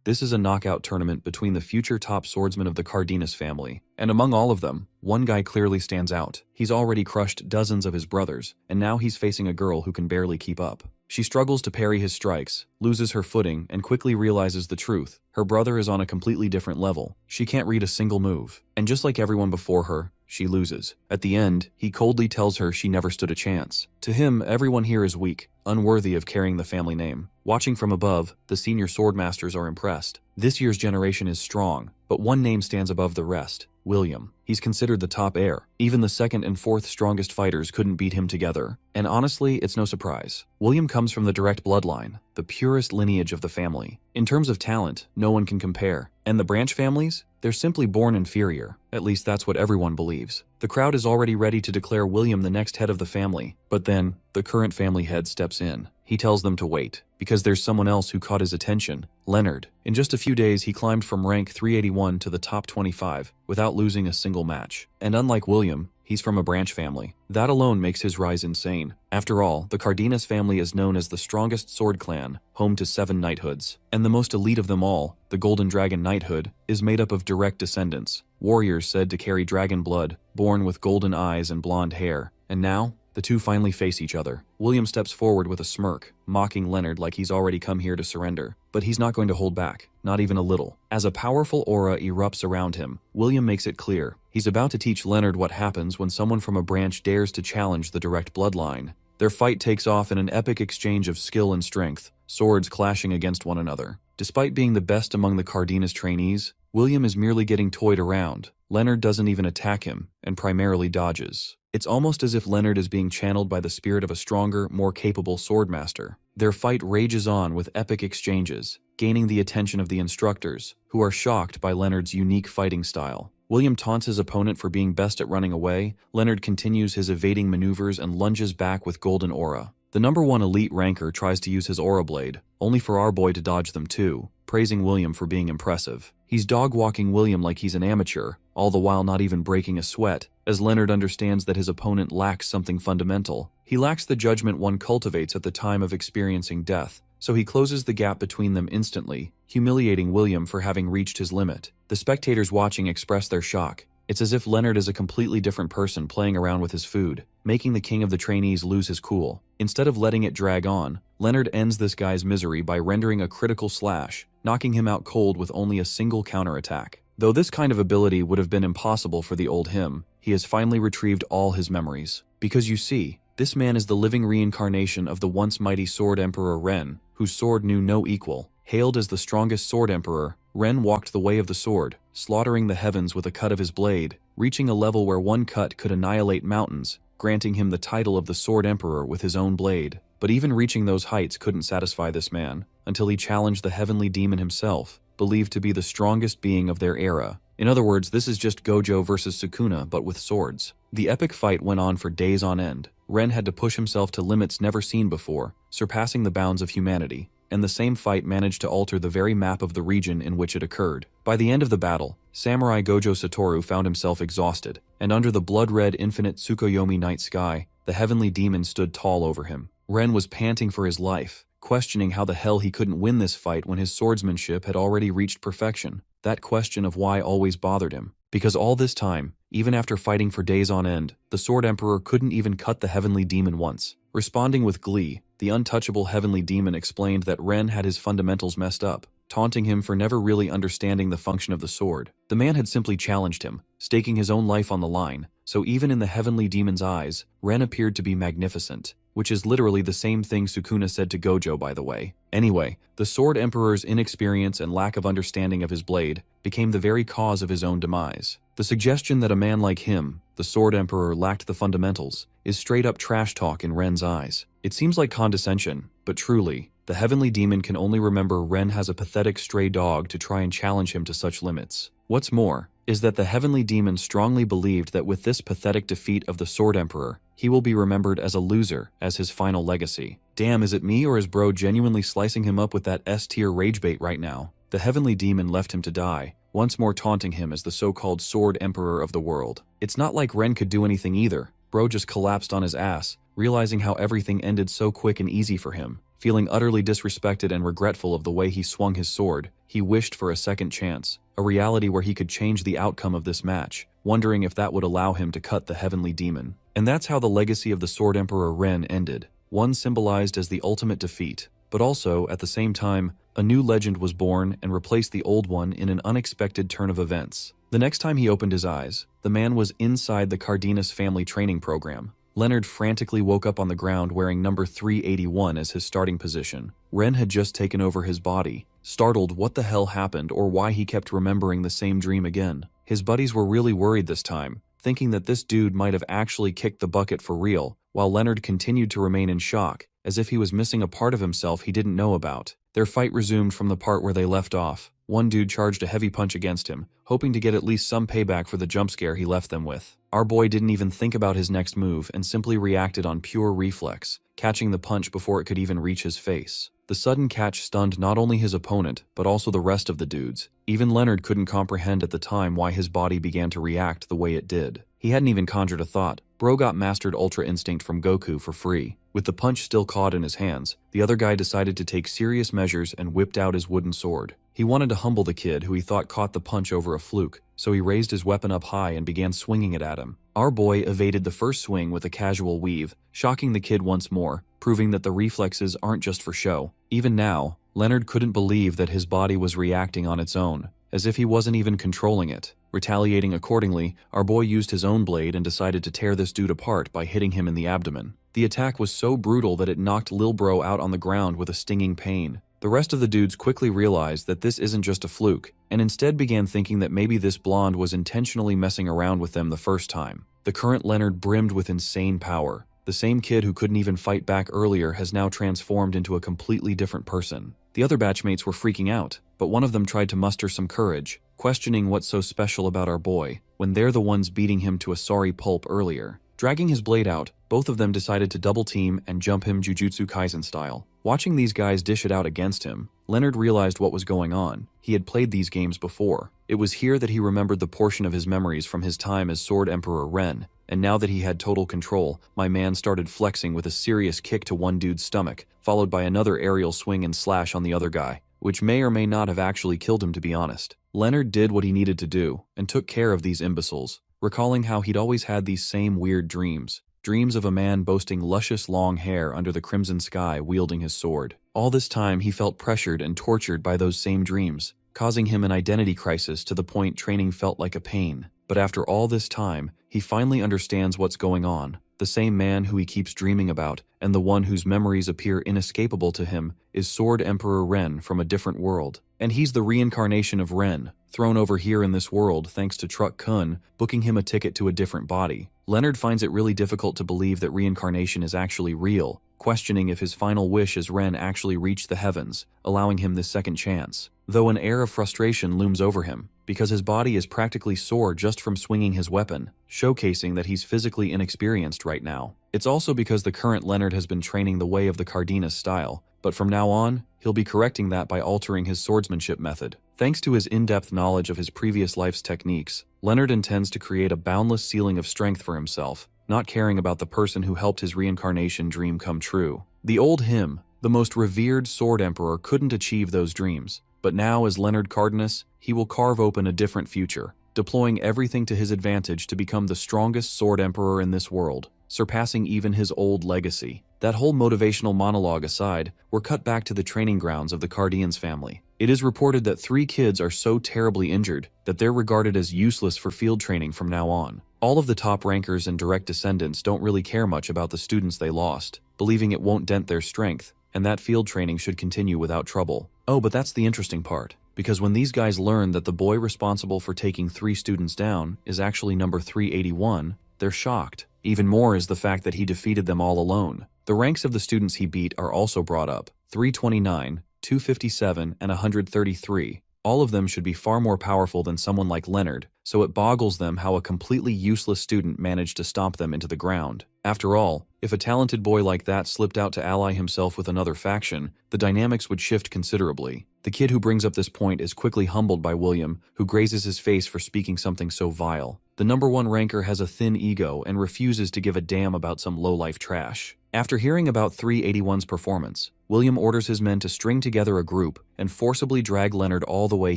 This is a knockout tournament between the future top swordsmen of the Cardenas family, and among all of them, one guy clearly stands out. He's already crushed dozens of his brothers, and now he's facing a girl who can barely keep up. She struggles to parry his strikes, loses her footing, and quickly realizes the truth. Her brother is on a completely different level. She can't read a single move, and just like everyone before her, she loses. At the end, he coldly tells her she never stood a chance. To him, everyone here is weak, unworthy of carrying the family name. Watching from above, the senior swordmasters are impressed. This year's generation is strong, but one name stands above the rest: William. He's considered the top heir. Even the second and fourth strongest fighters couldn't beat him together. And honestly, it's no surprise. William comes from the direct bloodline, the purest lineage of the family. In terms of talent, no one can compare. And the branch families? They're simply born inferior. At least that's what everyone believes. The crowd is already ready to declare William the next head of the family. But then, the current family head steps in. He tells them to wait, because there's someone else who caught his attention: Leonard. In just a few days, he climbed from rank 381 to the top 25, without losing a single match. And unlike William, he's from a branch family. That alone makes his rise insane. After all, the Cardenas family is known as the strongest sword clan, home to 7 knighthoods. And the most elite of them all, the Golden Dragon Knighthood, is made up of direct descendants, warriors said to carry dragon blood, born with golden eyes and blonde hair. And now, the two finally face each other. William steps forward with a smirk, mocking Leonard like he's already come here to surrender. But he's not going to hold back, not even a little. As a powerful aura erupts around him, William makes it clear he's about to teach Leonard what happens when someone from a branch dares to challenge the direct bloodline. Their fight takes off in an epic exchange of skill and strength, swords clashing against one another. Despite being the best among the Cardenas trainees, William is merely getting toyed around. Leonard doesn't even attack him, and primarily dodges. It's almost as if Leonard is being channeled by the spirit of a stronger, more capable swordmaster. Their fight rages on with epic exchanges, gaining the attention of the instructors, who are shocked by Leonard's unique fighting style. William taunts his opponent for being best at running away. Leonard continues his evading maneuvers and lunges back with golden aura. The number 1 elite ranker tries to use his aura blade, only for our boy to dodge them too, praising William for being impressive. He's dog-walking William like he's an amateur, all the while not even breaking a sweat, as Leonard understands that his opponent lacks something fundamental. He lacks the judgment one cultivates at the time of experiencing death, so he closes the gap between them instantly, humiliating William for having reached his limit. The spectators watching express their shock. It's as if Leonard is a completely different person playing around with his food, making the king of the trainees lose his cool. Instead of letting it drag on, Leonard ends this guy's misery by rendering a critical slash, knocking him out cold with only a single counterattack. Though this kind of ability would have been impossible for the old him, he has finally retrieved all his memories. Because you see, this man is the living reincarnation of the once mighty Sword Emperor Ren, whose sword knew no equal. Hailed as the strongest Sword Emperor, Ren walked the way of the sword, slaughtering the heavens with a cut of his blade, reaching a level where one cut could annihilate mountains, granting him the title of the Sword Emperor with his own blade. But even reaching those heights couldn't satisfy this man, until he challenged the heavenly demon himself, believed to be the strongest being of their era. In other words, this is just Gojo versus Sukuna, but with swords. The epic fight went on for days on end. Ren had to push himself to limits never seen before, surpassing the bounds of humanity. And the same fight managed to alter the very map of the region in which it occurred. By the end of the battle, Samurai Gojo Satoru found himself exhausted, and under the blood-red infinite Tsukuyomi night sky, the heavenly demon stood tall over him. Ren was panting for his life, questioning how the hell he couldn't win this fight when his swordsmanship had already reached perfection. That question of why always bothered him, because all this time, even after fighting for days on end, the Sword Emperor couldn't even cut the heavenly demon once. Responding with glee, the untouchable heavenly demon explained that Ren had his fundamentals messed up, taunting him for never really understanding the function of the sword. The man had simply challenged him, staking his own life on the line, so even in the heavenly demon's eyes, Ren appeared to be magnificent, which is literally the same thing Sukuna said to Gojo, by the way. Anyway, the Sword Emperor's inexperience and lack of understanding of his blade became the very cause of his own demise. The suggestion that a man like him, the Sword Emperor, lacked the fundamentals, is straight up trash talk in Ren's eyes. It seems like condescension, but truly, the heavenly demon can only remember Ren has a pathetic stray dog to try and challenge him to such limits. What's more, is that the heavenly demon strongly believed that with this pathetic defeat of the Sword Emperor, he will be remembered as a loser as his final legacy. Damn, is it me or is bro genuinely slicing him up with that S-tier ragebait right now? The heavenly demon left him to die, once more taunting him as the so-called Sword Emperor of the world. It's not like Ren could do anything either. Bro just collapsed on his ass, realizing how everything ended so quick and easy for him. Feeling utterly disrespected and regretful of the way he swung his sword, he wished for a second chance, a reality where he could change the outcome of this match, wondering if that would allow him to cut the heavenly demon. And that's how the legacy of the Sword Emperor Ren ended. One symbolized as the ultimate defeat, but also, at the same time, a new legend was born and replaced the old one in an unexpected turn of events. The next time he opened his eyes, the man was inside the Cardenas family training program. Leonard frantically woke up on the ground wearing number 381 as his starting position. Ren had just taken over his body. Startled what the hell happened or why he kept remembering the same dream again. His buddies were really worried this time, thinking that this dude might have actually kicked the bucket for real, while Leonard continued to remain in shock, as if he was missing a part of himself he didn't know about. Their fight resumed from the part where they left off. One dude charged a heavy punch against him, hoping to get at least some payback for the jump scare he left them with. Our boy didn't even think about his next move and simply reacted on pure reflex, catching the punch before it could even reach his face. The sudden catch stunned not only his opponent, but also the rest of the dudes. Even Leonard couldn't comprehend at the time why his body began to react the way it did. He hadn't even conjured a thought. Bro got mastered Ultra Instinct from Goku for free. With the punch still caught in his hands, the other guy decided to take serious measures and whipped out his wooden sword. He wanted to humble the kid who he thought caught the punch over a fluke, so he raised his weapon up high and began swinging it at him. Our boy evaded the first swing with a casual weave, shocking the kid once more, proving that the reflexes aren't just for show. Even now, Leonard couldn't believe that his body was reacting on its own, as if he wasn't even controlling it. Retaliating accordingly, our boy used his own blade and decided to tear this dude apart by hitting him in the abdomen. The attack was so brutal that it knocked Lil Bro out on the ground with a stinging pain. The rest of the dudes quickly realized that this isn't just a fluke, and instead began thinking that maybe this blonde was intentionally messing around with them the first time. The current Leonard brimmed with insane power. The same kid who couldn't even fight back earlier has now transformed into a completely different person. The other batchmates were freaking out, but one of them tried to muster some courage, questioning what's so special about our boy, when they're the ones beating him to a sorry pulp earlier. Dragging his blade out, both of them decided to double team and jump him Jujutsu Kaisen style. Watching these guys dish it out against him, Leonard realized what was going on. He had played these games before. It was here that he remembered the portion of his memories from his time as Sword Emperor Ren, and now that he had total control, my man started flexing with a serious kick to one dude's stomach, followed by another aerial swing and slash on the other guy, which may or may not have actually killed him, to be honest. Leonard did what he needed to do, and took care of these imbeciles, recalling how he'd always had these same weird dreams. Dreams of a man boasting luscious long hair under the crimson sky wielding his sword. All this time he felt pressured and tortured by those same dreams, causing him an identity crisis to the point training felt like a pain. But after all this time, he finally understands what's going on. The same man who he keeps dreaming about, and the one whose memories appear inescapable to him, is Sword Emperor Ren from a different world. And he's the reincarnation of Ren, thrown over here in this world thanks to Truck Kun booking him a ticket to a different body. Leonard finds it really difficult to believe that reincarnation is actually real, questioning if his final wish as Ren actually reached the heavens, allowing him this second chance. Though an air of frustration looms over him, because his body is practically sore just from swinging his weapon, showcasing that he's physically inexperienced right now. It's also because the current Leonard has been training the way of the Cardenas style, but from now on, he'll be correcting that by altering his swordsmanship method. Thanks to his in-depth knowledge of his previous life's techniques, Leonard intends to create a boundless ceiling of strength for himself, not caring about the person who helped his reincarnation dream come true. The old him, the most revered Sword Emperor, couldn't achieve those dreams, but now as Leonard Cardenas, he will carve open a different future, deploying everything to his advantage to become the strongest Sword Emperor in this world, surpassing even his old legacy. That whole motivational monologue aside, we're cut back to the training grounds of the Cardenas family. It is reported that 3 kids are so terribly injured that they're regarded as useless for field training from now on. All of the top rankers and direct descendants don't really care much about the students they lost, believing it won't dent their strength, and that field training should continue without trouble. Oh, but that's the interesting part, because when these guys learn that the boy responsible for taking 3 students down is actually number 381, they're shocked. Even more is the fact that he defeated them all alone. The ranks of the students he beat are also brought up: 329, 257, and 133. All of them should be far more powerful than someone like Leonard, so it boggles them how a completely useless student managed to stomp them into the ground. After all, if a talented boy like that slipped out to ally himself with another faction, the dynamics would shift considerably. The kid who brings up this point is quickly humbled by William, who grazes his face for speaking something so vile. The #1 ranker has a thin ego and refuses to give a damn about some low-life trash. After hearing about 381's performance, William orders his men to string together a group and forcibly drag Leonard all the way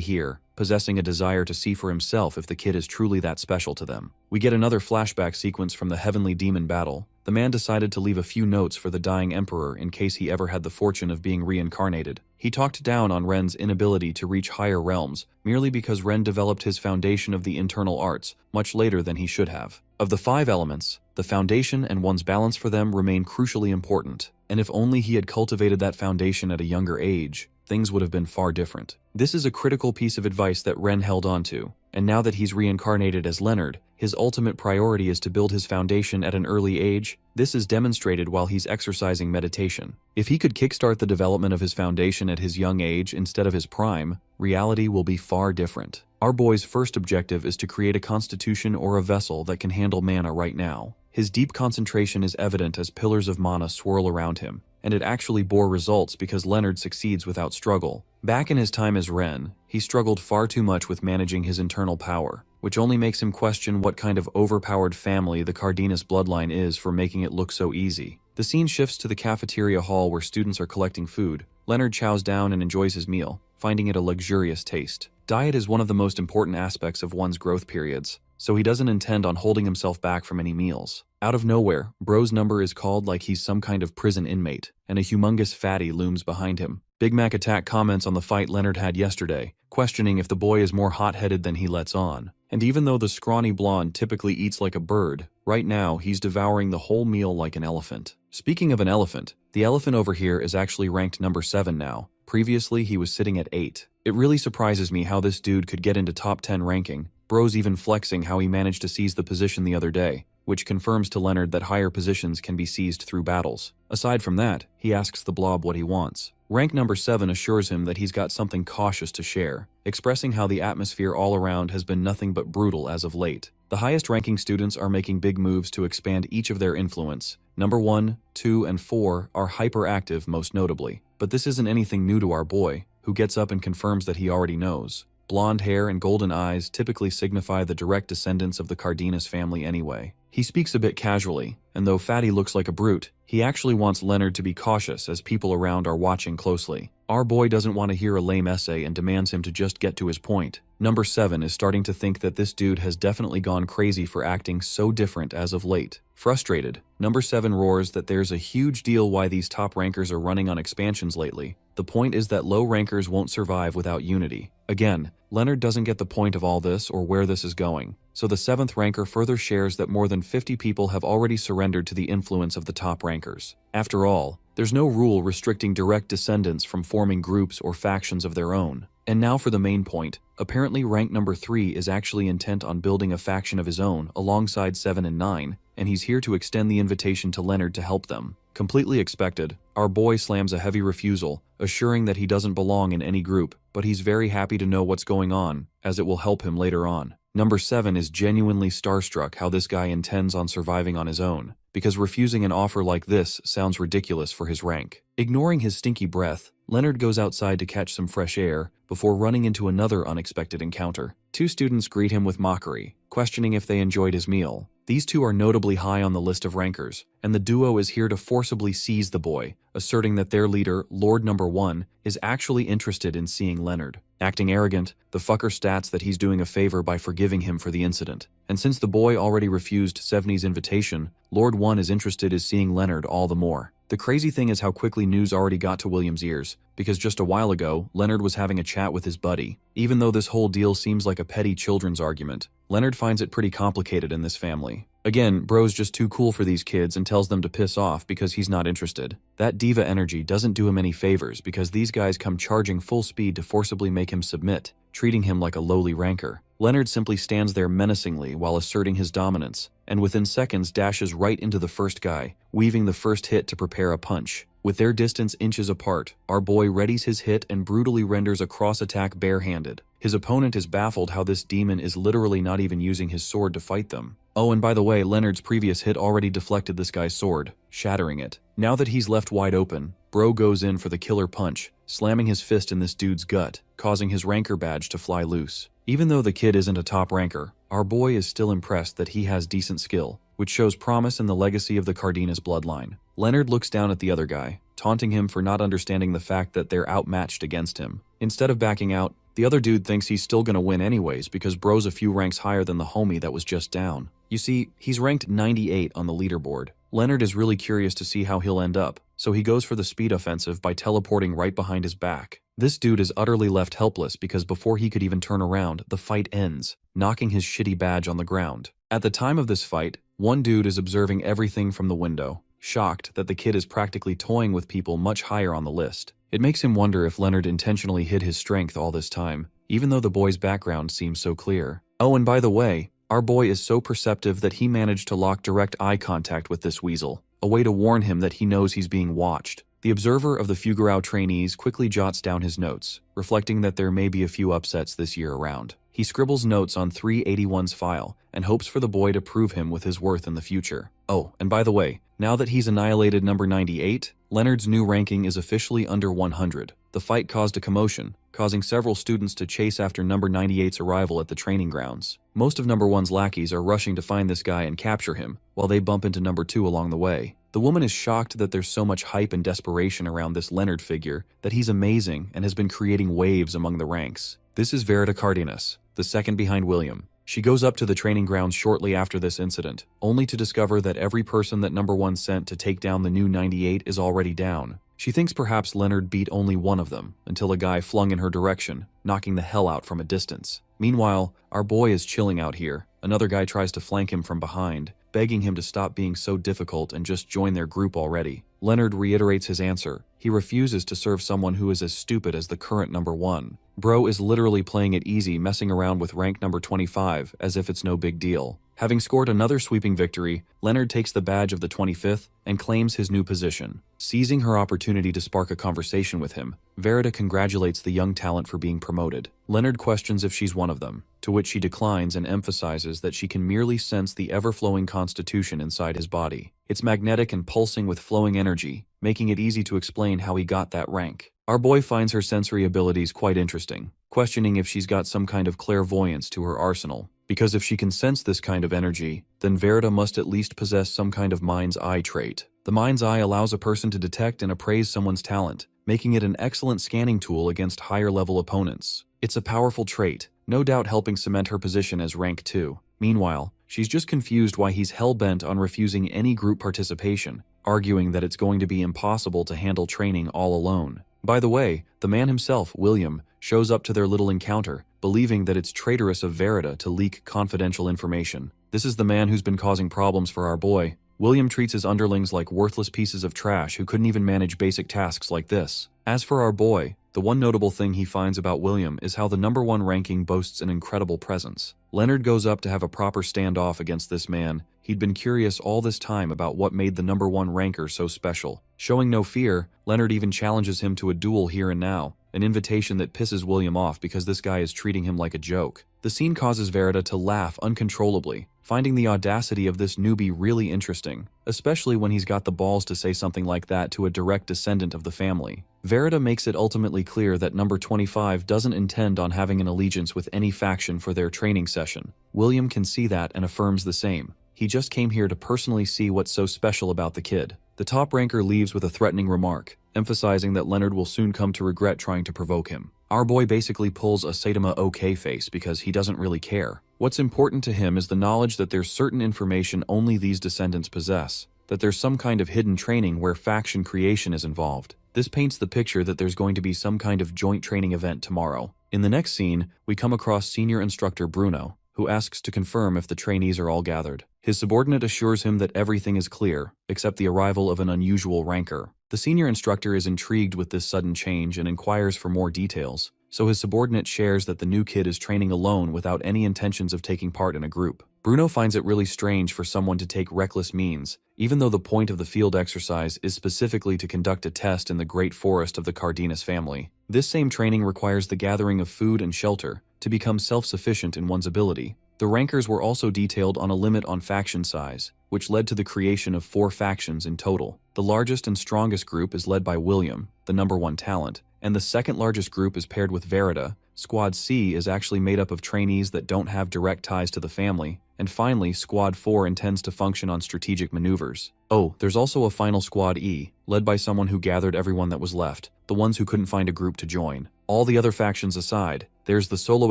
here, possessing a desire to see for himself if the kid is truly that special to them. We get another flashback sequence from the Heavenly Demon battle. The man decided to leave a few notes for the dying emperor in case he ever had the fortune of being reincarnated. He talked down on Ren's inability to reach higher realms merely because Ren developed his foundation of the internal arts much later than he should have. Of the 5 elements, the foundation and one's balance for them remain crucially important, and if only he had cultivated that foundation at a younger age, things would have been far different. This is a critical piece of advice that Ren held on to, and now that he's reincarnated as Leonard, his ultimate priority is to build his foundation at an early age. This is demonstrated while he's exercising meditation. If he could kickstart the development of his foundation at his young age instead of his prime, reality will be far different. Our boy's first objective is to create a constitution or a vessel that can handle mana right now. His deep concentration is evident as pillars of mana swirl around him, and it actually bore results because Leonard succeeds without struggle. Back in his time as Ren, he struggled far too much with managing his internal power, which only makes him question what kind of overpowered family the Cardenas bloodline is for making it look so easy. The scene shifts to the cafeteria hall where students are collecting food. Leonard chows down and enjoys his meal, finding it a luxurious taste. Diet is one of the most important aspects of one's growth periods, so he doesn't intend on holding himself back from any meals. Out of nowhere, Bro's number is called like he's some kind of prison inmate, and a humongous fatty looms behind him. Big Mac Attack comments on the fight Leonard had yesterday, questioning if the boy is more hot-headed than he lets on. And even though the scrawny blonde typically eats like a bird, right now he's devouring the whole meal like an elephant. Speaking of an elephant, the elephant over here is actually ranked number 7 now. Previously, he was sitting at 8. It really surprises me how this dude could get into top 10 ranking. Bro's even flexing how he managed to seize the position the other day, which confirms to Leonard that higher positions can be seized through battles. Aside from that, he asks the blob what he wants. Rank number 7 assures him that he's got something cautious to share, expressing how the atmosphere all around has been nothing but brutal as of late. The highest ranking students are making big moves to expand each of their influence. Number 1, 2, and 4 are hyperactive most notably. But this isn't anything new to our boy, who gets up and confirms that he already knows. Blonde hair and golden eyes typically signify the direct descendants of the Cardenas family anyway. He speaks a bit casually, and though Fatty looks like a brute, he actually wants Leonard to be cautious as people around are watching closely. Our boy doesn't want to hear a lame essay and demands him to just get to his point. Number 7 is starting to think that this dude has definitely gone crazy for acting so different as of late. Frustrated, Number 7 roars that there's a huge deal why these top rankers are running on expansions lately. The point is that low rankers won't survive without unity. Again, Leonard doesn't get the point of all this or where this is going, so the 7th ranker further shares that more than 50 people have already surrendered to the influence of the top rankers. After all, there's no rule restricting direct descendants from forming groups or factions of their own. And now for the main point. Apparently rank number 3 is actually intent on building a faction of his own alongside 7 and 9, and he's here to extend the invitation to Leonard to help them. Completely expected, our boy slams a heavy refusal, assuring that he doesn't belong in any group, but he's very happy to know what's going on, as it will help him later on. Number 7 is genuinely starstruck how this guy intends on surviving on his own, because refusing an offer like this sounds ridiculous for his rank. Ignoring his stinky breath, Leonard goes outside to catch some fresh air before running into another unexpected encounter. 2 students greet him with mockery, questioning if they enjoyed his meal. These 2 are notably high on the list of rankers, and the duo is here to forcibly seize the boy, asserting that their leader, Lord Number 1, is actually interested in seeing Leonard. Acting arrogant, the fucker stats that he's doing a favor by forgiving him for the incident. And since the boy already refused Sevni's invitation, Lord 1 is interested in seeing Leonard all the more. The crazy thing is how quickly news already got to William's ears, because just a while ago, Leonard was having a chat with his buddy. Even though this whole deal seems like a petty children's argument, Leonard finds it pretty complicated in this family. Again, bro's just too cool for these kids and tells them to piss off because he's not interested. That diva energy doesn't do him any favors because these guys come charging full speed to forcibly make him submit, treating him like a lowly ranker. Leonard simply stands there menacingly while asserting his dominance, and within seconds dashes right into the first guy, weaving the first hit to prepare a punch. With their distance inches apart, our boy readies his hit and brutally renders a cross attack barehanded. His opponent is baffled how this demon is literally not even using his sword to fight them. Oh, and by the way, Leonard's previous hit already deflected this guy's sword, shattering it. Now that he's left wide open, Bro goes in for the killer punch, slamming his fist in this dude's gut, causing his ranker badge to fly loose. Even though the kid isn't a top ranker, our boy is still impressed that he has decent skill, which shows promise in the legacy of the Cardenas bloodline. Leonard looks down at the other guy, taunting him for not understanding the fact that they're outmatched against him. Instead of backing out, the other dude thinks he's still gonna win anyways because bro's a few ranks higher than the homie that was just down. You see, he's ranked 98 on the leaderboard. Leonard is really curious to see how he'll end up, so he goes for the speed offensive by teleporting right behind his back. This dude is utterly left helpless because before he could even turn around, the fight ends, knocking his shitty badge on the ground. At the time of this fight, one dude is observing everything from the window, shocked that the kid is practically toying with people much higher on the list. It makes him wonder if Leonard intentionally hid his strength all this time, even though the boy's background seems so clear. Oh, and by the way, our boy is so perceptive that he managed to lock direct eye contact with this weasel, a way to warn him that he knows he's being watched. The observer of the Fugurao trainees quickly jots down his notes, reflecting that there may be a few upsets this year around. He scribbles notes on 381's file and hopes for the boy to prove him with his worth in the future. Oh, and by the way, now that he's annihilated number 98, Leonard's new ranking is officially under 100. The fight caused a commotion, causing several students to chase after number 98's arrival at the training grounds. Most of number 1's lackeys are rushing to find this guy and capture him, while they bump into number 2 along the way. The woman is shocked that there's so much hype and desperation around this Leonard figure, that he's amazing and has been creating waves among the ranks. This is Verita Cardenas, the second behind William. She goes up to the training grounds shortly after this incident, only to discover that every person that number 1 sent to take down the new 98 is already down. She thinks perhaps Leonard beat only one of them, until a guy flung in her direction, knocking the hell out from a distance. Meanwhile, our boy is chilling out here. Another guy tries to flank him from behind, begging him to stop being so difficult and just join their group already. Leonard reiterates his answer. He refuses to serve someone who is as stupid as the current number 1. Bro is literally playing it easy, messing around with rank number 25 as if it's no big deal. Having scored another sweeping victory, Leonard takes the badge of the 25th and claims his new position. Seizing her opportunity to spark a conversation with him, Verita congratulates the young talent for being promoted. Leonard questions if she's one of them, to which she declines and emphasizes that she can merely sense the ever-flowing constitution inside his body. It's magnetic and pulsing with flowing energy, making it easy to explain how he got that rank. Our boy finds her sensory abilities quite interesting, questioning if she's got some kind of clairvoyance to her arsenal. Because if she can sense this kind of energy, then Verita must at least possess some kind of mind's eye trait. The mind's eye allows a person to detect and appraise someone's talent, making it an excellent scanning tool against higher-level opponents. It's a powerful trait, no doubt helping cement her position as rank 2. Meanwhile, she's just confused why he's hell-bent on refusing any group participation, arguing that it's going to be impossible to handle training all alone. By the way, the man himself, William, shows up to their little encounter, believing that it's traitorous of Verita to leak confidential information. This is the man who's been causing problems for our boy. William treats his underlings like worthless pieces of trash who couldn't even manage basic tasks like this. As for our boy, the one notable thing he finds about William is how the number 1 ranking boasts an incredible presence. Leonard goes up to have a proper standoff against this man. He'd been curious all this time about what made the number 1 ranker so special. Showing no fear, Leonard even challenges him to a duel here and now, an invitation that pisses William off because this guy is treating him like a joke. The scene causes Verita to laugh uncontrollably, finding the audacity of this newbie really interesting, especially when he's got the balls to say something like that to a direct descendant of the family. Verita makes it ultimately clear that number 25 doesn't intend on having an allegiance with any faction for their training session. William can see that and affirms the same. He just came here to personally see what's so special about the kid. The top ranker leaves with a threatening remark, emphasizing that Leonard will soon come to regret trying to provoke him. Our boy basically pulls a Saitama okay face because he doesn't really care. What's important to him is the knowledge that there's certain information only these descendants possess, that there's some kind of hidden training where faction creation is involved. This paints the picture that there's going to be some kind of joint training event tomorrow. In the next scene, we come across senior instructor Bruno, who asks to confirm if the trainees are all gathered. His subordinate assures him that everything is clear, except the arrival of an unusual ranker. The senior instructor is intrigued with this sudden change and inquires for more details, so his subordinate shares that the new kid is training alone without any intentions of taking part in a group. Bruno finds it really strange for someone to take reckless means, even though the point of the field exercise is specifically to conduct a test in the great forest of the Cardenas family. This same training requires the gathering of food and shelter to become self-sufficient in one's ability. The rankers were also detailed on a limit on faction size, which led to the creation of 4 factions in total. The largest and strongest group is led by William, the number 1 talent, and the second largest group is paired with Verita. Squad C is actually made up of trainees that don't have direct ties to the family, and finally, Squad 4 intends to function on strategic maneuvers. Oh, there's also a final Squad E, led by someone who gathered everyone that was left, the ones who couldn't find a group to join. All the other factions aside, there's the solo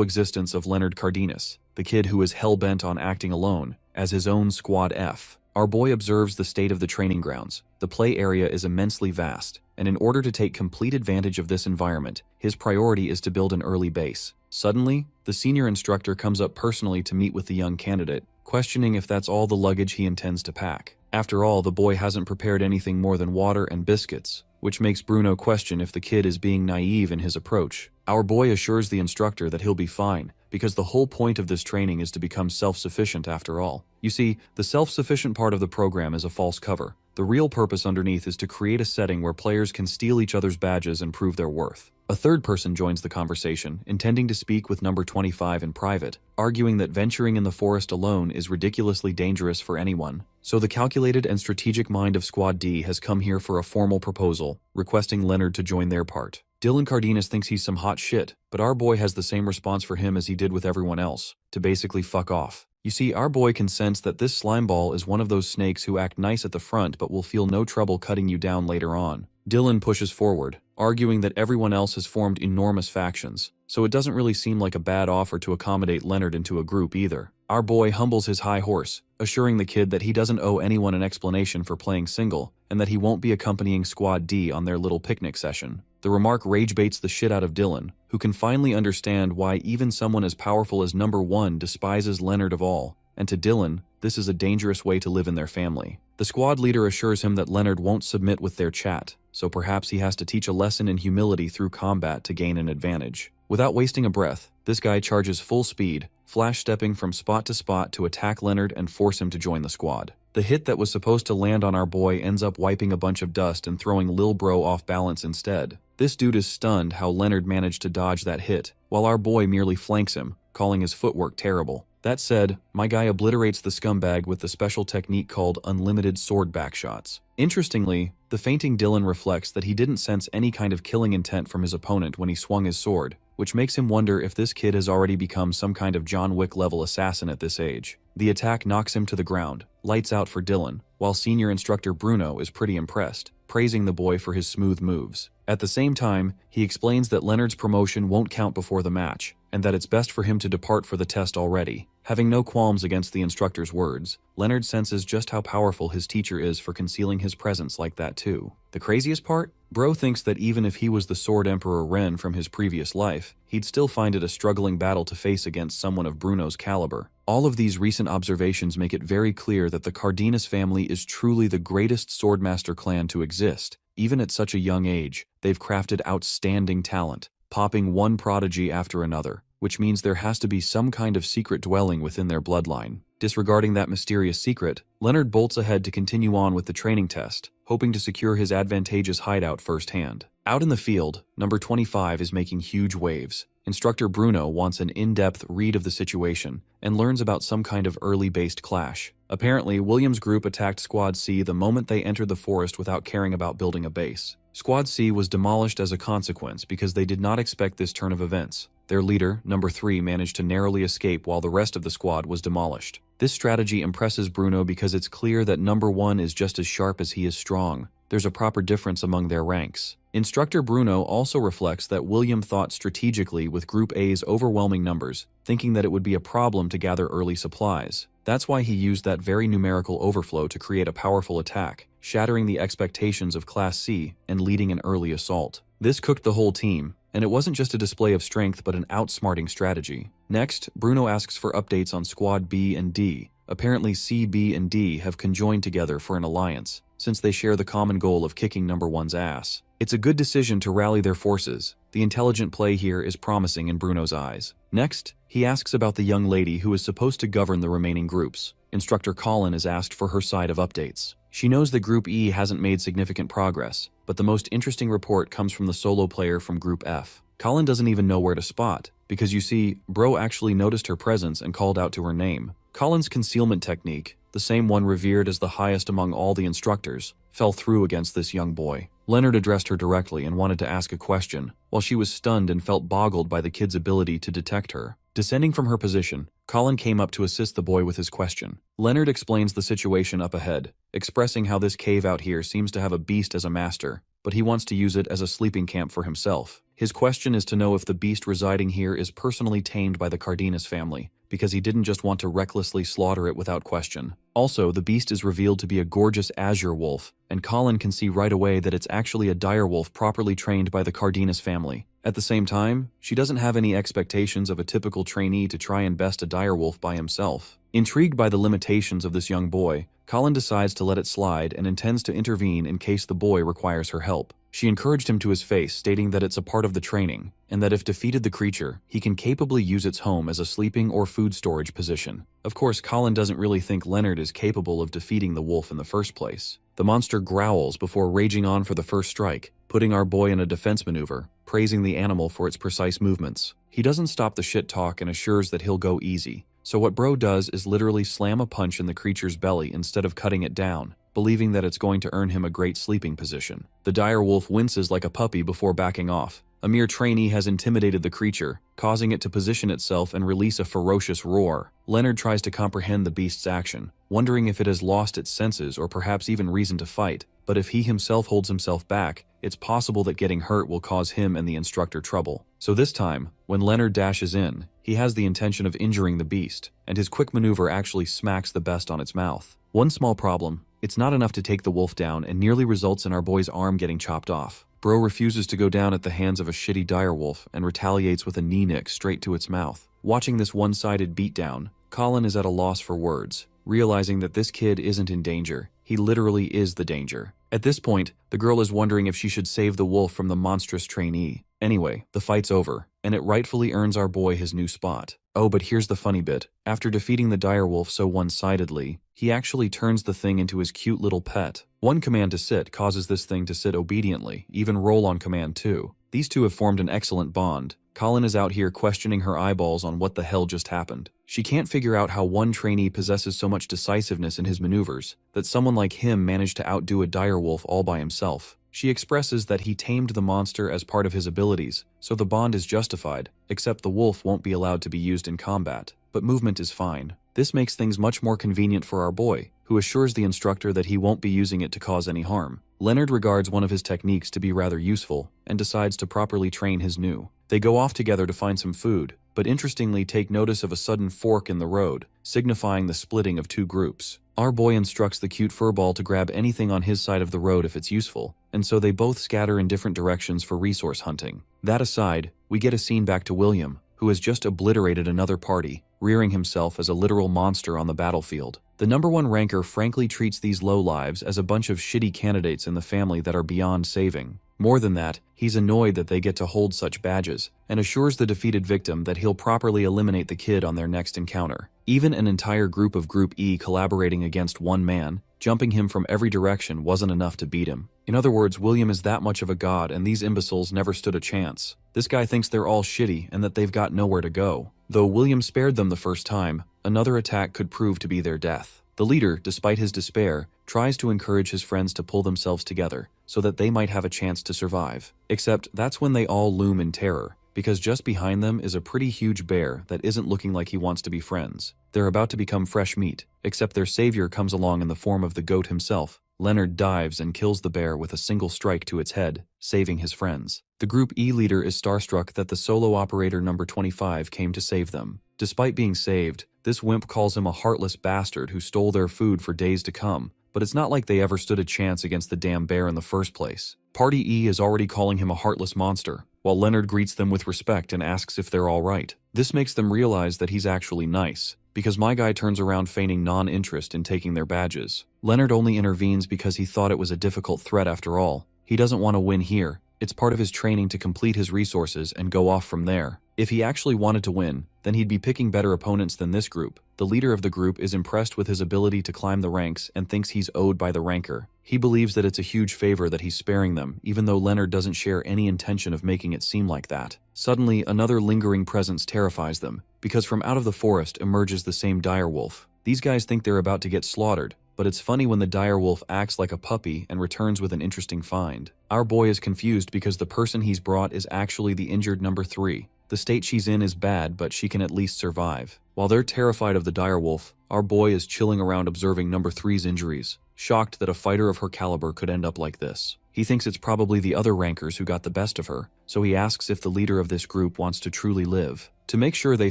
existence of Leonard Cardenas, the kid who is hell-bent on acting alone, as his own Squad F. Our boy observes the state of the training grounds. The play area is immensely vast, and in order to take complete advantage of this environment, his priority is to build an early base. Suddenly, the senior instructor comes up personally to meet with the young candidate, questioning if that's all the luggage he intends to pack. After all, the boy hasn't prepared anything more than water and biscuits, which makes Bruno question if the kid is being naive in his approach. Our boy assures the instructor that he'll be fine, because the whole point of this training is to become self-sufficient after all. You see, the self-sufficient part of the program is a false cover. The real purpose underneath is to create a setting where players can steal each other's badges and prove their worth. A third person joins the conversation, intending to speak with number 25 in private, arguing that venturing in the forest alone is ridiculously dangerous for anyone. So the calculated and strategic mind of Squad D has come here for a formal proposal, requesting Leonard to join their part. Dylan Cardenas thinks he's some hot shit, but our boy has the same response for him as he did with everyone else, to basically fuck off. You see, our boy can sense that this slimeball is one of those snakes who act nice at the front but will feel no trouble cutting you down later on. Dylan pushes forward, arguing that everyone else has formed enormous factions, so it doesn't really seem like a bad offer to accommodate Leonard into a group either. Our boy humbles his high horse, assuring the kid that he doesn't owe anyone an explanation for playing single, and that he won't be accompanying Squad D on their little picnic session. The remark rage-baits the shit out of Dylan, who can finally understand why even someone as powerful as number 1 despises Leonard of all, and to Dylan, this is a dangerous way to live in their family. The squad leader assures him that Leonard won't submit with their chat, so perhaps he has to teach a lesson in humility through combat to gain an advantage. Without wasting a breath, this guy charges full speed, flash-stepping from spot to spot to attack Leonard and force him to join the squad. The hit that was supposed to land on our boy ends up wiping a bunch of dust and throwing Lil Bro off balance instead. This dude is stunned how Leonard managed to dodge that hit, while our boy merely flanks him, calling his footwork terrible. That said, my guy obliterates the scumbag with the special technique called unlimited sword backshots. Interestingly, the fainting Dylan reflects that he didn't sense any kind of killing intent from his opponent when he swung his sword, which makes him wonder if this kid has already become some kind of John Wick-level assassin at this age. The attack knocks him to the ground, lights out for Dylan, while senior instructor Bruno is pretty impressed, praising the boy for his smooth moves. At the same time, he explains that Leonard's promotion won't count before the match, and that it's best for him to depart for the test already. Having no qualms against the instructor's words, Leonard senses just how powerful his teacher is for concealing his presence like that too. The craziest part? Bro thinks that even if he was the Sword Emperor Ren from his previous life, he'd still find it a struggling battle to face against someone of Bruno's caliber. All of these recent observations make it very clear that the Cardenas family is truly the greatest Swordmaster clan to exist. Even at such a young age, they've crafted outstanding talent, popping one prodigy after another, which means there has to be some kind of secret dwelling within their bloodline. Disregarding that mysterious secret, Leonard bolts ahead to continue on with the training test, hoping to secure his advantageous hideout firsthand. Out in the field, number 25 is making huge waves. Instructor Bruno wants an in-depth read of the situation and learns about some kind of early-based clash. Apparently, William's group attacked Squad C the moment they entered the forest without caring about building a base. Squad C was demolished as a consequence because they did not expect this turn of events. Their leader, number 3, managed to narrowly escape while the rest of the squad was demolished. This strategy impresses Bruno because it's clear that number 1 is just as sharp as he is strong. There's a proper difference among their ranks. Instructor Bruno also reflects that William thought strategically with Group A's overwhelming numbers, thinking that it would be a problem to gather early supplies. That's why he used that very numerical overflow to create a powerful attack, shattering the expectations of Class C and leading an early assault. This cooked the whole team, and it wasn't just a display of strength but an outsmarting strategy. Next, Bruno asks for updates on Squad B and D. Apparently C, B, and D have conjoined together for an alliance, since they share the common goal of kicking number 1's ass. It's a good decision to rally their forces. The intelligent play here is promising in Bruno's eyes. Next, he asks about the young lady who is supposed to govern the remaining groups. Instructor Colin is asked for her side of updates. She knows that Group E hasn't made significant progress, but the most interesting report comes from the solo player from Group F. Colin doesn't even know where to spot, because you see, Bro actually noticed her presence and called out to her name. Colin's concealment technique, the same one revered as the highest among all the instructors, fell through against this young boy. Leonard addressed her directly and wanted to ask a question, while she was stunned and felt boggled by the kid's ability to detect her. Descending from her position, Colin came up to assist the boy with his question. Leonard explains the situation up ahead, expressing how this cave out here seems to have a beast as a master, but he wants to use it as a sleeping camp for himself. His question is to know if the beast residing here is personally tamed by the Cardenas family, because he didn't just want to recklessly slaughter it without question. Also, the beast is revealed to be a gorgeous azure wolf, and Colin can see right away that it's actually a dire wolf properly trained by the Cardenas family. At the same time, she doesn't have any expectations of a typical trainee to try and best a dire wolf by himself. Intrigued by the limitations of this young boy, Colin decides to let it slide and intends to intervene in case the boy requires her help. She encouraged him to his face, stating that it's a part of the training, and that if defeated the creature, he can capably use its home as a sleeping or food storage position. Of course, Colin doesn't really think Leonard is capable of defeating the wolf in the first place. The monster growls before raging on for the first strike, putting our boy in a defense maneuver, praising the animal for its precise movements. He doesn't stop the shit talk and assures that he'll go easy. So what bro does is literally slam a punch in the creature's belly instead of cutting it down, believing that it's going to earn him a great sleeping position. The dire wolf winces like a puppy before backing off. A mere trainee has intimidated the creature, causing it to position itself and release a ferocious roar. Leonard tries to comprehend the beast's action, wondering if it has lost its senses or perhaps even reason to fight. But if he himself holds himself back, it's possible that getting hurt will cause him and the instructor trouble. So this time, when Leonard dashes in, he has the intention of injuring the beast, and his quick maneuver actually smacks the best on its mouth. One small problem: it's not enough to take the wolf down and nearly results in our boy's arm getting chopped off. Bro refuses to go down at the hands of a shitty direwolf and retaliates with a knee nick straight to its mouth. Watching this one-sided beatdown, Colin is at a loss for words, realizing that this kid isn't in danger. He literally is the danger. At this point, the girl is wondering if she should save the wolf from the monstrous trainee. Anyway, the fight's over, and it rightfully earns our boy his new spot. Oh, but here's the funny bit. After defeating the direwolf so one-sidedly, he actually turns the thing into his cute little pet. One command to sit causes this thing to sit obediently, even roll on command too. These two have formed an excellent bond. Colin is out here questioning her eyeballs on what the hell just happened. She can't figure out how one trainee possesses so much decisiveness in his maneuvers, that someone like him managed to outdo a direwolf all by himself. She expresses that he tamed the monster as part of his abilities, so the bond is justified, except the wolf won't be allowed to be used in combat, but movement is fine. This makes things much more convenient for our boy, who assures the instructor that he won't be using it to cause any harm. Leonard regards one of his techniques to be rather useful, and decides to properly train his new. They go off together to find some food, but interestingly take notice of a sudden fork in the road, signifying the splitting of two groups. Our boy instructs the cute furball to grab anything on his side of the road if it's useful, and so they both scatter in different directions for resource hunting. That aside, we get a scene back to William, who has just obliterated another party, rearing himself as a literal monster on the battlefield. The #1 ranker frankly treats these lowlives as a bunch of shitty candidates in the family that are beyond saving. More than that, he's annoyed that they get to hold such badges, and assures the defeated victim that he'll properly eliminate the kid on their next encounter. Even an entire group of Group E collaborating against one man, jumping him from every direction, wasn't enough to beat him. In other words, William is that much of a god and these imbeciles never stood a chance. This guy thinks they're all shitty and that they've got nowhere to go. Though William spared them the first time, another attack could prove to be their death. The leader, despite his despair, tries to encourage his friends to pull themselves together, so that they might have a chance to survive. Except that's when they all loom in terror, because just behind them is a pretty huge bear that isn't looking like he wants to be friends. They're about to become fresh meat, except their savior comes along in the form of the goat himself. Leonard dives and kills the bear with a single strike to its head, saving his friends. The Group E leader is starstruck that the solo operator number 25 came to save them. Despite being saved, this wimp calls him a heartless bastard who stole their food for days to come, but it's not like they ever stood a chance against the damn bear in the first place. Party E is already calling him a heartless monster, while Leonard greets them with respect and asks if they're alright. This makes them realize that he's actually nice, because my guy turns around feigning non-interest in taking their badges. Leonard only intervenes because he thought it was a difficult threat after all. He doesn't want to win here. It's part of his training to complete his resources and go off from there. If he actually wanted to win, then he'd be picking better opponents than this group. The leader of the group is impressed with his ability to climb the ranks and thinks he's owed by the ranker. He believes that it's a huge favor that he's sparing them, even though Leonard doesn't share any intention of making it seem like that. Suddenly, another lingering presence terrifies them, because from out of the forest emerges the same direwolf. These guys think they're about to get slaughtered, but it's funny when the direwolf acts like a puppy and returns with an interesting find. Our boy is confused because the person he's brought is actually the injured number 3. The state she's in is bad, but she can at least survive. While they're terrified of the direwolf, our boy is chilling around observing number 3's injuries, shocked that a fighter of her caliber could end up like this. He thinks it's probably the other rankers who got the best of her, so he asks if the leader of this group wants to truly live. To make sure they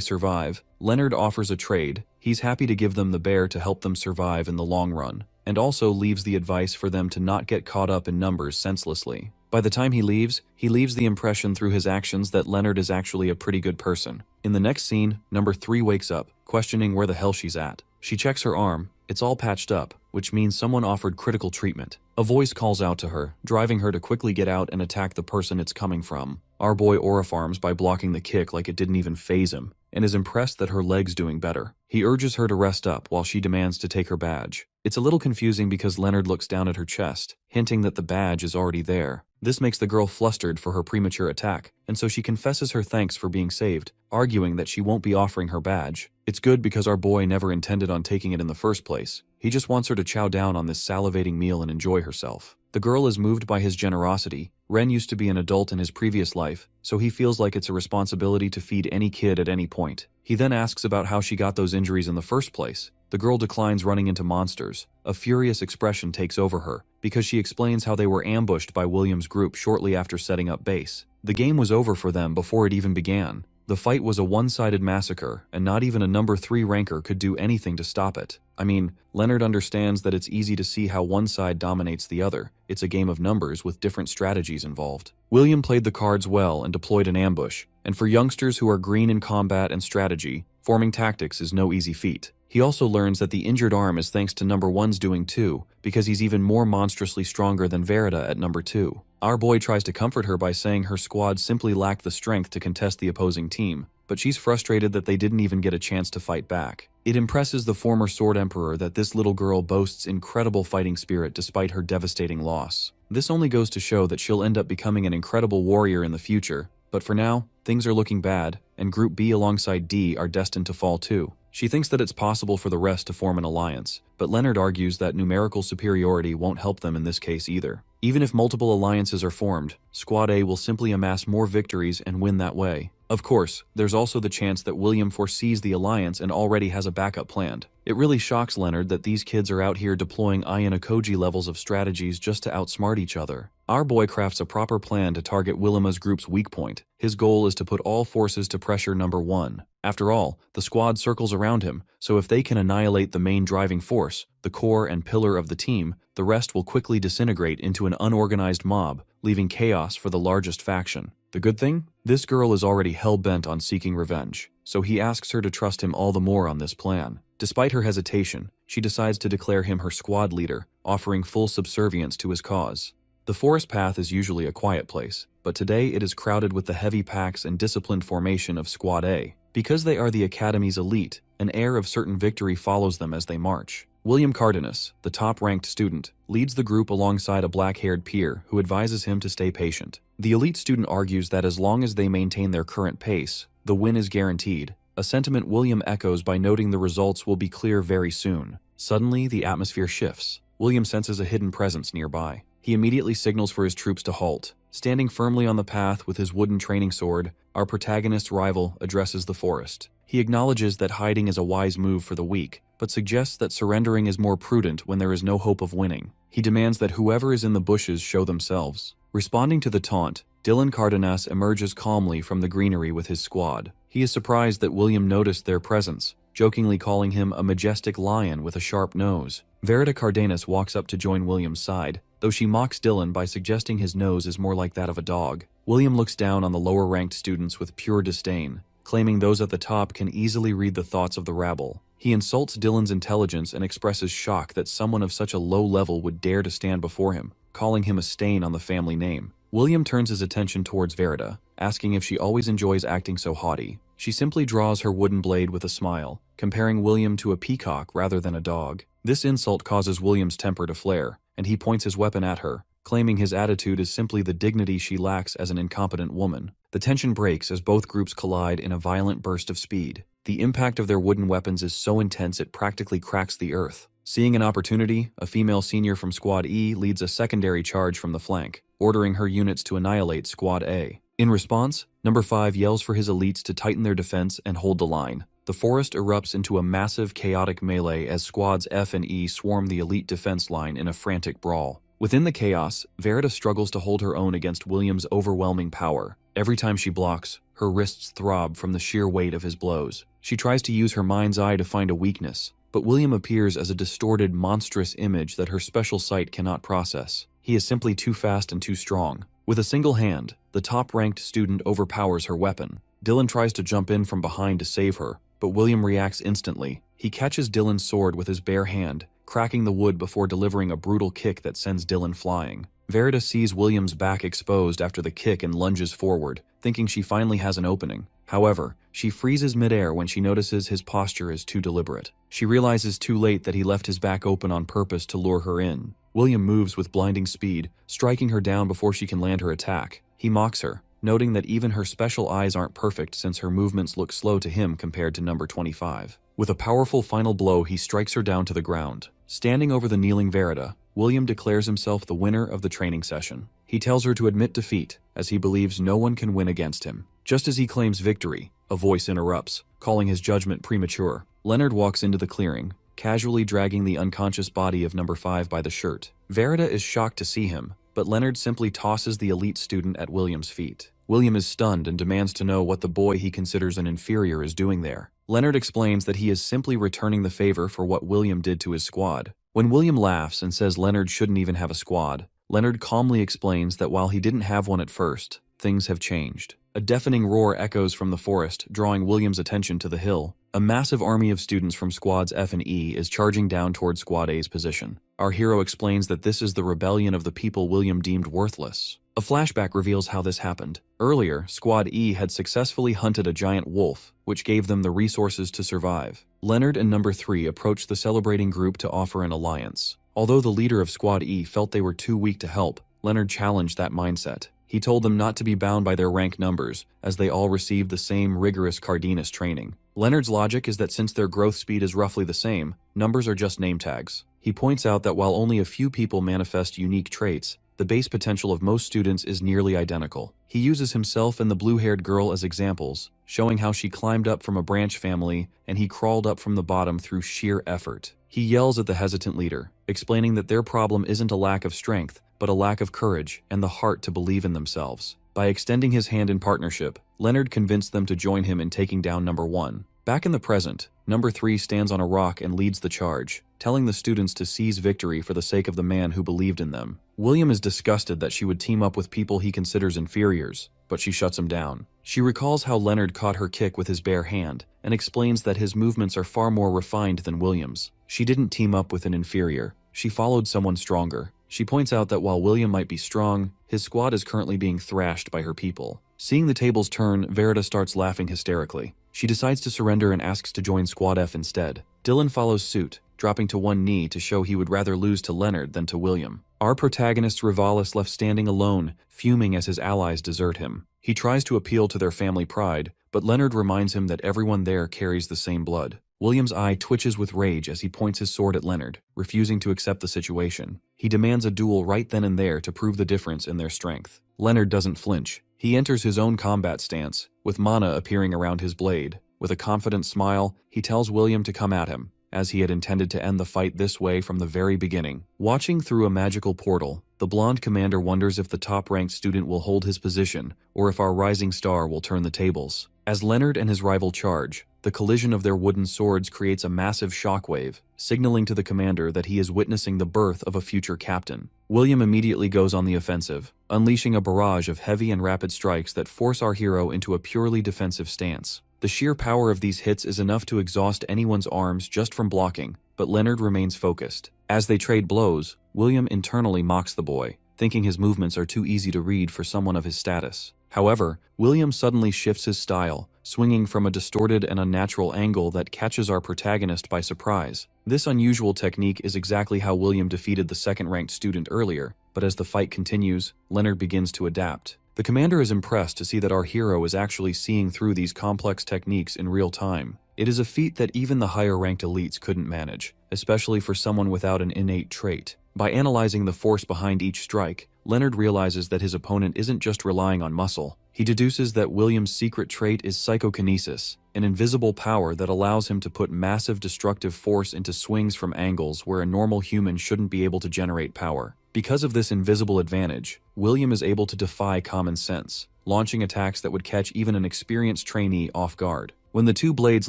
survive, Leonard offers a trade. He's happy to give them the bear to help them survive in the long run, and also leaves the advice for them to not get caught up in numbers senselessly. By the time he leaves the impression through his actions that Leonard is actually a pretty good person. In the next scene, number 3 wakes up, questioning where the hell she's at. She checks her arm. It's all patched up, which means someone offered critical treatment. A voice calls out to her, driving her to quickly get out and attack the person it's coming from. Our boy aura-farms by blocking the kick like it didn't even faze him, and is impressed that her leg's doing better. He urges her to rest up while she demands to take her badge. It's a little confusing because Leonard looks down at her chest, hinting that the badge is already there. This makes the girl flustered for her premature attack, and so she confesses her thanks for being saved, arguing that she won't be offering her badge. It's good because our boy never intended on taking it in the first place. He just wants her to chow down on this salivating meal and enjoy herself. The girl is moved by his generosity. Ren used to be an adult in his previous life, so he feels like it's a responsibility to feed any kid at any point. He then asks about how she got those injuries in the first place. The girl declines running into monsters. A furious expression takes over her, because she explains how they were ambushed by William's group shortly after setting up base. The game was over for them before it even began. The fight was a one-sided massacre, and not even a number 3 ranker could do anything to stop it. I mean, Leonard understands that it's easy to see how one side dominates the other. It's a game of numbers with different strategies involved. William played the cards well and deployed an ambush, and for youngsters who are green in combat and strategy, forming tactics is no easy feat. He also learns that the injured arm is thanks to number 1's doing too, because he's even more monstrously stronger than Verita at number 2. Our boy tries to comfort her by saying her squad simply lacked the strength to contest the opposing team, but she's frustrated that they didn't even get a chance to fight back. It impresses the former Sword Emperor that this little girl boasts incredible fighting spirit despite her devastating loss. This only goes to show that she'll end up becoming an incredible warrior in the future, but for now, things are looking bad, and Group B alongside D are destined to fall too. She thinks that it's possible for the rest to form an alliance, but Leonard argues that numerical superiority won't help them in this case either. Even if multiple alliances are formed, Squad A will simply amass more victories and win that way. Of course, there's also the chance that William foresees the alliance and already has a backup planned. It really shocks Leonard that these kids are out here deploying Ayanokoji levels of strategies just to outsmart each other. Our boy crafts a proper plan to target Willima's group's weak point. His goal is to put all forces to pressure number 1. After all, the squad circles around him, so if they can annihilate the main driving force, the core and pillar of the team, the rest will quickly disintegrate into an unorganized mob, leaving chaos for the largest faction. The good thing? This girl is already hell-bent on seeking revenge, so he asks her to trust him all the more on this plan. Despite her hesitation, she decides to declare him her squad leader, offering full subservience to his cause. The forest path is usually a quiet place, but today it is crowded with the heavy packs and disciplined formation of Squad A. Because they are the Academy's elite, an air of certain victory follows them as they march. William Cardenas, the top-ranked student, leads the group alongside a black-haired peer who advises him to stay patient. The elite student argues that as long as they maintain their current pace, the win is guaranteed, a sentiment William echoes by noting the results will be clear very soon. Suddenly, the atmosphere shifts. William senses a hidden presence nearby. He immediately signals for his troops to halt. Standing firmly on the path with his wooden training sword, our protagonist's rival addresses the forest. He acknowledges that hiding is a wise move for the weak, but suggests that surrendering is more prudent when there is no hope of winning. He demands that whoever is in the bushes show themselves. Responding to the taunt, Dylan Cardenas emerges calmly from the greenery with his squad. He is surprised that William noticed their presence, jokingly calling him a majestic lion with a sharp nose. Verita Cardenas walks up to join William's side, though she mocks Dylan by suggesting his nose is more like that of a dog. William looks down on the lower-ranked students with pure disdain, claiming those at the top can easily read the thoughts of the rabble. He insults Dylan's intelligence and expresses shock that someone of such a low level would dare to stand before him, calling him a stain on the family name. William turns his attention towards Verita, asking if she always enjoys acting so haughty. She simply draws her wooden blade with a smile, comparing William to a peacock rather than a dog. This insult causes William's temper to flare, and he points his weapon at her, claiming his attitude is simply the dignity she lacks as an incompetent woman. The tension breaks as both groups collide in a violent burst of speed. The impact of their wooden weapons is so intense it practically cracks the earth. Seeing an opportunity, a female senior from Squad E leads a secondary charge from the flank, ordering her units to annihilate Squad A. In response, Number 5 yells for his elites to tighten their defense and hold the line. The forest erupts into a massive chaotic melee as Squads F and E swarm the elite defense line in a frantic brawl. Within the chaos, Verita struggles to hold her own against William's overwhelming power. Every time she blocks, her wrists throb from the sheer weight of his blows. She tries to use her mind's eye to find a weakness, but William appears as a distorted, monstrous image that her special sight cannot process. He is simply too fast and too strong. With a single hand, the top-ranked student overpowers her weapon. Dylan tries to jump in from behind to save her, but William reacts instantly. He catches Dylan's sword with his bare hand, cracking the wood before delivering a brutal kick that sends Dylan flying. Verita sees William's back exposed after the kick and lunges forward, thinking she finally has an opening. However, she freezes midair when she notices his posture is too deliberate. She realizes too late that he left his back open on purpose to lure her in. William moves with blinding speed, striking her down before she can land her attack. He mocks her, noting that even her special eyes aren't perfect since her movements look slow to him compared to number 25. With a powerful final blow, he strikes her down to the ground. Standing over the kneeling Verita, William declares himself the winner of the training session. He tells her to admit defeat, as he believes no one can win against him. Just as he claims victory, a voice interrupts, calling his judgment premature. Leonard walks into the clearing, casually dragging the unconscious body of number 5 by the shirt. Verita is shocked to see him, but Leonard simply tosses the elite student at William's feet. William is stunned and demands to know what the boy he considers an inferior is doing there. Leonard explains that he is simply returning the favor for what William did to his squad. When William laughs and says Leonard shouldn't even have a squad, Leonard calmly explains that while he didn't have one at first, things have changed. A deafening roar echoes from the forest, drawing William's attention to the hill. A massive army of students from Squads F and E is charging down toward Squad A's position. Our hero explains that this is the rebellion of the people William deemed worthless. A flashback reveals how this happened. Earlier, Squad E had successfully hunted a giant wolf, which gave them the resources to survive. Leonard and number 3 approached the celebrating group to offer an alliance. Although the leader of Squad E felt they were too weak to help, Leonard challenged that mindset. He told them not to be bound by their rank numbers, as they all received the same rigorous Cardenas training. Leonard's logic is that since their growth speed is roughly the same, numbers are just name tags. He points out that while only a few people manifest unique traits, the base potential of most students is nearly identical. He uses himself and the blue-haired girl as examples, showing how she climbed up from a branch family and he crawled up from the bottom through sheer effort. He yells at the hesitant leader, explaining that their problem isn't a lack of strength, but a lack of courage and the heart to believe in themselves. By extending his hand in partnership, Leonard convinced them to join him in taking down number 1. Back in the present, number 3 stands on a rock and leads the charge, telling the students to seize victory for the sake of the man who believed in them. William is disgusted that she would team up with people he considers inferiors, but she shuts him down. She recalls how Leonard caught her kick with his bare hand, and explains that his movements are far more refined than William's. She didn't team up with an inferior, she followed someone stronger. She points out that while William might be strong, his squad is currently being thrashed by her people. Seeing the tables turn, Verita starts laughing hysterically. She decides to surrender and asks to join Squad F instead. Dylan follows suit, dropping to one knee to show he would rather lose to Leonard than to William. Our protagonist Rival is left standing alone, fuming as his allies desert him. He tries to appeal to their family pride, but Leonard reminds him that everyone there carries the same blood. William's eye twitches with rage as he points his sword at Leonard, refusing to accept the situation. He demands a duel right then and there to prove the difference in their strength. Leonard doesn't flinch. He enters his own combat stance, with mana appearing around his blade. With a confident smile, he tells William to come at him, as he had intended to end the fight this way from the very beginning. Watching through a magical portal, the blonde commander wonders if the top-ranked student will hold his position, or if our rising star will turn the tables. As Leonard and his rival charge, the collision of their wooden swords creates a massive shockwave, signaling to the commander that he is witnessing the birth of a future captain. William immediately goes on the offensive, unleashing a barrage of heavy and rapid strikes that force our hero into a purely defensive stance. The sheer power of these hits is enough to exhaust anyone's arms just from blocking, but Leonard remains focused. As they trade blows, William internally mocks the boy, thinking his movements are too easy to read for someone of his status. However, William suddenly shifts his style, swinging from a distorted and unnatural angle that catches our protagonist by surprise. This unusual technique is exactly how William defeated the second-ranked student earlier, but as the fight continues, Leonard begins to adapt. The commander is impressed to see that our hero is actually seeing through these complex techniques in real time. It is a feat that even the higher-ranked elites couldn't manage, especially for someone without an innate trait. By analyzing the force behind each strike, Leonard realizes that his opponent isn't just relying on muscle. He deduces that William's secret trait is psychokinesis, an invisible power that allows him to put massive destructive force into swings from angles where a normal human shouldn't be able to generate power. Because of this invisible advantage, William is able to defy common sense, launching attacks that would catch even an experienced trainee off guard. When the two blades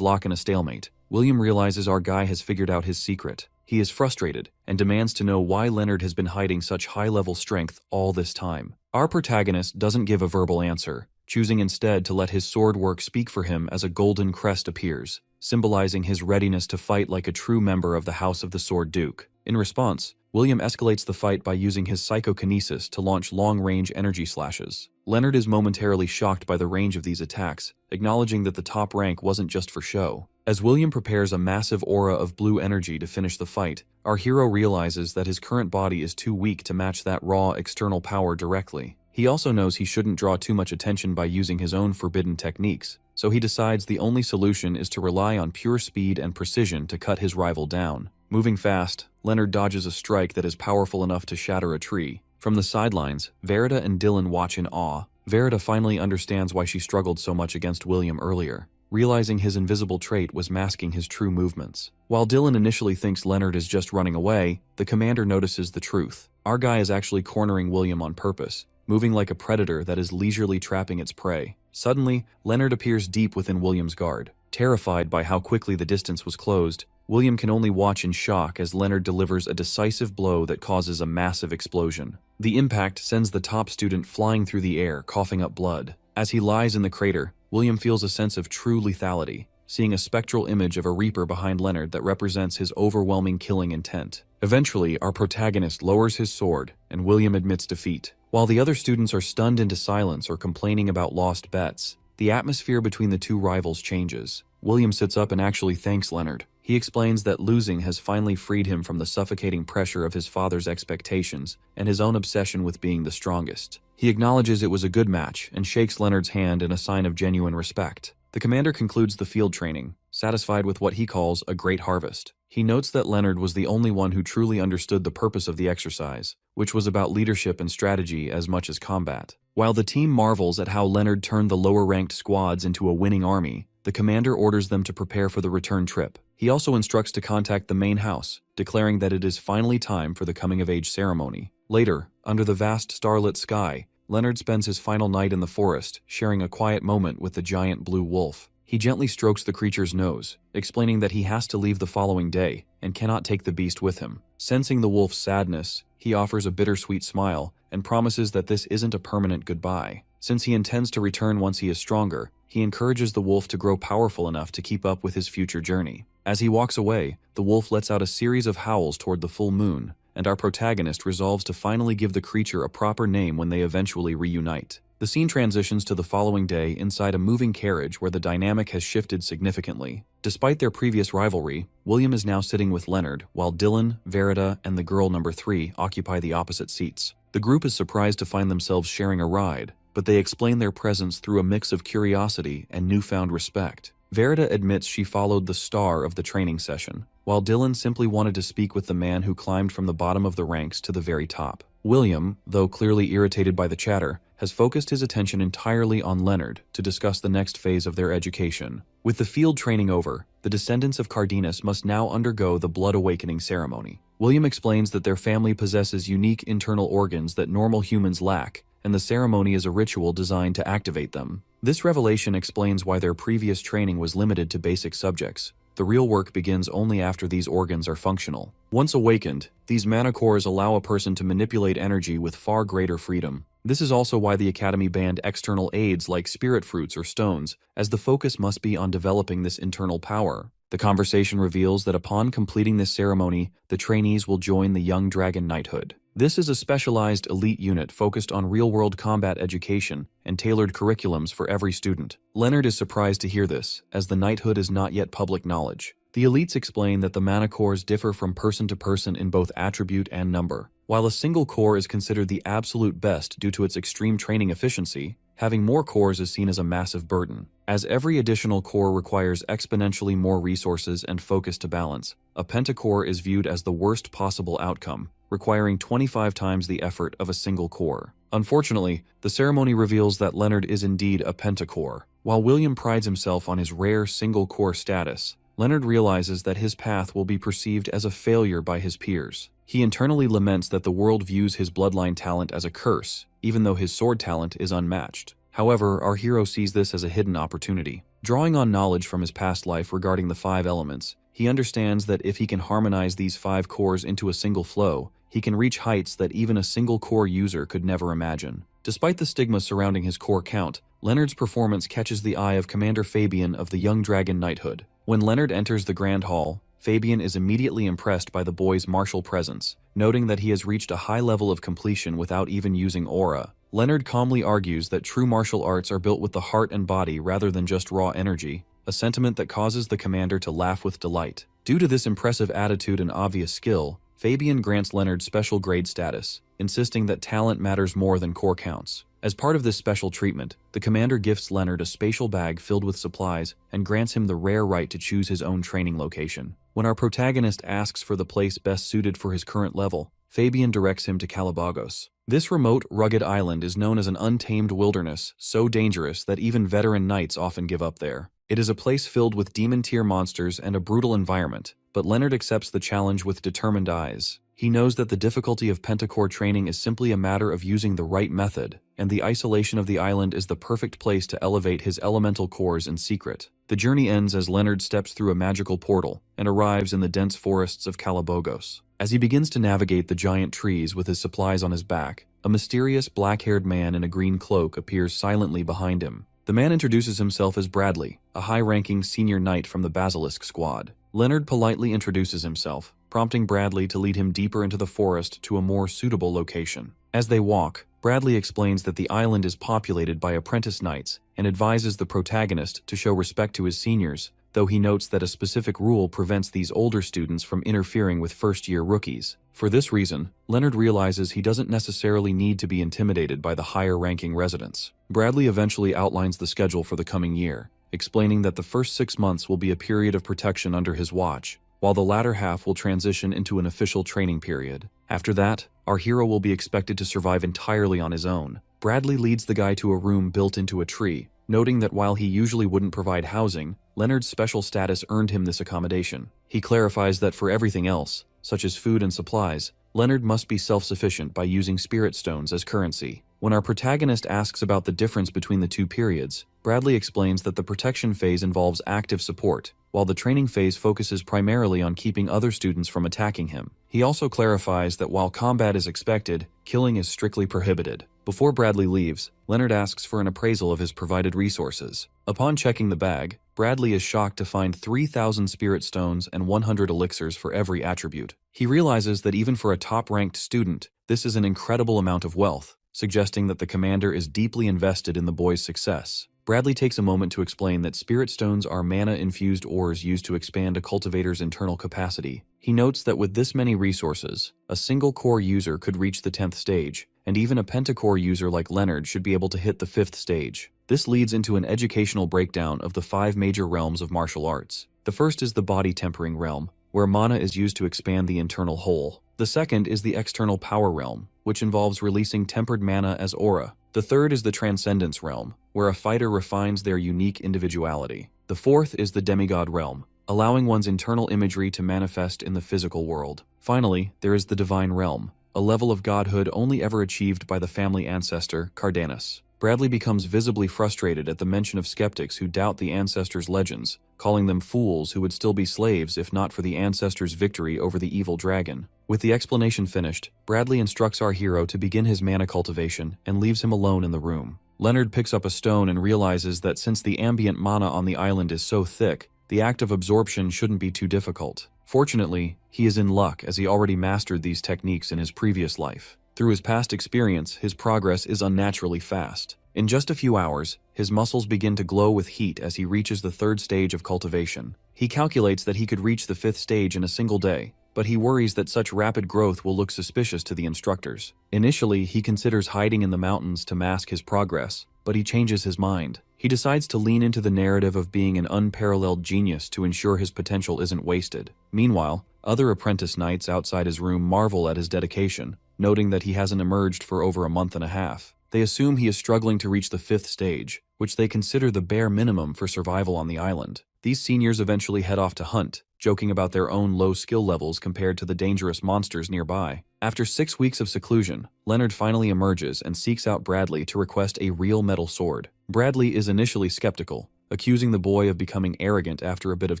lock in a stalemate, William realizes our guy has figured out his secret. He is frustrated and demands to know why Leonard has been hiding such high-level strength all this time. Our protagonist doesn't give a verbal answer, choosing instead to let his sword work speak for him as a golden crest appears, symbolizing his readiness to fight like a true member of the House of the Sword Duke. In response, William escalates the fight by using his psychokinesis to launch long-range energy slashes. Leonard is momentarily shocked by the range of these attacks, acknowledging that the top rank wasn't just for show. As William prepares a massive aura of blue energy to finish the fight, our hero realizes that his current body is too weak to match that raw external power directly. He also knows he shouldn't draw too much attention by using his own forbidden techniques, so he decides the only solution is to rely on pure speed and precision to cut his rival down. Moving fast, Leonard dodges a strike that is powerful enough to shatter a tree. From the sidelines, Verita and Dylan watch in awe. Verita finally understands why she struggled so much against William earlier, realizing his invisible trait was masking his true movements. While Dylan initially thinks Leonard is just running away, the commander notices the truth. Our guy is actually cornering William on purpose, moving like a predator that is leisurely trapping its prey. Suddenly, Leonard appears deep within William's guard. Terrified by how quickly the distance was closed, William can only watch in shock as Leonard delivers a decisive blow that causes a massive explosion. The impact sends the top student flying through the air, coughing up blood. As he lies in the crater, William feels a sense of true lethality, seeing a spectral image of a reaper behind Leonard that represents his overwhelming killing intent. Eventually, our protagonist lowers his sword, and William admits defeat. While the other students are stunned into silence or complaining about lost bets, the atmosphere between the two rivals changes. William sits up and actually thanks Leonard. He explains that losing has finally freed him from the suffocating pressure of his father's expectations and his own obsession with being the strongest. He acknowledges it was a good match and shakes Leonard's hand in a sign of genuine respect. The commander concludes the field training, satisfied with what he calls a great harvest. He notes that Leonard was the only one who truly understood the purpose of the exercise, which was about leadership and strategy as much as combat. While the team marvels at how Leonard turned the lower-ranked squads into a winning army, the commander orders them to prepare for the return trip. He also instructs to contact the main house, declaring that it is finally time for the coming-of-age ceremony. Later, under the vast starlit sky, Leonard spends his final night in the forest, sharing a quiet moment with the giant blue wolf. He gently strokes the creature's nose, explaining that he has to leave the following day and cannot take the beast with him. Sensing the wolf's sadness, he offers a bittersweet smile and promises that this isn't a permanent goodbye. Since he intends to return once he is stronger, he encourages the wolf to grow powerful enough to keep up with his future journey. As he walks away, the wolf lets out a series of howls toward the full moon, and our protagonist resolves to finally give the creature a proper name when they eventually reunite. The scene transitions to the following day inside a moving carriage where the dynamic has shifted significantly. Despite their previous rivalry, William is now sitting with Leonard, while Dylan, Verita, and the girl number 3 occupy the opposite seats. The group is surprised to find themselves sharing a ride, but they explain their presence through a mix of curiosity and newfound respect. Verita admits she followed the star of the training session, while Dylan simply wanted to speak with the man who climbed from the bottom of the ranks to the very top. William, though clearly irritated by the chatter, has focused his attention entirely on Leonard to discuss the next phase of their education. With the field training over, the descendants of Cardenas must now undergo the blood awakening ceremony. William explains that their family possesses unique internal organs that normal humans lack, and the ceremony is a ritual designed to activate them. This revelation explains why their previous training was limited to basic subjects. The real work begins only after these organs are functional. Once awakened, these mana cores allow a person to manipulate energy with far greater freedom. This is also why the Academy banned external aids like spirit fruits or stones, as the focus must be on developing this internal power. The conversation reveals that upon completing this ceremony, the trainees will join the Young Dragon Knighthood. This is a specialized elite unit focused on real-world combat education and tailored curriculums for every student. Leonard is surprised to hear this, as the knighthood is not yet public knowledge. The elites explain that the mana cores differ from person to person in both attribute and number. While a single core is considered the absolute best due to its extreme training efficiency, having more cores is seen as a massive burden. As every additional core requires exponentially more resources and focus to balance, a pentacore is viewed as the worst possible outcome, requiring 25 times the effort of a single core. Unfortunately, the ceremony reveals that Leonard is indeed a pentacore. While William prides himself on his rare single-core status, Leonard realizes that his path will be perceived as a failure by his peers. He internally laments that the world views his bloodline talent as a curse, even though his sword talent is unmatched. However, our hero sees this as a hidden opportunity. Drawing on knowledge from his past life regarding the 5 elements, he understands that if he can harmonize these 5 cores into a single flow, he can reach heights that even a single core user could never imagine. Despite the stigma surrounding his core count, Leonard's performance catches the eye of Commander Fabian of the Young Dragon Knighthood. When Leonard enters the Grand Hall, Fabian is immediately impressed by the boy's martial presence, noting that he has reached a high level of completion without even using aura. Leonard calmly argues that true martial arts are built with the heart and body rather than just raw energy, a sentiment that causes the commander to laugh with delight. Due to this impressive attitude and obvious skill, Fabian grants Leonard special grade status, insisting that talent matters more than core counts. As part of this special treatment, the commander gifts Leonard a spatial bag filled with supplies and grants him the rare right to choose his own training location. When our protagonist asks for the place best suited for his current level, Fabian directs him to Calabagos. This remote, rugged island is known as an untamed wilderness, so dangerous that even veteran knights often give up there. It is a place filled with demon-tier monsters and a brutal environment, but Leonard accepts the challenge with determined eyes. He knows that the difficulty of pentacore training is simply a matter of using the right method, and the isolation of the island is the perfect place to elevate his elemental cores in secret. The journey ends as Leonard steps through a magical portal and arrives in the dense forests of Calabogos. As he begins to navigate the giant trees with his supplies on his back, a mysterious black-haired man in a green cloak appears silently behind him. The man introduces himself as Bradley, a high-ranking senior knight from the Basilisk Squad. Leonard politely introduces himself, prompting Bradley to lead him deeper into the forest to a more suitable location. As they walk, Bradley explains that the island is populated by apprentice knights and advises the protagonist to show respect to his seniors, though he notes that a specific rule prevents these older students from interfering with first-year rookies. For this reason, Leonard realizes he doesn't necessarily need to be intimidated by the higher-ranking residents. Bradley eventually outlines the schedule for the coming year, explaining that the first 6 months will be a period of protection under his watch, while the latter half will transition into an official training period. After that, our hero will be expected to survive entirely on his own. Bradley leads the guy to a room built into a tree, noting that while he usually wouldn't provide housing, Leonard's special status earned him this accommodation. He clarifies that for everything else, such as food and supplies, Leonard must be self-sufficient by using spirit stones as currency. When our protagonist asks about the difference between the 2 periods, Bradley explains that the protection phase involves active support, while the training phase focuses primarily on keeping other students from attacking him. He also clarifies that while combat is expected, killing is strictly prohibited. Before Bradley leaves, Leonard asks for an appraisal of his provided resources. Upon checking the bag, Bradley is shocked to find 3,000 spirit stones and 100 elixirs for every attribute. He realizes that even for a top-ranked student, this is an incredible amount of wealth, suggesting that the commander is deeply invested in the boy's success. Bradley takes a moment to explain that spirit stones are mana-infused ores used to expand a cultivator's internal capacity. He notes that with this many resources, a single core user could reach the 10th stage, and even a pentacore user like Leonard should be able to hit the 5th stage. This leads into an educational breakdown of the 5 major realms of martial arts. The first is the body tempering realm, where mana is used to expand the internal whole. The second is the external power realm, which involves releasing tempered mana as aura. The third is the transcendence realm, where a fighter refines their unique individuality. The fourth is the demigod realm, allowing one's internal imagery to manifest in the physical world. Finally, there is the divine realm, a level of godhood only ever achieved by the family ancestor, Cardanus. Bradley becomes visibly frustrated at the mention of skeptics who doubt the ancestors' legends, calling them fools who would still be slaves if not for the ancestors' victory over the evil dragon. With the explanation finished, Bradley instructs our hero to begin his mana cultivation and leaves him alone in the room. Leonard picks up a stone and realizes that since the ambient mana on the island is so thick, the act of absorption shouldn't be too difficult. Fortunately, he is in luck as he already mastered these techniques in his previous life. Through his past experience, his progress is unnaturally fast. In just a few hours, his muscles begin to glow with heat as he reaches the 3rd stage of cultivation. He calculates that he could reach the 5th stage in a single day, but he worries that such rapid growth will look suspicious to the instructors. Initially, he considers hiding in the mountains to mask his progress, but he changes his mind. He decides to lean into the narrative of being an unparalleled genius to ensure his potential isn't wasted. Meanwhile, other apprentice knights outside his room marvel at his dedication, noting that he hasn't emerged for over a month and a half. They assume he is struggling to reach the 5th stage, which they consider the bare minimum for survival on the island. These seniors eventually head off to hunt, joking about their own low skill levels compared to the dangerous monsters nearby. After 6 weeks of seclusion, Leonard finally emerges and seeks out Bradley to request a real metal sword. Bradley is initially skeptical, accusing the boy of becoming arrogant after a bit of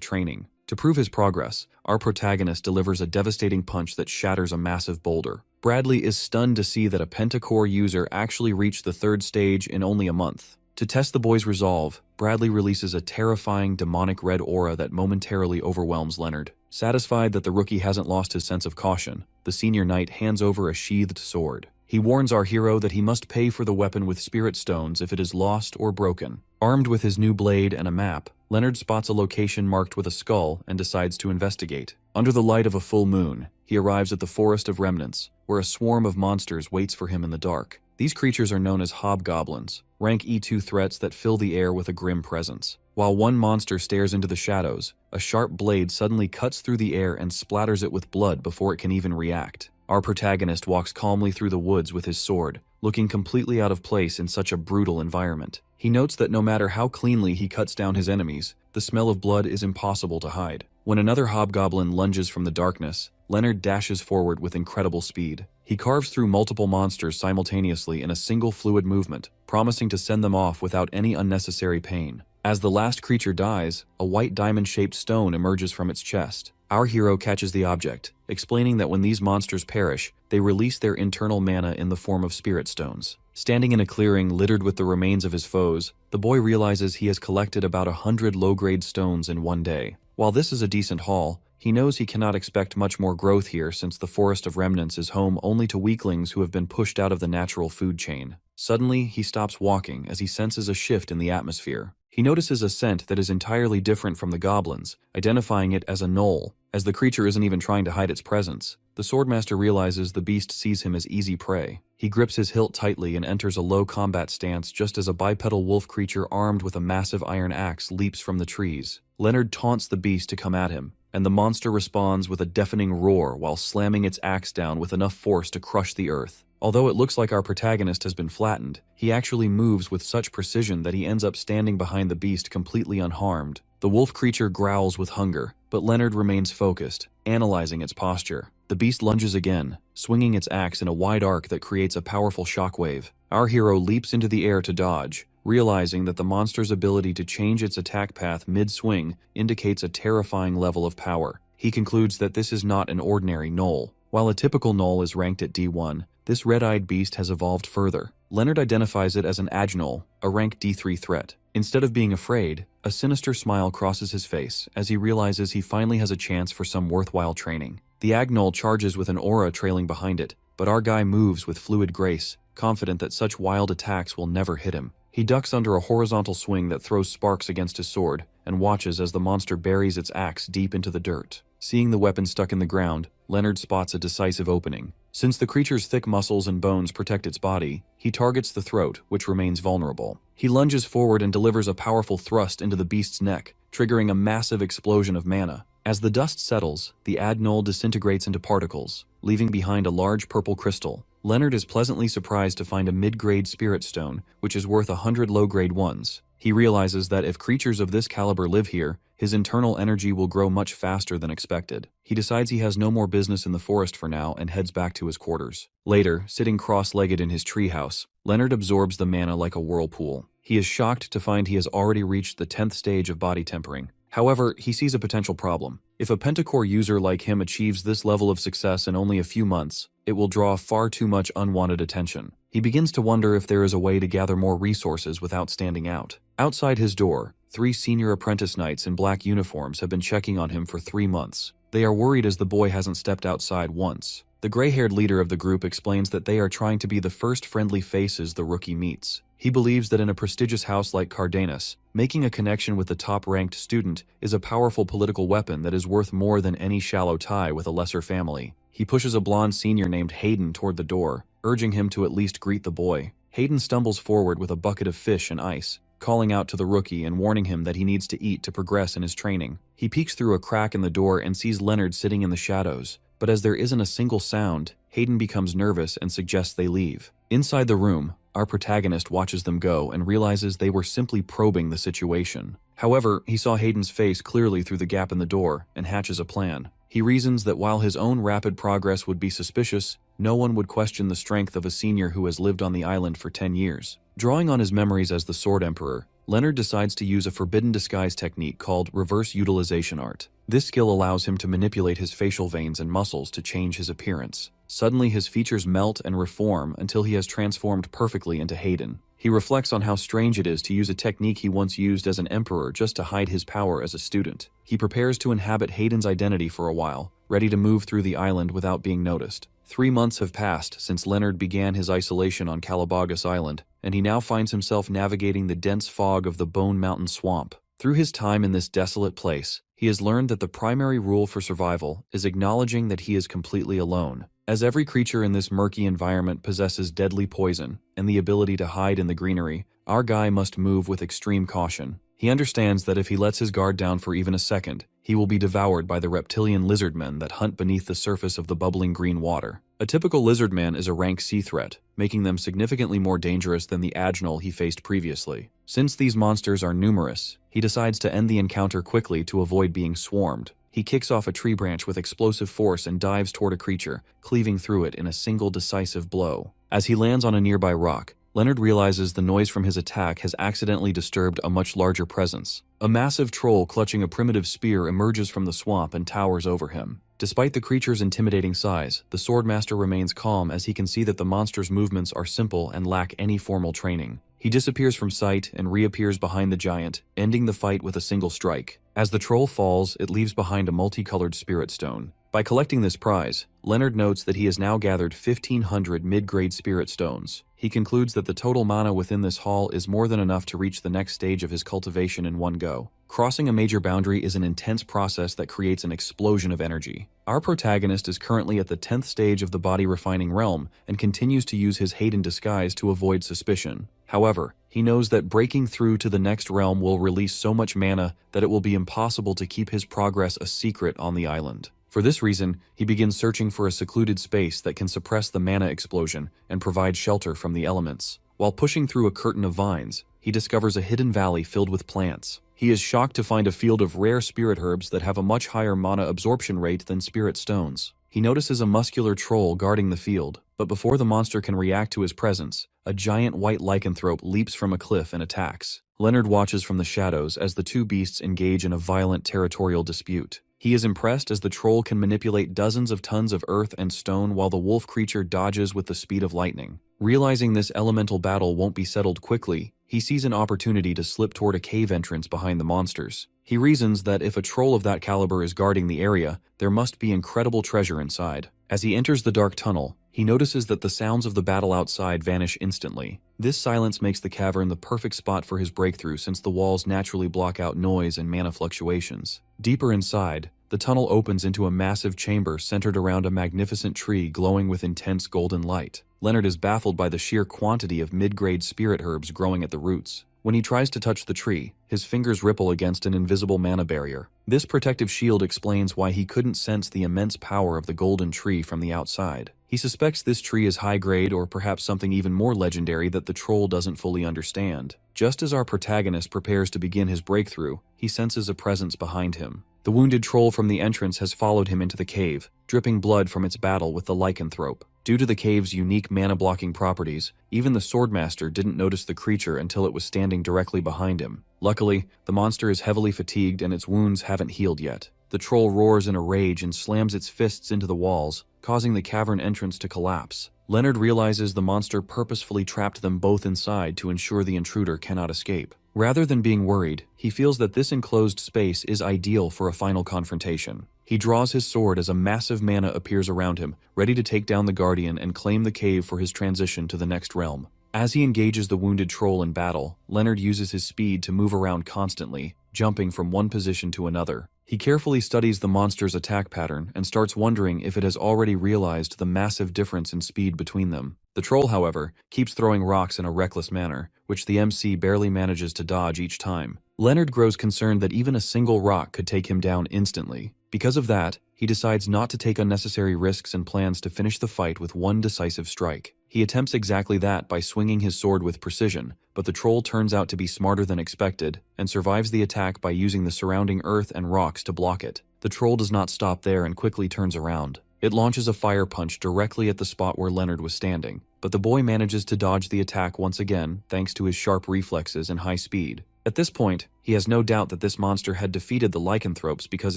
training. To prove his progress, our protagonist delivers a devastating punch that shatters a massive boulder. Bradley is stunned to see that a pentacore user actually reached the 3rd stage in only a month. To test the boy's resolve, Bradley releases a terrifying demonic red aura that momentarily overwhelms Leonard. Satisfied that the rookie hasn't lost his sense of caution, the senior knight hands over a sheathed sword. He warns our hero that he must pay for the weapon with spirit stones if it is lost or broken. Armed with his new blade and a map, Leonard spots a location marked with a skull and decides to investigate. Under the light of a full moon, he arrives at the Forest of Remnants, where a swarm of monsters waits for him in the dark. These creatures are known as hobgoblins, rank E2 threats that fill the air with a grim presence. While one monster stares into the shadows, a sharp blade suddenly cuts through the air and splatters it with blood before it can even react. Our protagonist walks calmly through the woods with his sword, looking completely out of place in such a brutal environment. He notes that no matter how cleanly he cuts down his enemies, the smell of blood is impossible to hide. When another hobgoblin lunges from the darkness, Leonard dashes forward with incredible speed. He carves through multiple monsters simultaneously in a single fluid movement, promising to send them off without any unnecessary pain. As the last creature dies, a white diamond-shaped stone emerges from its chest. Our hero catches the object, explaining that when these monsters perish, they release their internal mana in the form of spirit stones. Standing in a clearing littered with the remains of his foes, the boy realizes he has collected about 100 low-grade stones in one day. While this is a decent haul, he knows he cannot expect much more growth here since the Forest of Remnants is home only to weaklings who have been pushed out of the natural food chain. Suddenly, he stops walking as he senses a shift in the atmosphere. He notices a scent that is entirely different from the goblins, identifying it as a gnoll. As the creature isn't even trying to hide its presence, the Swordmaster realizes the beast sees him as easy prey. He grips his hilt tightly and enters a low combat stance just as a bipedal wolf creature armed with a massive iron axe leaps from the trees. Leonard taunts the beast to come at him, and the monster responds with a deafening roar while slamming its axe down with enough force to crush the earth. Although it looks like our protagonist has been flattened, he actually moves with such precision that he ends up standing behind the beast completely unharmed. The wolf creature growls with hunger, but Leonard remains focused, analyzing its posture. The beast lunges again, swinging its axe in a wide arc that creates a powerful shockwave. Our hero leaps into the air to dodge, realizing that the monster's ability to change its attack path mid-swing indicates a terrifying level of power. He concludes that this is not an ordinary gnoll. While a typical gnoll is ranked at D1, this red-eyed beast has evolved further. Leonard identifies it as an agnoll, a rank D3 threat. Instead of being afraid, a sinister smile crosses his face as he realizes he finally has a chance for some worthwhile training. The agnoll charges with an aura trailing behind it, but our guy moves with fluid grace, confident that such wild attacks will never hit him. He ducks under a horizontal swing that throws sparks against his sword and watches as the monster buries its axe deep into the dirt. Seeing the weapon stuck in the ground, Leonard spots a decisive opening. Since the creature's thick muscles and bones protect its body, he targets the throat, which remains vulnerable. He lunges forward and delivers a powerful thrust into the beast's neck, triggering a massive explosion of mana. As the dust settles, the agnoll disintegrates into particles, leaving behind a large purple crystal. Leonard is pleasantly surprised to find a mid-grade spirit stone, which is worth 100 low-grade ones. He realizes that if creatures of this caliber live here, his internal energy will grow much faster than expected. He decides he has no more business in the forest for now and heads back to his quarters. Later, sitting cross-legged in his treehouse, Leonard absorbs the mana like a whirlpool. He is shocked to find he has already reached the 10th stage of body tempering. However, he sees a potential problem. If a pentacore user like him achieves this level of success in only a few months, it will draw far too much unwanted attention. He begins to wonder if there is a way to gather more resources without standing out. Outside his door, 3 senior apprentice knights in black uniforms have been checking on him for 3 months. They are worried as the boy hasn't stepped outside once. The gray-haired leader of the group explains that they are trying to be the first friendly faces the rookie meets. He believes that in a prestigious house like Cardenas, making a connection with the top-ranked student is a powerful political weapon that is worth more than any shallow tie with a lesser family. He pushes a blonde senior named Hayden toward the door, urging him to at least greet the boy. Hayden stumbles forward with a bucket of fish and ice, calling out to the rookie and warning him that he needs to eat to progress in his training. He peeks through a crack in the door and sees Leonard sitting in the shadows, but as there isn't a single sound, Hayden becomes nervous and suggests they leave. Inside the room, our protagonist watches them go and realizes they were simply probing the situation. However, he saw Hayden's face clearly through the gap in the door and hatches a plan. He reasons that while his own rapid progress would be suspicious, no one would question the strength of a senior who has lived on the island for 10 years. Drawing on his memories as the Sword Emperor, Leonard decides to use a forbidden disguise technique called reverse utilization art. This skill allows him to manipulate his facial veins and muscles to change his appearance. Suddenly, his features melt and reform until he has transformed perfectly into Hayden. He reflects on how strange it is to use a technique he once used as an emperor just to hide his power as a student. He prepares to inhabit Hayden's identity for a while, ready to move through the island without being noticed. 3 months have passed since Leonard began his isolation on Calabagos Island, and he now finds himself navigating the dense fog of the Bone Mountain Swamp. Through his time in this desolate place, he has learned that the primary rule for survival is acknowledging that he is completely alone. As every creature in this murky environment possesses deadly poison and the ability to hide in the greenery, our guy must move with extreme caution. He understands that if he lets his guard down for even a second, he will be devoured by the reptilian lizardmen that hunt beneath the surface of the bubbling green water. A typical lizardman is a rank sea threat, making them significantly more dangerous than the Agnol he faced previously. Since these monsters are numerous, he decides to end the encounter quickly to avoid being swarmed. He kicks off a tree branch with explosive force and dives toward a creature, cleaving through it in a single decisive blow. As he lands on a nearby rock, Leonard realizes the noise from his attack has accidentally disturbed a much larger presence. A massive troll clutching a primitive spear emerges from the swamp and towers over him. Despite the creature's intimidating size, the Swordmaster remains calm as he can see that the monster's movements are simple and lack any formal training. He disappears from sight and reappears behind the giant, ending the fight with a single strike. As the troll falls, it leaves behind a multicolored spirit stone. By collecting this prize, Leonard notes that he has now gathered 1,500 mid-grade spirit stones. He concludes that the total mana within this haul is more than enough to reach the next stage of his cultivation in one go. Crossing a major boundary is an intense process that creates an explosion of energy. Our protagonist is currently at the 10th stage of the body refining realm and continues to use his Hayden disguise to avoid suspicion. However, he knows that breaking through to the next realm will release so much mana that it will be impossible to keep his progress a secret on the island. For this reason, he begins searching for a secluded space that can suppress the mana explosion and provide shelter from the elements. While pushing through a curtain of vines, he discovers a hidden valley filled with plants. He is shocked to find a field of rare spirit herbs that have a much higher mana absorption rate than spirit stones. He notices a muscular troll guarding the field, but before the monster can react to his presence, a giant white lycanthrope leaps from a cliff and attacks. Leonard watches from the shadows as the two beasts engage in a violent territorial dispute. He is impressed as the troll can manipulate dozens of tons of earth and stone while the wolf creature dodges with the speed of lightning. Realizing this elemental battle won't be settled quickly, he sees an opportunity to slip toward a cave entrance behind the monsters. He reasons that if a troll of that caliber is guarding the area, there must be incredible treasure inside. As he enters the dark tunnel, he notices that the sounds of the battle outside vanish instantly. This silence makes the cavern the perfect spot for his breakthrough since the walls naturally block out noise and mana fluctuations. Deeper inside, the tunnel opens into a massive chamber centered around a magnificent tree glowing with intense golden light. Leonard is baffled by the sheer quantity of mid-grade spirit herbs growing at the roots. When he tries to touch the tree, his fingers ripple against an invisible mana barrier. This protective shield explains why he couldn't sense the immense power of the golden tree from the outside. He suspects this tree is high-grade or perhaps something even more legendary that the troll doesn't fully understand. Just as our protagonist prepares to begin his breakthrough, he senses a presence behind him. The wounded troll from the entrance has followed him into the cave, dripping blood from its battle with the lycanthrope. Due to the cave's unique mana-blocking properties, even the Swordmaster didn't notice the creature until it was standing directly behind him. Luckily, the monster is heavily fatigued and its wounds haven't healed yet. The troll roars in a rage and slams its fists into the walls, causing the cavern entrance to collapse. Leonard realizes the monster purposefully trapped them both inside to ensure the intruder cannot escape. Rather than being worried, he feels that this enclosed space is ideal for a final confrontation. He draws his sword as a massive mana appears around him, ready to take down the Guardian and claim the cave for his transition to the next realm. As he engages the wounded troll in battle, Leonard uses his speed to move around constantly, jumping from one position to another. He carefully studies the monster's attack pattern and starts wondering if it has already realized the massive difference in speed between them. The troll, however, keeps throwing rocks in a reckless manner, which the MC barely manages to dodge each time. Leonard grows concerned that even a single rock could take him down instantly. Because of that, he decides not to take unnecessary risks and plans to finish the fight with one decisive strike. He attempts exactly that by swinging his sword with precision, but the troll turns out to be smarter than expected and survives the attack by using the surrounding earth and rocks to block it. The troll does not stop there and quickly turns around. It launches a fire punch directly at the spot where Leonard was standing, but the boy manages to dodge the attack once again thanks to his sharp reflexes and high speed. At this point, he has no doubt that this monster had defeated the lycanthropes because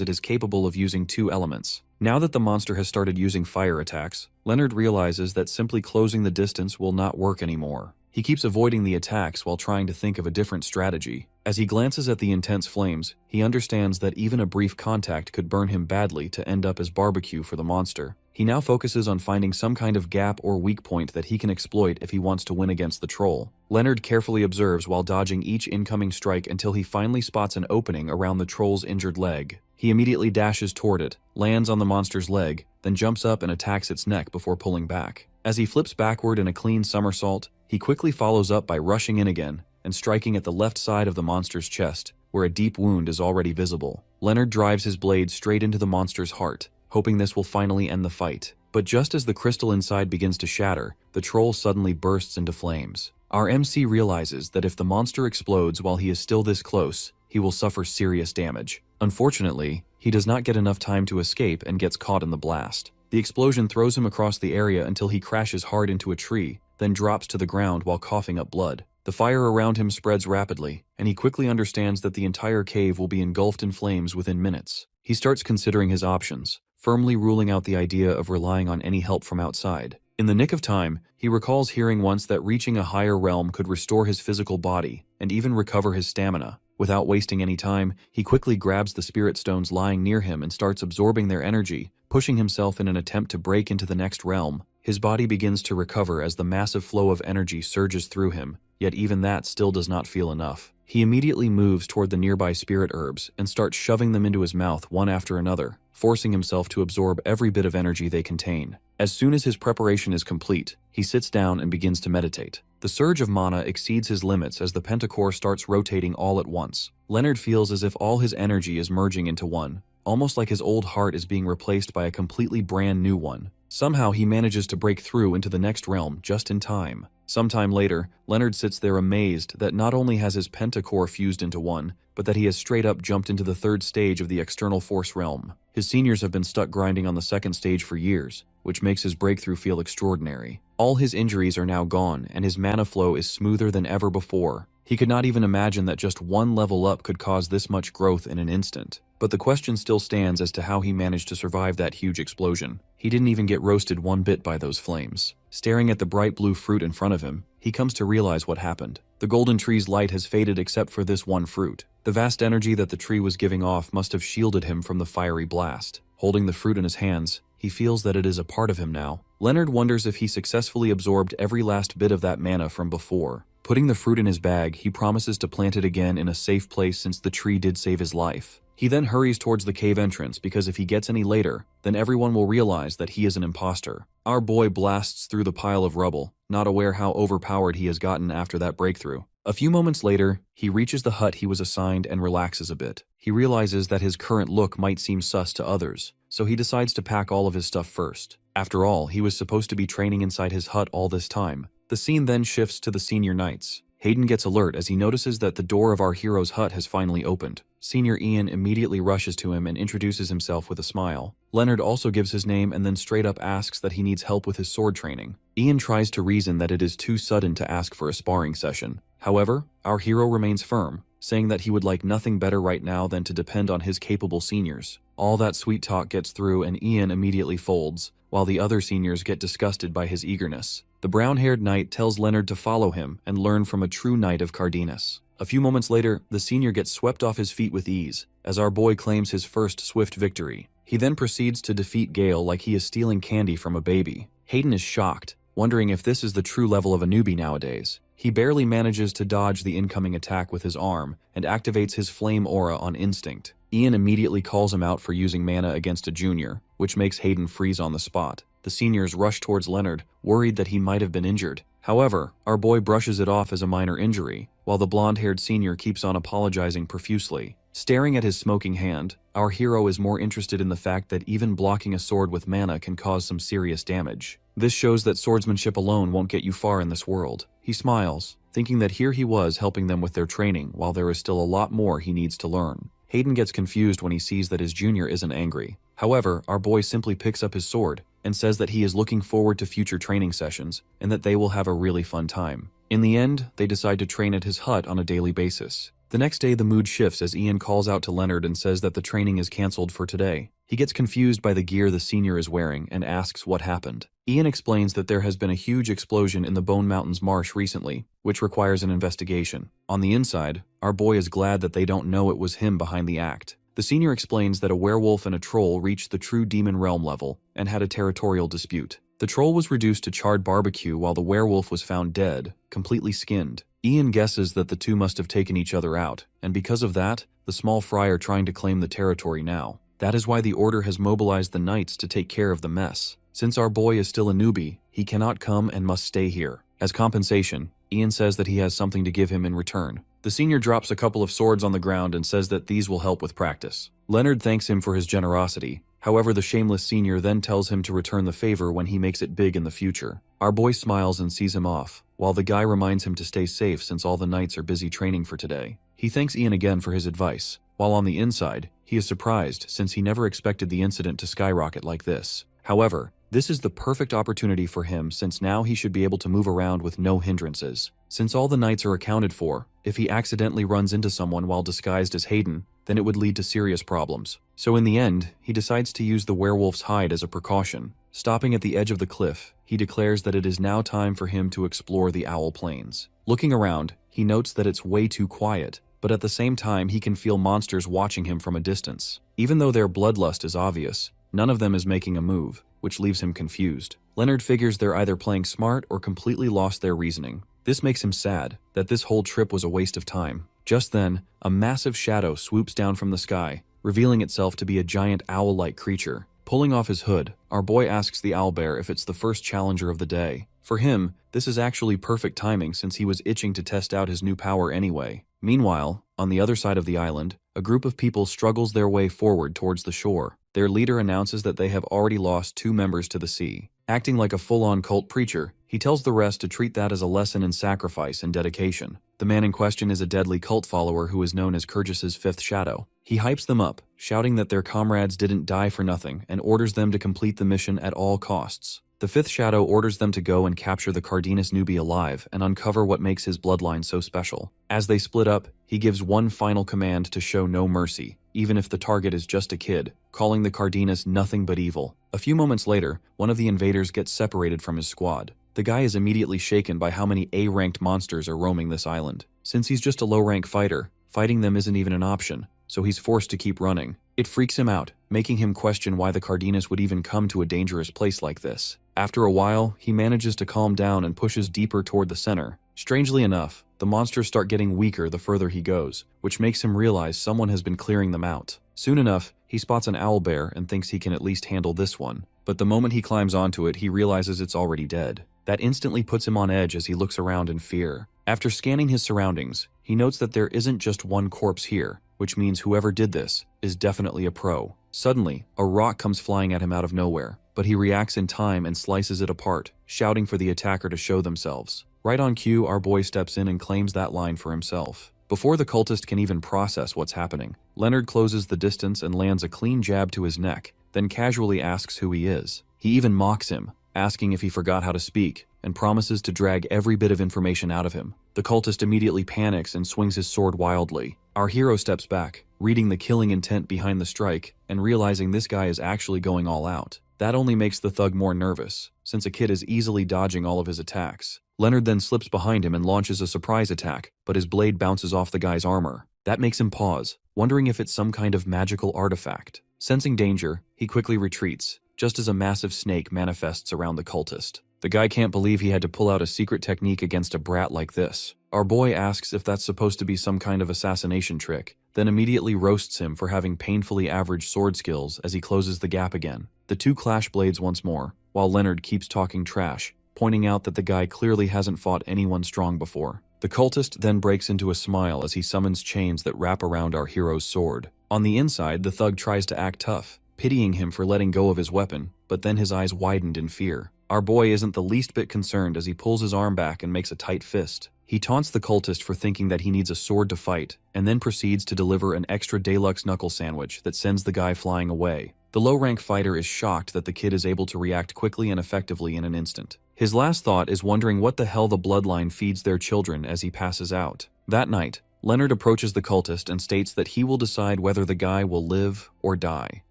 it is capable of using two elements. Now that the monster has started using fire attacks, Leonard realizes that simply closing the distance will not work anymore. He keeps avoiding the attacks while trying to think of a different strategy. As he glances at the intense flames, he understands that even a brief contact could burn him badly to end up as barbecue for the monster. He now focuses on finding some kind of gap or weak point that he can exploit if he wants to win against the troll. Leonard carefully observes while dodging each incoming strike until he finally spots an opening around the troll's injured leg. He immediately dashes toward it, lands on the monster's leg, then jumps up and attacks its neck before pulling back. As he flips backward in a clean somersault, he quickly follows up by rushing in again and striking at the left side of the monster's chest, where a deep wound is already visible. Leonard drives his blade straight into the monster's heart, hoping this will finally end the fight. But just as the crystal inside begins to shatter, the troll suddenly bursts into flames. Our MC realizes that if the monster explodes while he is still this close, he will suffer serious damage. Unfortunately, he does not get enough time to escape and gets caught in the blast. The explosion throws him across the area until he crashes hard into a tree, then drops to the ground while coughing up blood. The fire around him spreads rapidly, and he quickly understands that the entire cave will be engulfed in flames within minutes. He starts considering his options, firmly ruling out the idea of relying on any help from outside. In the nick of time, he recalls hearing once that reaching a higher realm could restore his physical body and even recover his stamina. Without wasting any time, he quickly grabs the spirit stones lying near him and starts absorbing their energy, pushing himself in an attempt to break into the next realm. His body begins to recover as the massive flow of energy surges through him, yet even that still does not feel enough. He immediately moves toward the nearby spirit herbs and starts shoving them into his mouth one after another, forcing himself to absorb every bit of energy they contain. As soon as his preparation is complete, he sits down and begins to meditate. The surge of mana exceeds his limits as the pentacore starts rotating all at once. Leonard feels as if all his energy is merging into one, almost like his old heart is being replaced by a completely brand new one. Somehow he manages to break through into the next realm just in time. Sometime later, Leonard sits there amazed that not only has his pentacore fused into one, but that he has straight up jumped into the third stage of the external force realm. His seniors have been stuck grinding on the second stage for years, which makes his breakthrough feel extraordinary. All his injuries are now gone, and his mana flow is smoother than ever before. He could not even imagine that just one level up could cause this much growth in an instant. But the question still stands as to how he managed to survive that huge explosion. He didn't even get roasted one bit by those flames. Staring at the bright blue fruit in front of him, he comes to realize what happened. The golden tree's light has faded except for this one fruit. The vast energy that the tree was giving off must have shielded him from the fiery blast. Holding the fruit in his hands, he feels that it is a part of him now. Leonard wonders if he successfully absorbed every last bit of that mana from before. Putting the fruit in his bag, he promises to plant it again in a safe place since the tree did save his life. He then hurries towards the cave entrance because if he gets any later, then everyone will realize that he is an imposter. Our boy blasts through the pile of rubble, not aware how overpowered he has gotten after that breakthrough. A few moments later, he reaches the hut he was assigned and relaxes a bit. He realizes that his current look might seem sus to others, so he decides to pack all of his stuff first. After all, he was supposed to be training inside his hut all this time. The scene then shifts to the senior knights. Hayden gets alert as he notices that the door of our hero's hut has finally opened. Senior Ian immediately rushes to him and introduces himself with a smile. Leonard also gives his name and then straight up asks that he needs help with his sword training. Ian tries to reason that it is too sudden to ask for a sparring session. However, our hero remains firm, saying that he would like nothing better right now than to depend on his capable seniors. All that sweet talk gets through and Ian immediately folds, while the other seniors get disgusted by his eagerness. The brown-haired knight tells Leonard to follow him and learn from a true knight of Cardenas. A few moments later, the senior gets swept off his feet with ease, as our boy claims his first swift victory. He then proceeds to defeat Gale like he is stealing candy from a baby. Hayden is shocked, wondering if this is the true level of a newbie nowadays. He barely manages to dodge the incoming attack with his arm and activates his flame aura on instinct. Ian immediately calls him out for using mana against a junior, which makes Hayden freeze on the spot. The seniors rush towards Leonard, worried that he might have been injured. However, our boy brushes it off as a minor injury, while the blonde-haired senior keeps on apologizing profusely. Staring at his smoking hand, our hero is more interested in the fact that even blocking a sword with mana can cause some serious damage. This shows that swordsmanship alone won't get you far in this world. He smiles, thinking that here he was helping them with their training while there is still a lot more he needs to learn. Hayden gets confused when he sees that his junior isn't angry. However, our boy simply picks up his sword and says that he is looking forward to future training sessions and that they will have a really fun time. In the end, they decide to train at his hut on a daily basis. The next day, the mood shifts as Ian calls out to Leonard and says that the training is cancelled for today. He gets confused by the gear the senior is wearing and asks what happened. Ian explains that there has been a huge explosion in the Bone Mountains marsh recently, which requires an investigation. On the inside, our boy is glad that they don't know it was him behind the act. The senior explains that a werewolf and a troll reached the true demon realm level and had a territorial dispute. The troll was reduced to charred barbecue while the werewolf was found dead, completely skinned. Ian guesses that the two must have taken each other out, and because of that, the small fry are trying to claim the territory now. That is why the Order has mobilized the knights to take care of the mess. Since our boy is still a newbie, he cannot come and must stay here. As compensation, Ian says that he has something to give him in return. The senior drops a couple of swords on the ground and says that these will help with practice. Leonard thanks him for his generosity. However, the shameless senior then tells him to return the favor when he makes it big in the future. Our boy smiles and sees him off, while the guy reminds him to stay safe since all the knights are busy training for today. He thanks Ian again for his advice, while on the inside, he is surprised since he never expected the incident to skyrocket like this. However, this is the perfect opportunity for him since now he should be able to move around with no hindrances. Since all the knights are accounted for, if he accidentally runs into someone while disguised as Hayden, then it would lead to serious problems. So in the end, he decides to use the werewolf's hide as a precaution. Stopping at the edge of the cliff, he declares that it is now time for him to explore the Owl Plains. Looking around, he notes that it's way too quiet, but at the same time he can feel monsters watching him from a distance. Even though their bloodlust is obvious, none of them is making a move, which leaves him confused. Leonard figures they're either playing smart or completely lost their reasoning. This makes him sad that this whole trip was a waste of time. Just then, a massive shadow swoops down from the sky, revealing itself to be a giant owl-like creature. Pulling off his hood, our boy asks the owlbear if it's the first challenger of the day. For him, this is actually perfect timing since he was itching to test out his new power anyway. Meanwhile, on the other side of the island, a group of people struggles their way forward towards the shore. Their leader announces that they have already lost 2 members to the sea. Acting like a full-on cult preacher, he tells the rest to treat that as a lesson in sacrifice and dedication. The man in question is a deadly cult follower who is known as Kyrgis's fifth shadow. He hypes them up, shouting that their comrades didn't die for nothing and orders them to complete the mission at all costs. The fifth shadow orders them to go and capture the Cardenas newbie alive and uncover what makes his bloodline so special. As they split up, he gives one final command to show no mercy, even if the target is just a kid, calling the Cardenas nothing but evil. A few moments later, one of the invaders gets separated from his squad. The guy is immediately shaken by how many A-ranked monsters are roaming this island. Since he's just a low-rank fighter, fighting them isn't even an option, so he's forced to keep running. It freaks him out, making him question why the Cardenas would even come to a dangerous place like this. After a while, he manages to calm down and pushes deeper toward the center. Strangely enough, the monsters start getting weaker the further he goes, which makes him realize someone has been clearing them out. Soon enough, he spots an owlbear and thinks he can at least handle this one. But the moment he climbs onto it, he realizes it's already dead. That instantly puts him on edge as he looks around in fear. After scanning his surroundings, he notes that there isn't just one corpse here, which means whoever did this is definitely a pro. Suddenly, a rock comes flying at him out of nowhere, but he reacts in time and slices it apart, shouting for the attacker to show themselves. Right on cue, our boy steps in and claims that line for himself. Before the cultist can even process what's happening, Leonard closes the distance and lands a clean jab to his neck, then casually asks who he is. He even mocks him, asking if he forgot how to speak, and promises to drag every bit of information out of him. The cultist immediately panics and swings his sword wildly. Our hero steps back, reading the killing intent behind the strike, and realizing this guy is actually going all out. That only makes the thug more nervous, since a kid is easily dodging all of his attacks. Leonard then slips behind him and launches a surprise attack, but his blade bounces off the guy's armor. That makes him pause, wondering if it's some kind of magical artifact. Sensing danger, he quickly retreats, just as a massive snake manifests around the cultist. The guy can't believe he had to pull out a secret technique against a brat like this. Our boy asks if that's supposed to be some kind of assassination trick, then immediately roasts him for having painfully average sword skills as he closes the gap again. The two clash blades once more, while Leonard keeps talking trash, pointing out that the guy clearly hasn't fought anyone strong before. The cultist then breaks into a smile as he summons chains that wrap around our hero's sword. On the inside, the thug tries to act tough, pitying him for letting go of his weapon, but then his eyes widened in fear. Our boy isn't the least bit concerned as he pulls his arm back and makes a tight fist. He taunts the cultist for thinking that he needs a sword to fight, and then proceeds to deliver an extra deluxe knuckle sandwich that sends the guy flying away. The low-rank fighter is shocked that the kid is able to react quickly and effectively in an instant. His last thought is wondering what the hell the bloodline feeds their children as he passes out. That night, Leonard approaches the cultist and states that he will decide whether the guy will live or die.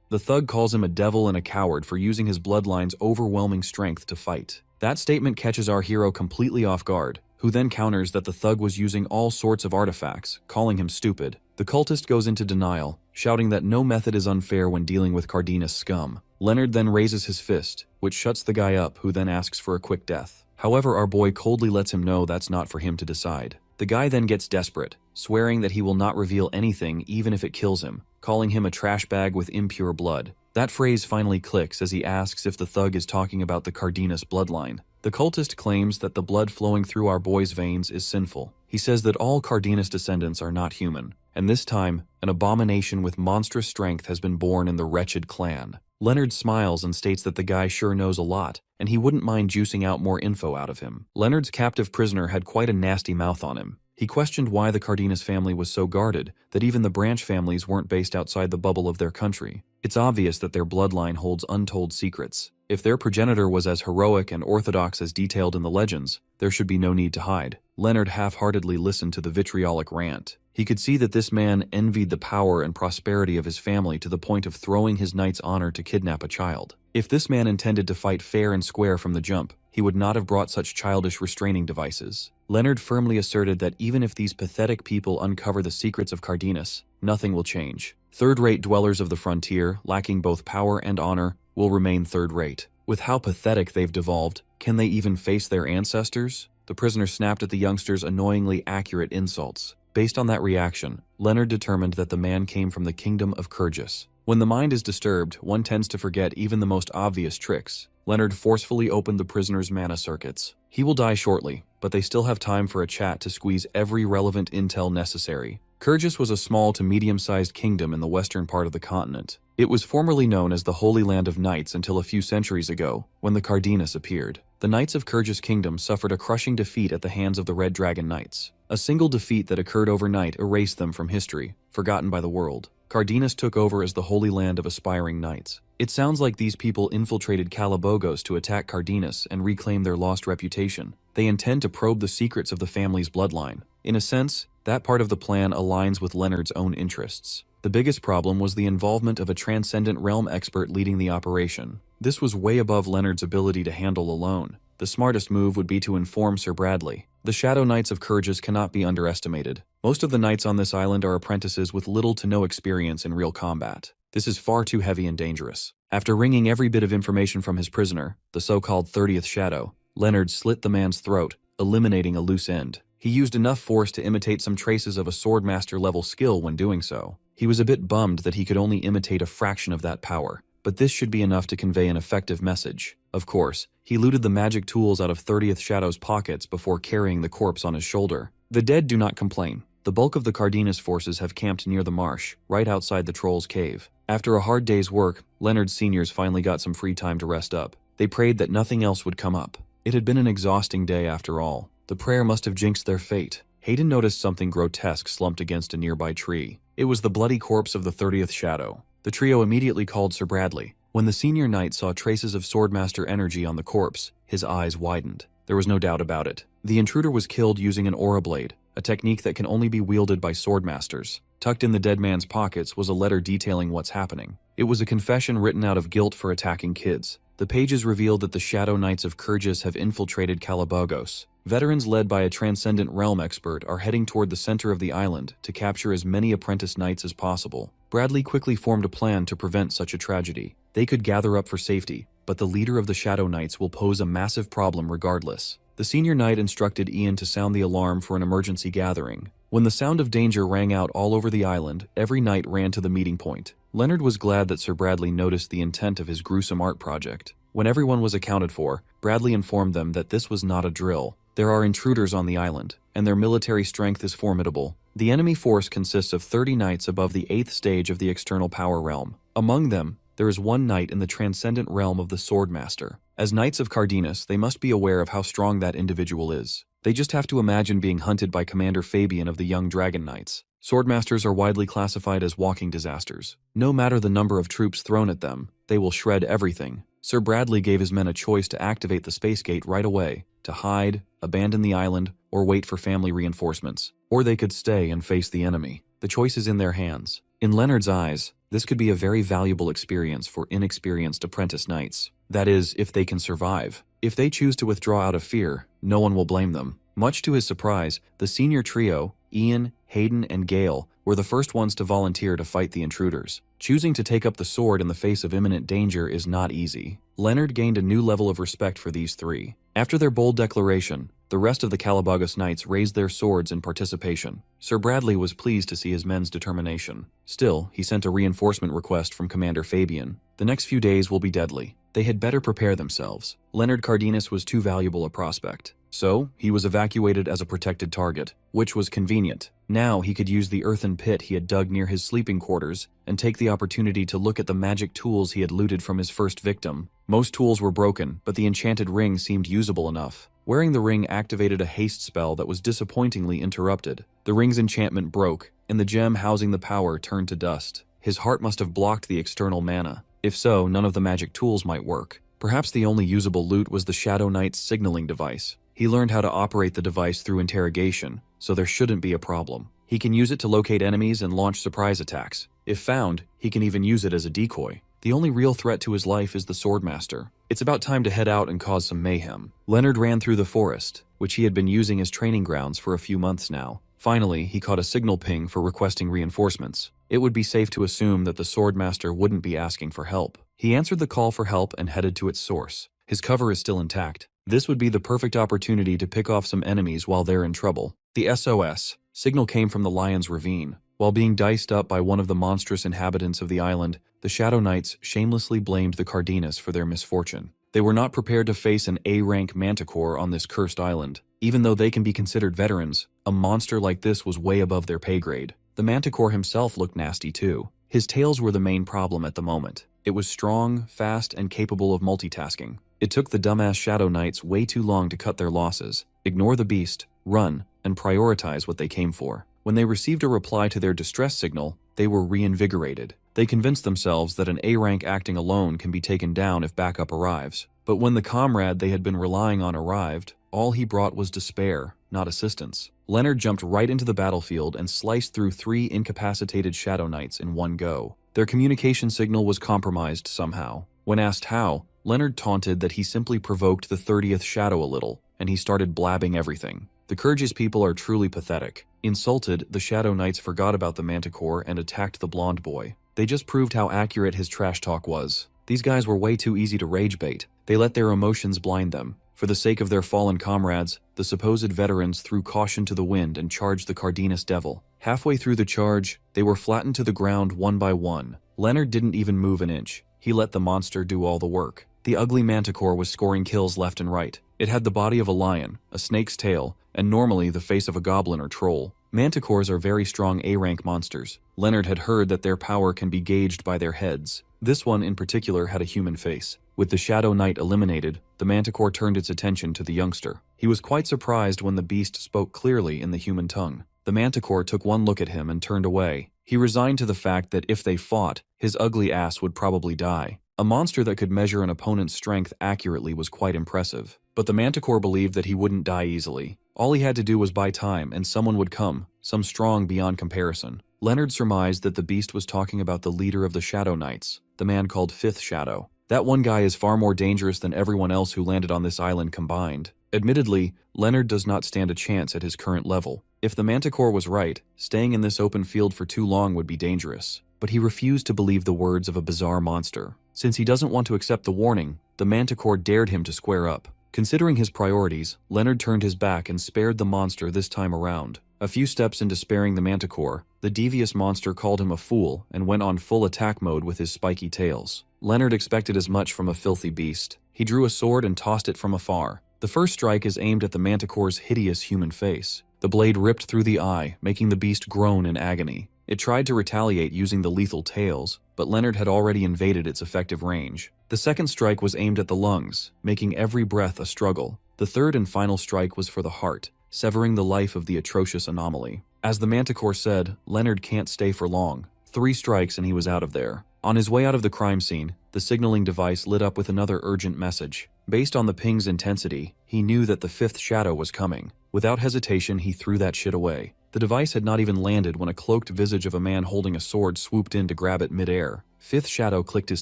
The thug calls him a devil and a coward for using his bloodline's overwhelming strength to fight. That statement catches our hero completely off guard, who then counters that the thug was using all sorts of artifacts, calling him stupid. The cultist goes into denial, shouting that no method is unfair when dealing with Cardenas scum. Leonard then raises his fist, which shuts the guy up, who then asks for a quick death. However, our boy coldly lets him know that's not for him to decide. The guy then gets desperate, swearing that he will not reveal anything even if it kills him, calling him a trash bag with impure blood. That phrase finally clicks as he asks if the thug is talking about the Cardenas bloodline. The cultist claims that the blood flowing through our boy's veins is sinful. He says that all Cardenas descendants are not human, and this time, an abomination with monstrous strength has been born in the wretched clan. Leonard smiles and states that the guy sure knows a lot, and he wouldn't mind juicing out more info out of him. Leonard's captive prisoner had quite a nasty mouth on him. He questioned why the Cardenas family was so guarded, that even the branch families weren't based outside the bubble of their country. It's obvious that their bloodline holds untold secrets. If their progenitor was as heroic and orthodox as detailed in the legends, there should be no need to hide. Leonard half-heartedly listened to the vitriolic rant. He could see that this man envied the power and prosperity of his family to the point of throwing his knight's honor to kidnap a child. If this man intended to fight fair and square from the jump, he would not have brought such childish restraining devices. Leonard firmly asserted that even if these pathetic people uncover the secrets of Cardenas, nothing will change. Third-rate dwellers of the frontier, lacking both power and honor, will remain third-rate. With how pathetic they've devolved, can they even face their ancestors? The prisoner snapped at the youngster's annoyingly accurate insults. Based on that reaction, Leonard determined that the man came from the kingdom of Kyrgyz. When the mind is disturbed, one tends to forget even the most obvious tricks. Leonard forcefully opened the prisoner's mana circuits. He will die shortly, but they still have time for a chat to squeeze every relevant intel necessary. Kyrgyz was a small to medium-sized kingdom in the western part of the continent. It was formerly known as the Holy Land of Knights until a few centuries ago, when the Cardenas appeared. The Knights of Kyrgyz Kingdom suffered a crushing defeat at the hands of the Red Dragon Knights. A single defeat that occurred overnight erased them from history, forgotten by the world. Cardenas took over as the Holy Land of aspiring knights. It sounds like these people infiltrated Kalabogos to attack Cardenas and reclaim their lost reputation. They intend to probe the secrets of the family's bloodline. In a sense, that part of the plan aligns with Leonard's own interests. The biggest problem was the involvement of a transcendent realm expert leading the operation. This was way above Leonard's ability to handle alone. The smartest move would be to inform Sir Bradley. The Shadow Knights of Kyrgyz cannot be underestimated. Most of the knights on this island are apprentices with little to no experience in real combat. This is far too heavy and dangerous. After wringing every bit of information from his prisoner, the so-called 30th Shadow, Leonard slit the man's throat, eliminating a loose end. He used enough force to imitate some traces of a Swordmaster level skill when doing so. He was a bit bummed that he could only imitate a fraction of that power, but this should be enough to convey an effective message. Of course, he looted the magic tools out of 30th Shadow's pockets before carrying the corpse on his shoulder. The dead do not complain. The bulk of the Cardenas forces have camped near the marsh, right outside the Troll's Cave. After a hard day's work, Leonard's seniors finally got some free time to rest up. They prayed that nothing else would come up. It had been an exhausting day after all. The prayer must have jinxed their fate. Hayden noticed something grotesque slumped against a nearby tree. It was the bloody corpse of the 30th Shadow. The trio immediately called Sir Bradley. When the senior knight saw traces of Swordmaster energy on the corpse, his eyes widened. There was no doubt about it. The intruder was killed using an aura blade, a technique that can only be wielded by swordmasters. Tucked in the dead man's pockets was a letter detailing what's happening. It was a confession written out of guilt for attacking kids. The pages revealed that the Shadow Knights of Kyrgyz have infiltrated Kalabogos. Veterans led by a transcendent realm expert are heading toward the center of the island to capture as many apprentice knights as possible. Bradley quickly formed a plan to prevent such a tragedy. They could gather up for safety, but the leader of the Shadow Knights will pose a massive problem regardless. The senior knight instructed Ian to sound the alarm for an emergency gathering. When the sound of danger rang out all over the island, every knight ran to the meeting point. Leonard was glad that Sir Bradley noticed the intent of his gruesome art project. When everyone was accounted for, Bradley informed them that this was not a drill. There are intruders on the island, and their military strength is formidable. The enemy force consists of 30 knights above the 8th stage of the external power realm. Among them, there is one knight in the transcendent realm of the Swordmaster. As Knights of Cardenas, they must be aware of how strong that individual is. They just have to imagine being hunted by Commander Fabian of the Young Dragon Knights. Swordmasters are widely classified as walking disasters. No matter the number of troops thrown at them, they will shred everything. Sir Bradley gave his men a choice to activate the space gate right away, to hide, abandon the island, or wait for family reinforcements. Or they could stay and face the enemy. The choice is in their hands. In Leonard's eyes, this could be a very valuable experience for inexperienced apprentice knights. That is, if they can survive. If they choose to withdraw out of fear, no one will blame them. Much to his surprise, the senior trio, Ian, Hayden, and Gale, were the first ones to volunteer to fight the intruders. Choosing to take up the sword in the face of imminent danger is not easy. Leonard gained a new level of respect for these three. After their bold declaration, the rest of the Calabagos Knights raised their swords in participation. Sir Bradley was pleased to see his men's determination. Still, he sent a reinforcement request from Commander Fabian. The next few days will be deadly. They had better prepare themselves. Leonard Cardenas was too valuable a prospect. So, he was evacuated as a protected target, which was convenient. Now he could use the earthen pit he had dug near his sleeping quarters and take the opportunity to look at the magic tools he had looted from his first victim. Most tools were broken, but the enchanted ring seemed usable enough. Wearing the ring activated a haste spell that was disappointingly interrupted. The ring's enchantment broke, and the gem housing the power turned to dust. His heart must have blocked the external mana. If so, none of the magic tools might work. Perhaps the only usable loot was the Shadow Knight's signaling device. He learned how to operate the device through interrogation, so there shouldn't be a problem. He can use it to locate enemies and launch surprise attacks. If found, he can even use it as a decoy. The only real threat to his life is the Swordmaster. It's about time to head out and cause some mayhem. Leonard ran through the forest, which he had been using as training grounds for a few months now. Finally, he caught a signal ping for requesting reinforcements. It would be safe to assume that the Swordmaster wouldn't be asking for help. He answered the call for help and headed to its source. His cover is still intact. This would be the perfect opportunity to pick off some enemies while they're in trouble. The SOS signal came from the Lion's Ravine. While being diced up by one of the monstrous inhabitants of the island, the Shadow Knights shamelessly blamed the Cardenas for their misfortune. They were not prepared to face an A-rank manticore on this cursed island. Even though they can be considered veterans, a monster like this was way above their pay grade. The manticore himself looked nasty too. His tails were the main problem at the moment. It was strong, fast, and capable of multitasking. It took the dumbass Shadow Knights way too long to cut their losses, ignore the beast, run, and prioritize what they came for. When they received a reply to their distress signal, they were reinvigorated. They convinced themselves that an A-rank acting alone can be taken down if backup arrives. But when the comrade they had been relying on arrived, all he brought was despair, not assistance. Leonard jumped right into the battlefield and sliced through 3 incapacitated Shadow Knights in one go. Their communication signal was compromised somehow. When asked how, Leonard taunted that he simply provoked the 30th Shadow a little, and he started blabbing everything. The Kyrgyz people are truly pathetic. Insulted, the Shadow Knights forgot about the Manticore and attacked the blonde boy. They just proved how accurate his trash talk was. These guys were way too easy to rage bait. They let their emotions blind them. For the sake of their fallen comrades, the supposed veterans threw caution to the wind and charged the Cardenas Devil. Halfway through the charge, they were flattened to the ground one by one. Leonard didn't even move an inch. He let the monster do all the work. The ugly manticore was scoring kills left and right. It had the body of a lion, a snake's tail, and normally the face of a goblin or troll. Manticores are very strong A-rank monsters. Leonard had heard that their power can be gauged by their heads. This one in particular had a human face. With the Shadow Knight eliminated, the Manticore turned its attention to the youngster. He was quite surprised when the beast spoke clearly in the human tongue. The Manticore took one look at him and turned away. He resigned to the fact that if they fought, his ugly ass would probably die. A monster that could measure an opponent's strength accurately was quite impressive. But the Manticore believed that he wouldn't die easily. All he had to do was buy time and someone would come, some strong beyond comparison. Leonard surmised that the beast was talking about the leader of the Shadow Knights, the man called Fifth Shadow. That one guy is far more dangerous than everyone else who landed on this island combined. Admittedly, Leonard does not stand a chance at his current level. If the Manticore was right, staying in this open field for too long would be dangerous. But he refused to believe the words of a bizarre monster. Since he doesn't want to accept the warning, the manticore dared him to square up. Considering his priorities, Leonard turned his back and spared the monster this time around. A few steps into sparing the manticore, the devious monster called him a fool and went on full attack mode with his spiky tails. Leonard expected as much from a filthy beast. He drew a sword and tossed it from afar. The first strike is aimed at the manticore's hideous human face. The blade ripped through the eye, making the beast groan in agony. It tried to retaliate using the lethal tails, but Leonard had already invaded its effective range. The second strike was aimed at the lungs, making every breath a struggle. The third and final strike was for the heart, severing the life of the atrocious anomaly. As the manticore said, Leonard can't stay for long. 3 strikes and he was out of there. On his way out of the crime scene, the signaling device lit up with another urgent message. Based on the ping's intensity, he knew that the 5th shadow was coming. Without hesitation, he threw that shit away. The device had not even landed when a cloaked visage of a man holding a sword swooped in to grab it mid-air. 5th shadow clicked his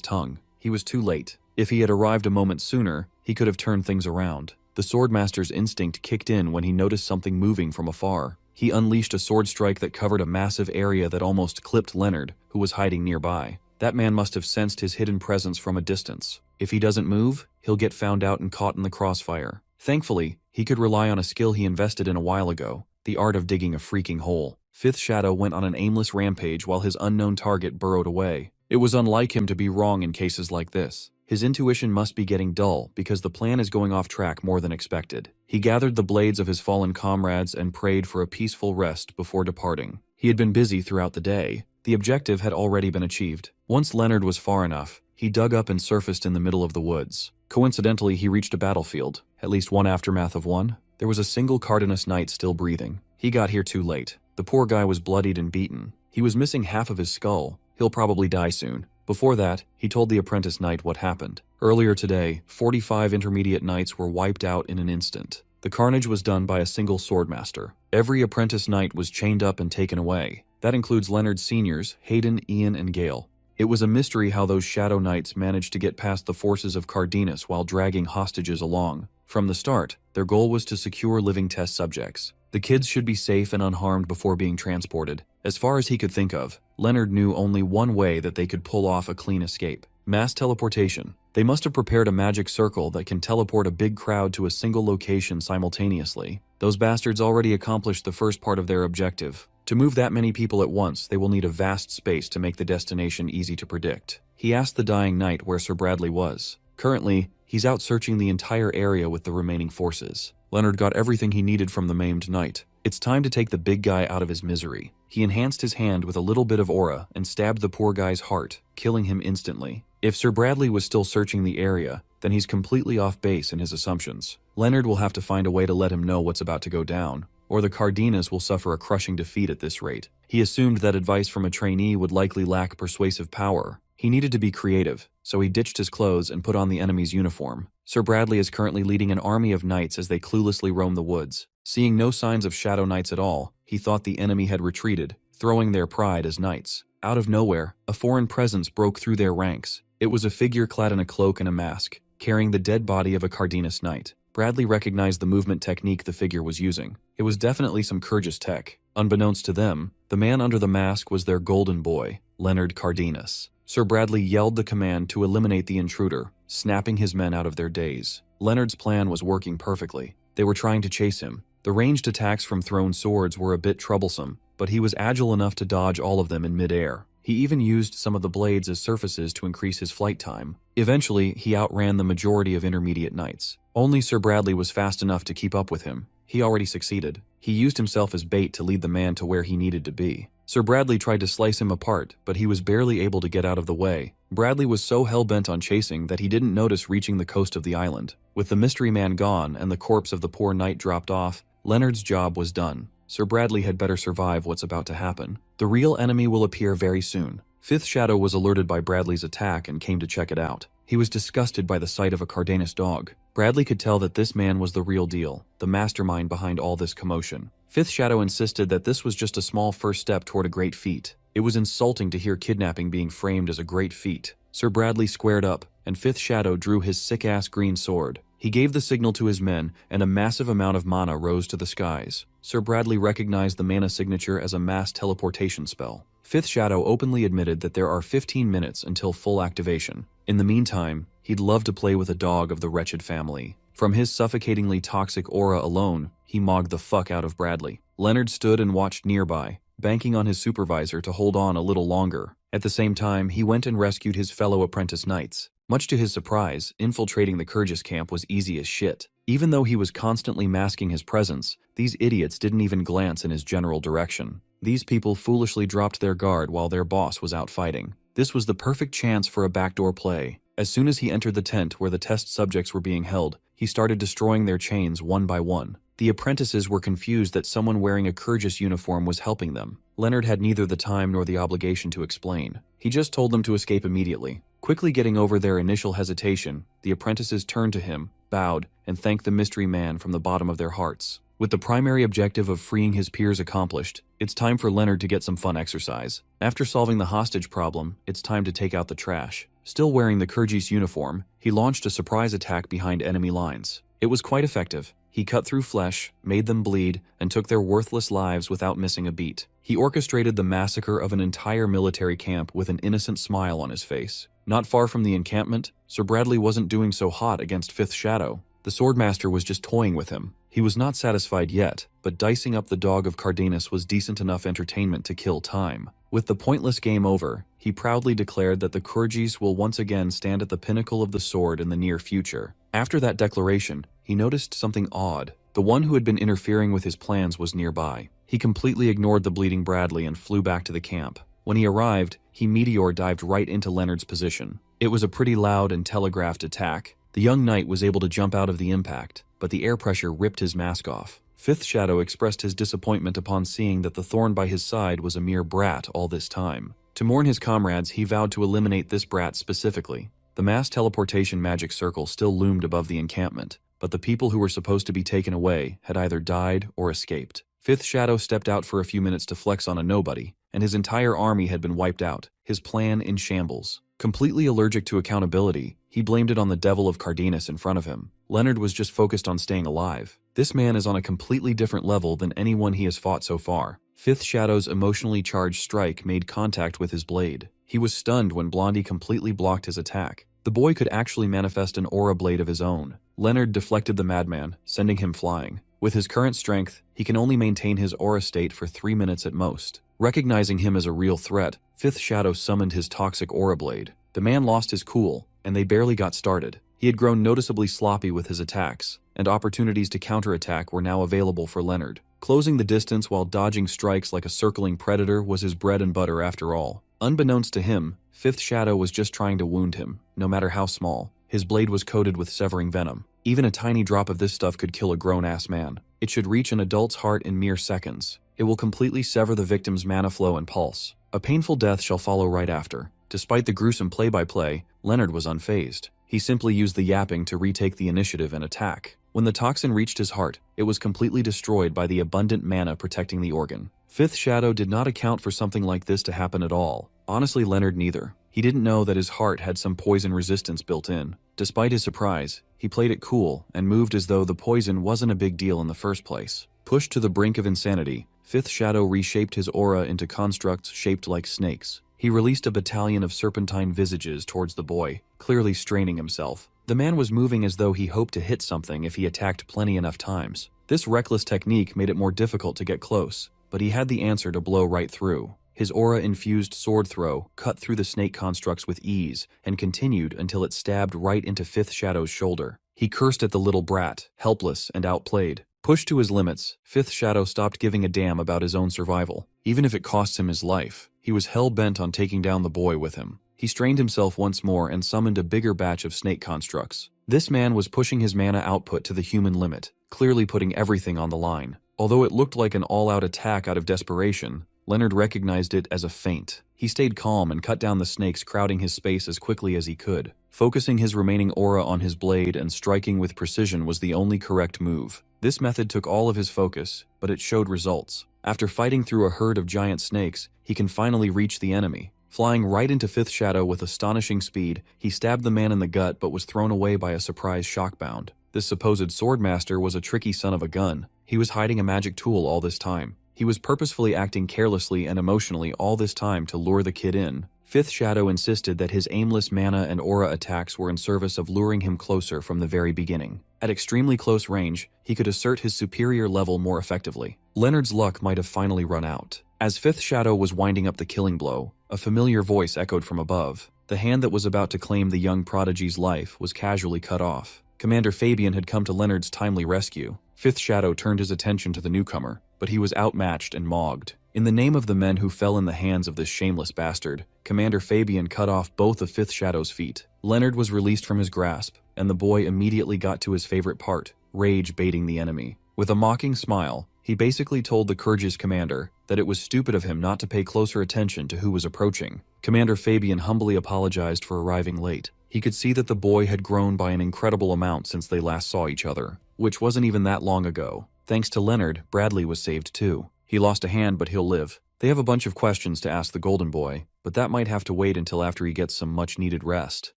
tongue. He was too late. If he had arrived a moment sooner, he could have turned things around. The Swordmaster's instinct kicked in when he noticed something moving from afar. He unleashed a sword strike that covered a massive area that almost clipped Leonard, who was hiding nearby. That man must have sensed his hidden presence from a distance. If he doesn't move, he'll get found out and caught in the crossfire. Thankfully, he could rely on a skill he invested in a while ago, the art of digging a freaking hole. 5th Shadow went on an aimless rampage while his unknown target burrowed away. It was unlike him to be wrong in cases like this. His intuition must be getting dull because the plan is going off track more than expected. He gathered the blades of his fallen comrades and prayed for a peaceful rest before departing. He had been busy throughout the day. The objective had already been achieved. Once Leonard was far enough, he dug up and surfaced in the middle of the woods. Coincidentally, he reached a battlefield, at least one aftermath of one. There was a single Cardenas knight still breathing. He got here too late. The poor guy was bloodied and beaten. He was missing half of his skull. He'll probably die soon. Before that, he told the apprentice knight what happened. Earlier today, 45 intermediate knights were wiped out in an instant. The carnage was done by a single swordmaster. Every apprentice knight was chained up and taken away. That includes Leonard's seniors, Hayden, Ian, and Gale. It was a mystery how those Shadow Knights managed to get past the forces of Cardenas while dragging hostages along. From the start, their goal was to secure living test subjects. The kids should be safe and unharmed before being transported. As far as he could think of, Leonard knew only one way that they could pull off a clean escape. Mass teleportation. They must have prepared a magic circle that can teleport a big crowd to a single location simultaneously. Those bastards already accomplished the first part of their objective. To move that many people at once, they will need a vast space to make the destination easy to predict. He asked the dying knight where Sir Bradley was. Currently, he's out searching the entire area with the remaining forces. Leonard got everything he needed from the maimed knight. It's time to take the big guy out of his misery. He enhanced his hand with a little bit of aura and stabbed the poor guy's heart, killing him instantly. If Sir Bradley was still searching the area, then he's completely off base in his assumptions. Leonard will have to find a way to let him know what's about to go down, or the Cardenas will suffer a crushing defeat at this rate. He assumed that advice from a trainee would likely lack persuasive power. He needed to be creative, so he ditched his clothes and put on the enemy's uniform. Sir Bradley is currently leading an army of knights as they cluelessly roam the woods. Seeing no signs of Shadow Knights at all, he thought the enemy had retreated, throwing their pride as knights. Out of nowhere, a foreign presence broke through their ranks. It was a figure clad in a cloak and a mask, carrying the dead body of a Cardenas knight. Bradley recognized the movement technique the figure was using. It was definitely some Kyrgyz tech. Unbeknownst to them, the man under the mask was their golden boy, Leonard Cardenas. Sir Bradley yelled the command to eliminate the intruder, snapping his men out of their daze. Leonard's plan was working perfectly. They were trying to chase him. The ranged attacks from thrown swords were a bit troublesome, but he was agile enough to dodge all of them in midair. He even used some of the blades as surfaces to increase his flight time. Eventually, he outran the majority of intermediate knights. Only Sir Bradley was fast enough to keep up with him. He already succeeded. He used himself as bait to lead the man to where he needed to be. Sir Bradley tried to slice him apart, but he was barely able to get out of the way. Bradley was so hell-bent on chasing that he didn't notice reaching the coast of the island. With the mystery man gone and the corpse of the poor knight dropped off, Leonard's job was done. Sir Bradley had better survive what's about to happen. The real enemy will appear very soon. 5th Shadow was alerted by Bradley's attack and came to check it out. He was disgusted by the sight of a Cardenas dog. Bradley could tell that this man was the real deal, the mastermind behind all this commotion. 5th Shadow insisted that this was just a small first step toward a great feat. It was insulting to hear kidnapping being framed as a great feat. Sir Bradley squared up, and 5th Shadow drew his sick-ass green sword. He gave the signal to his men, and a massive amount of mana rose to the skies. Sir Bradley recognized the mana signature as a mass teleportation spell. 5th Shadow openly admitted that there are 15 minutes until full activation. In the meantime, He'd love to play with a dog of the wretched family. From his suffocatingly toxic aura alone, he mogged the fuck out of Bradley. Leonard stood and watched nearby, banking on his supervisor to hold on a little longer. At the same time, he went and rescued his fellow apprentice knights. Much to his surprise, infiltrating the Kyrgyz camp was easy as shit. Even though he was constantly masking his presence, these idiots didn't even glance in his general direction. These people foolishly dropped their guard while their boss was out fighting. This was the perfect chance for a backdoor play. As soon as he entered the tent where the test subjects were being held, he started destroying their chains one by one. The apprentices were confused that someone wearing a Kyrgyz uniform was helping them. Leonard had neither the time nor the obligation to explain. He just told them to escape immediately. Quickly getting over their initial hesitation, the apprentices turned to him, bowed, and thanked the mystery man from the bottom of their hearts. With the primary objective of freeing his peers accomplished, it's time for Leonard to get some fun exercise. After solving the hostage problem, it's time to take out the trash. Still wearing the Kyrgyz uniform, he launched a surprise attack behind enemy lines. It was quite effective. He cut through flesh, made them bleed, and took their worthless lives without missing a beat. He orchestrated the massacre of an entire military camp with an innocent smile on his face. Not far from the encampment, Sir Bradley wasn't doing so hot against Fifth Shadow. The Swordmaster was just toying with him. He was not satisfied yet, but dicing up the dog of Cardenas was decent enough entertainment to kill time. With the pointless game over, he proudly declared that the Kyrgyz will once again stand at the pinnacle of the sword in the near future. After that declaration, he noticed something odd. The one who had been interfering with his plans was nearby. He completely ignored the bleeding Bradley and flew back to the camp. When he arrived, he meteor dived right into Leonard's position. It was a pretty loud and telegraphed attack. The young knight was able to jump out of the impact, but the air pressure ripped his mask off. Fifth Shadow expressed his disappointment upon seeing that the thorn by his side was a mere brat all this time. To mourn his comrades, he vowed to eliminate this brat specifically. The mass teleportation magic circle still loomed above the encampment, but the people who were supposed to be taken away had either died or escaped. Fifth Shadow stepped out for a few minutes to flex on a nobody, and his entire army had been wiped out, his plan in shambles. Completely allergic to accountability, he blamed it on the devil of Cardenas in front of him. Leonard was just focused on staying alive. This man is on a completely different level than anyone he has fought so far. Fifth Shadow's emotionally charged strike made contact with his blade. He was stunned when Blondie completely blocked his attack. The boy could actually manifest an aura blade of his own. Leonard deflected the madman, sending him flying. With his current strength, he can only maintain his aura state for 3 minutes at most. Recognizing him as a real threat, Fifth Shadow summoned his toxic aura blade. The man lost his cool, and they barely got started. He had grown noticeably sloppy with his attacks, and opportunities to counterattack were now available for Leonard. Closing the distance while dodging strikes like a circling predator was his bread and butter after all. Unbeknownst to him, Fifth Shadow was just trying to wound him, no matter how small. His blade was coated with severing venom. Even a tiny drop of this stuff could kill a grown-ass man. It should reach an adult's heart in mere seconds. It will completely sever the victim's mana flow and pulse. A painful death shall follow right after. Despite the gruesome play-by-play, Leonard was unfazed. He simply used the yapping to retake the initiative and attack. When the toxin reached his heart, it was completely destroyed by the abundant mana protecting the organ. Fifth Shadow did not account for something like this to happen at all. Honestly, Leonard neither. He didn't know that his heart had some poison resistance built in. Despite his surprise, he played it cool and moved as though the poison wasn't a big deal in the first place. Pushed to the brink of insanity, Fifth Shadow reshaped his aura into constructs shaped like snakes. He released a battalion of serpentine visages towards the boy, clearly straining himself. The man was moving as though he hoped to hit something if he attacked plenty enough times. This reckless technique made it more difficult to get close, but he had the answer to blow right through. His aura-infused sword throw cut through the snake constructs with ease and continued until it stabbed right into Fifth Shadow's shoulder. He cursed at the little brat, helpless and outplayed. Pushed to his limits, Fifth Shadow stopped giving a damn about his own survival. Even if it cost him his life, he was hell-bent on taking down the boy with him. He strained himself once more and summoned a bigger batch of snake constructs. This man was pushing his mana output to the human limit, clearly putting everything on the line. Although it looked like an all-out attack out of desperation, Leonard recognized it as a feint. He stayed calm and cut down the snakes crowding his space as quickly as he could. Focusing his remaining aura on his blade and striking with precision was the only correct move. This method took all of his focus, but it showed results. After fighting through a herd of giant snakes, he can finally reach the enemy. Flying right into Fifth Shadow with astonishing speed, he stabbed the man in the gut but was thrown away by a surprise shockbound. This supposed Swordmaster was a tricky son of a gun. He was hiding a magic tool all this time. He was purposefully acting carelessly and emotionally all this time to lure the kid in. Fifth Shadow insisted that his aimless mana and aura attacks were in service of luring him closer from the very beginning. At extremely close range, he could assert his superior level more effectively. Leonard's luck might have finally run out. As Fifth Shadow was winding up the killing blow, a familiar voice echoed from above. The hand that was about to claim the young prodigy's life was casually cut off. Commander Fabian had come to Leonard's timely rescue. Fifth Shadow turned his attention to the newcomer, but he was outmatched and mogged. In the name of the men who fell in the hands of this shameless bastard, Commander Fabian cut off both of Fifth Shadow's feet. Leonard was released from his grasp, and the boy immediately got to his favorite part, rage baiting the enemy. With a mocking smile, he basically told the Kurge's commander that it was stupid of him not to pay closer attention to who was approaching. Commander Fabian humbly apologized for arriving late. He could see that the boy had grown by an incredible amount since they last saw each other, which wasn't even that long ago. Thanks to Leonard, Bradley was saved too. He lost a hand, but he'll live. They have a bunch of questions to ask the Golden Boy, but that might have to wait until after he gets some much-needed rest.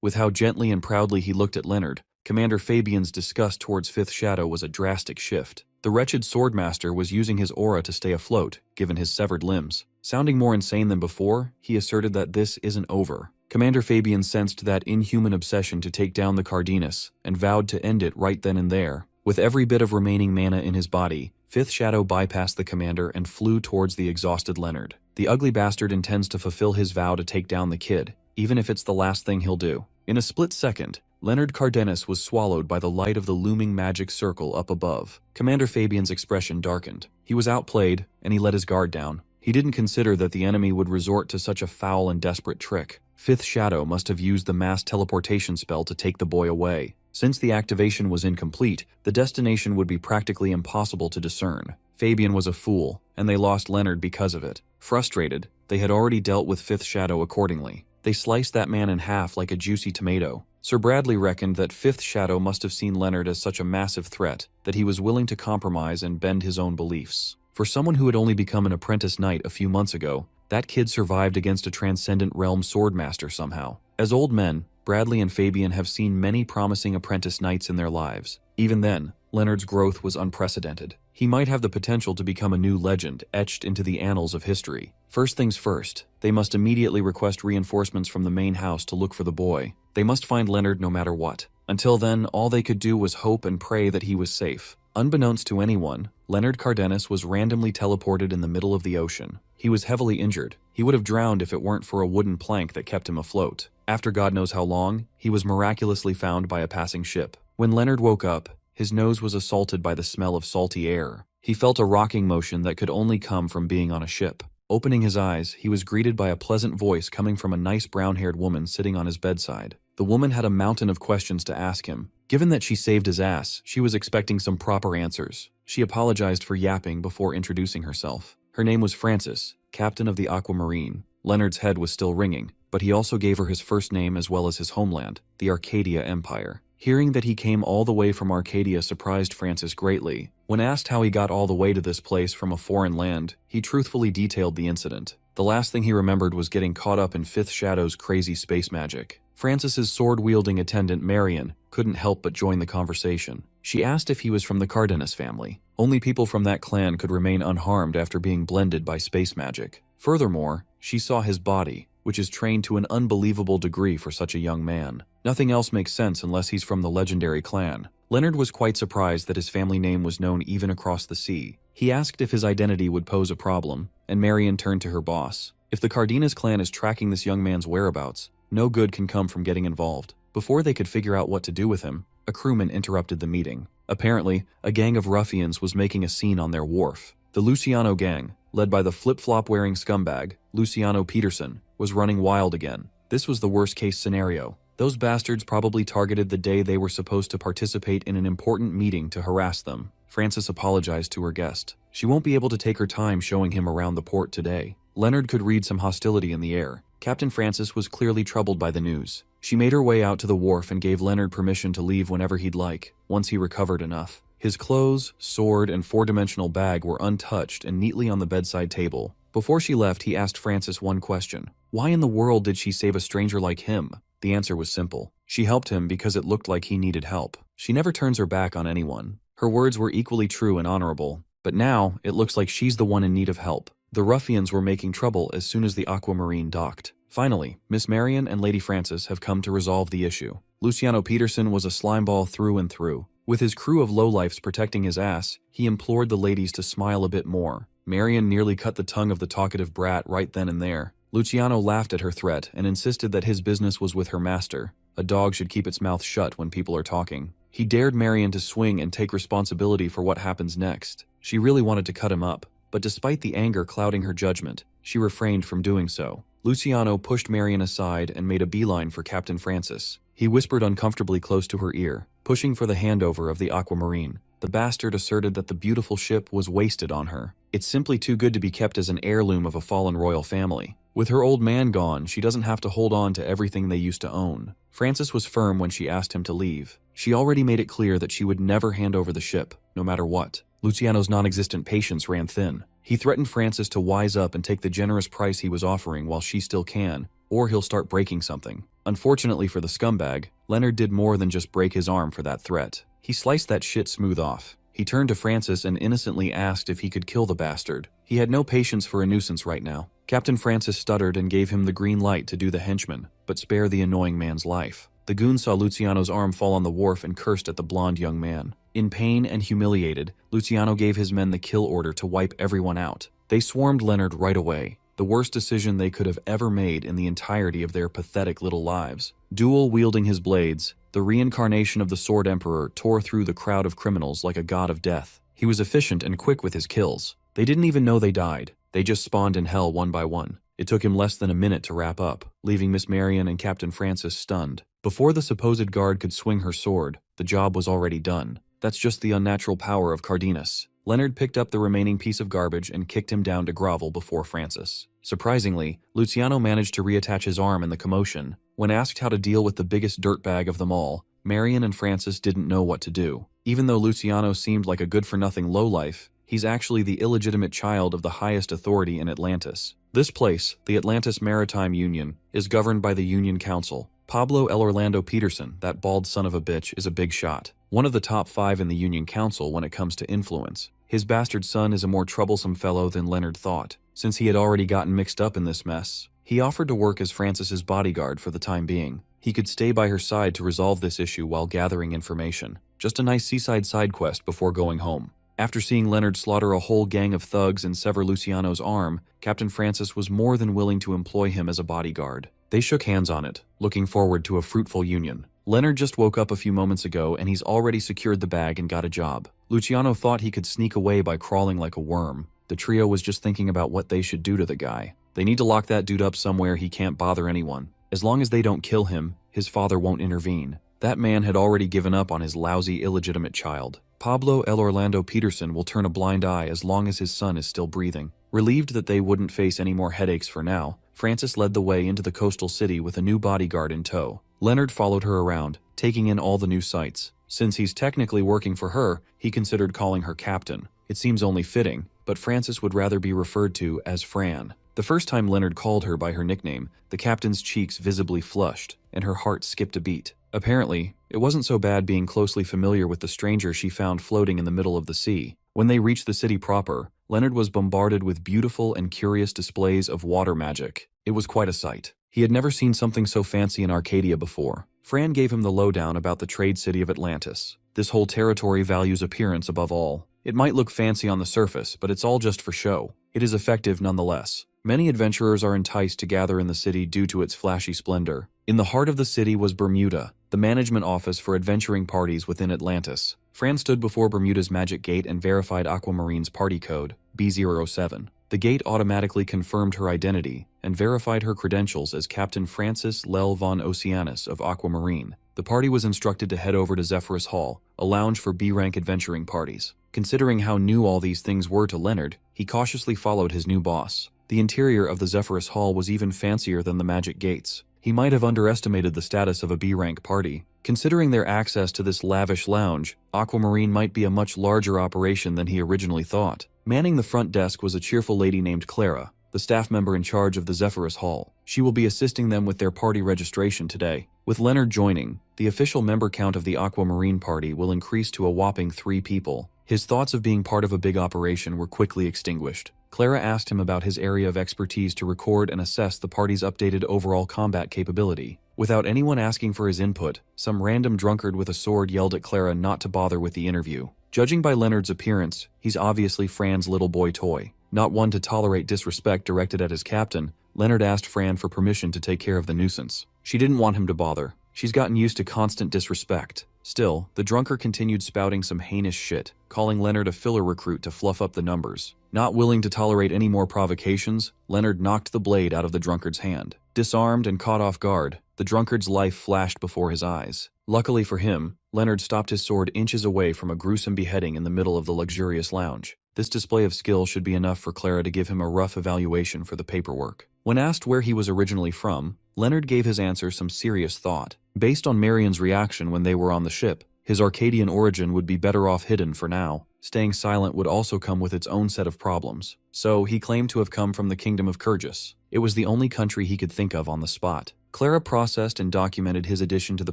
With how gently and proudly he looked at Leonard, Commander Fabian's disgust towards Fifth Shadow was a drastic shift. The wretched Swordmaster was using his aura to stay afloat, given his severed limbs. Sounding more insane than before, he asserted that this isn't over. Commander Fabian sensed that inhuman obsession to take down the Cardenas, and vowed to end it right then and there. With every bit of remaining mana in his body, Fifth Shadow bypassed the commander and flew towards the exhausted Leonard. The ugly bastard intends to fulfill his vow to take down the kid, even if it's the last thing he'll do. In a split second, Leonard Cardenas was swallowed by the light of the looming magic circle up above. Commander Fabian's expression darkened. He was outplayed, and he let his guard down. He didn't consider that the enemy would resort to such a foul and desperate trick. Fifth Shadow must have used the mass teleportation spell to take the boy away. Since the activation was incomplete, the destination would be practically impossible to discern. Fabian was a fool, and they lost Leonard because of it. Frustrated, they had already dealt with Fifth Shadow accordingly. They sliced that man in half like a juicy tomato. Sir Bradley reckoned that Fifth Shadow must have seen Leonard as such a massive threat that he was willing to compromise and bend his own beliefs. For someone who had only become an apprentice knight a few months ago, that kid survived against a transcendent realm swordmaster somehow. As old men, Bradley and Fabian have seen many promising apprentice knights in their lives. Even then, Leonard's growth was unprecedented. He might have the potential to become a new legend etched into the annals of history. First things first, they must immediately request reinforcements from the main house to look for the boy. They must find Leonard no matter what. Until then, all they could do was hope and pray that he was safe. Unbeknownst to anyone, Leonard Cardenas was randomly teleported in the middle of the ocean. He was heavily injured. He would have drowned if it weren't for a wooden plank that kept him afloat. After God knows how long, he was miraculously found by a passing ship. When Leonard woke up, his nose was assaulted by the smell of salty air. He felt a rocking motion that could only come from being on a ship. Opening his eyes, he was greeted by a pleasant voice coming from a nice brown-haired woman sitting on his bedside. The woman had a mountain of questions to ask him. Given that she saved his ass, she was expecting some proper answers. She apologized for yapping before introducing herself. Her name was Frances, captain of the Aquamarine. Leonard's head was still ringing, but he also gave her his first name as well as his homeland, the Arcadia Empire. Hearing that he came all the way from Arcadia surprised Francis greatly. When asked how he got all the way to this place from a foreign land, he truthfully detailed the incident. The last thing he remembered was getting caught up in Fifth Shadow's crazy space magic. Francis's sword-wielding attendant, Marion, couldn't help but join the conversation. She asked if he was from the Cardenas family. Only people from that clan could remain unharmed after being blended by space magic. Furthermore, she saw his body, which is trained to an unbelievable degree for such a young man. Nothing else makes sense unless he's from the legendary clan. Leonard was quite surprised that his family name was known even across the sea. He asked if his identity would pose a problem, and Marion turned to her boss. If the Cardenas clan is tracking this young man's whereabouts, no good can come from getting involved. Before they could figure out what to do with him, a crewman interrupted the meeting. Apparently, a gang of ruffians was making a scene on their wharf. The Luciano gang, led by the flip-flop-wearing scumbag, Luciano Peterson, was running wild again. This was the worst-case scenario. Those bastards probably targeted the day they were supposed to participate in an important meeting to harass them. Frances apologized to her guest. She won't be able to take her time showing him around the port today. Leonard could read some hostility in the air. Captain Frances was clearly troubled by the news. She made her way out to the wharf and gave Leonard permission to leave whenever he'd like, once he recovered enough. His clothes, sword, and four-dimensional bag were untouched and neatly on the bedside table. Before she left, he asked Frances one question. Why in the world did she save a stranger like him? The answer was simple. She helped him because it looked like he needed help. She never turns her back on anyone. Her words were equally true and honorable. But now, it looks like she's the one in need of help. The ruffians were making trouble as soon as the Aquamarine docked. Finally, Miss Marion and Lady Frances have come to resolve the issue. Luciano Peterson was a slimeball through and through. With his crew of lowlifes protecting his ass, he implored the ladies to smile a bit more. Marion nearly cut the tongue of the talkative brat right then and there. Luciano laughed at her threat and insisted that his business was with her master. A dog should keep its mouth shut when people are talking. He dared Marion to swing and take responsibility for what happens next. She really wanted to cut him up, but despite the anger clouding her judgment, she refrained from doing so. Luciano pushed Marion aside and made a beeline for Captain Francis. He whispered uncomfortably close to her ear, pushing for the handover of the Aquamarine. The bastard asserted that the beautiful ship was wasted on her. It's simply too good to be kept as an heirloom of a fallen royal family. With her old man gone, she doesn't have to hold on to everything they used to own. Francis was firm when she asked him to leave. She already made it clear that she would never hand over the ship, no matter what. Luciano's non-existent patience ran thin. He threatened Francis to wise up and take the generous price he was offering while she still can, or he'll start breaking something. Unfortunately for the scumbag, Leonard did more than just break his arm for that threat. He sliced that shit smooth off. He turned to Francis and innocently asked if he could kill the bastard. He had no patience for a nuisance right now. Captain Francis stuttered and gave him the green light to do the henchman, but spare the annoying man's life. The goon saw Luciano's arm fall on the wharf and cursed at the blonde young man. In pain and humiliated, Luciano gave his men the kill order to wipe everyone out. They swarmed Leonard right away, the worst decision they could have ever made in the entirety of their pathetic little lives. Dual-wielding his blades, the reincarnation of the Sword Emperor tore through the crowd of criminals like a god of death. He was efficient and quick with his kills. They didn't even know they died. They just spawned in hell one by one. It took him less than a minute to wrap up, leaving Miss Marion and Captain Francis stunned. Before the supposed guard could swing her sword, the job was already done. That's just the unnatural power of Cardenas. Leonard picked up the remaining piece of garbage and kicked him down to grovel before Francis. Surprisingly, Luciano managed to reattach his arm in the commotion. When asked how to deal with the biggest dirtbag of them all, Marion and Francis didn't know what to do. Even though Luciano seemed like a good-for-nothing lowlife, he's actually the illegitimate child of the highest authority in Atlantis. This place, the Atlantis Maritime Union, is governed by the Union Council. Pablo El Orlando Peterson, that bald son of a bitch, is a big shot. One of the top 5 in the Union Council when it comes to influence. His bastard son is a more troublesome fellow than Leonard thought. Since he had already gotten mixed up in this mess, he offered to work as Francis's bodyguard for the time being. He could stay by her side to resolve this issue while gathering information. Just a nice seaside side quest before going home. After seeing Leonard slaughter a whole gang of thugs and sever Luciano's arm, Captain Francis was more than willing to employ him as a bodyguard. They shook hands on it, looking forward to a fruitful union. Leonard just woke up a few moments ago and he's already secured the bag and got a job. Luciano thought he could sneak away by crawling like a worm. The trio was just thinking about what they should do to the guy. They need to lock that dude up somewhere he can't bother anyone. As long as they don't kill him, his father won't intervene. That man had already given up on his lousy, illegitimate child. Pablo El Orlando Peterson will turn a blind eye as long as his son is still breathing. Relieved that they wouldn't face any more headaches for now, Francis led the way into the coastal city with a new bodyguard in tow. Leonard followed her around, taking in all the new sights. Since he's technically working for her, he considered calling her Captain. It seems only fitting, but Francis would rather be referred to as Fran. The first time Leonard called her by her nickname, the captain's cheeks visibly flushed, and her heart skipped a beat. Apparently, it wasn't so bad being closely familiar with the stranger she found floating in the middle of the sea. When they reached the city proper, Leonard was bombarded with beautiful and curious displays of water magic. It was quite a sight. He had never seen something so fancy in Arcadia before. Fran gave him the lowdown about the trade city of Atlantis. This whole territory values appearance above all. It might look fancy on the surface, but it's all just for show. It is effective nonetheless. Many adventurers are enticed to gather in the city due to its flashy splendor. In the heart of the city was Bermuda, the management office for adventuring parties within Atlantis. Fran stood before Bermuda's magic gate and verified Aquamarine's party code, B07. The gate automatically confirmed her identity and verified her credentials as Captain Francis Lel von Oceanus of Aquamarine. The party was instructed to head over to Zephyrus Hall, a lounge for B-rank adventuring parties. Considering how new all these things were to Leonard, he cautiously followed his new boss. The interior of the Zephyrus Hall was even fancier than the magic gates. He might have underestimated the status of a B-rank party. Considering their access to this lavish lounge, Aquamarine might be a much larger operation than he originally thought. Manning the front desk was a cheerful lady named Clara, the staff member in charge of the Zephyrus Hall. She will be assisting them with their party registration today. With Leonard joining, the official member count of the Aquamarine party will increase to a whopping 3 people. His thoughts of being part of a big operation were quickly extinguished. Clara asked him about his area of expertise to record and assess the party's updated overall combat capability. Without anyone asking for his input, some random drunkard with a sword yelled at Clara not to bother with the interview. Judging by Leonard's appearance, he's obviously Fran's little boy toy. Not one to tolerate disrespect directed at his captain, Leonard asked Fran for permission to take care of the nuisance. She didn't want him to bother. She's gotten used to constant disrespect. Still, the drunkard continued spouting some heinous shit, calling Leonard a filler recruit to fluff up the numbers. Not willing to tolerate any more provocations, Leonard knocked the blade out of the drunkard's hand. Disarmed and caught off guard, the drunkard's life flashed before his eyes. Luckily for him, Leonard stopped his sword inches away from a gruesome beheading in the middle of the luxurious lounge. This display of skill should be enough for Clara to give him a rough evaluation for the paperwork. When asked where he was originally from, Leonard gave his answer some serious thought. Based on Marion's reaction when they were on the ship, his Arcadian origin would be better off hidden for now. Staying silent would also come with its own set of problems. So he claimed to have come from the kingdom of Kyrgyz. It was the only country he could think of on the spot. Clara processed and documented his addition to the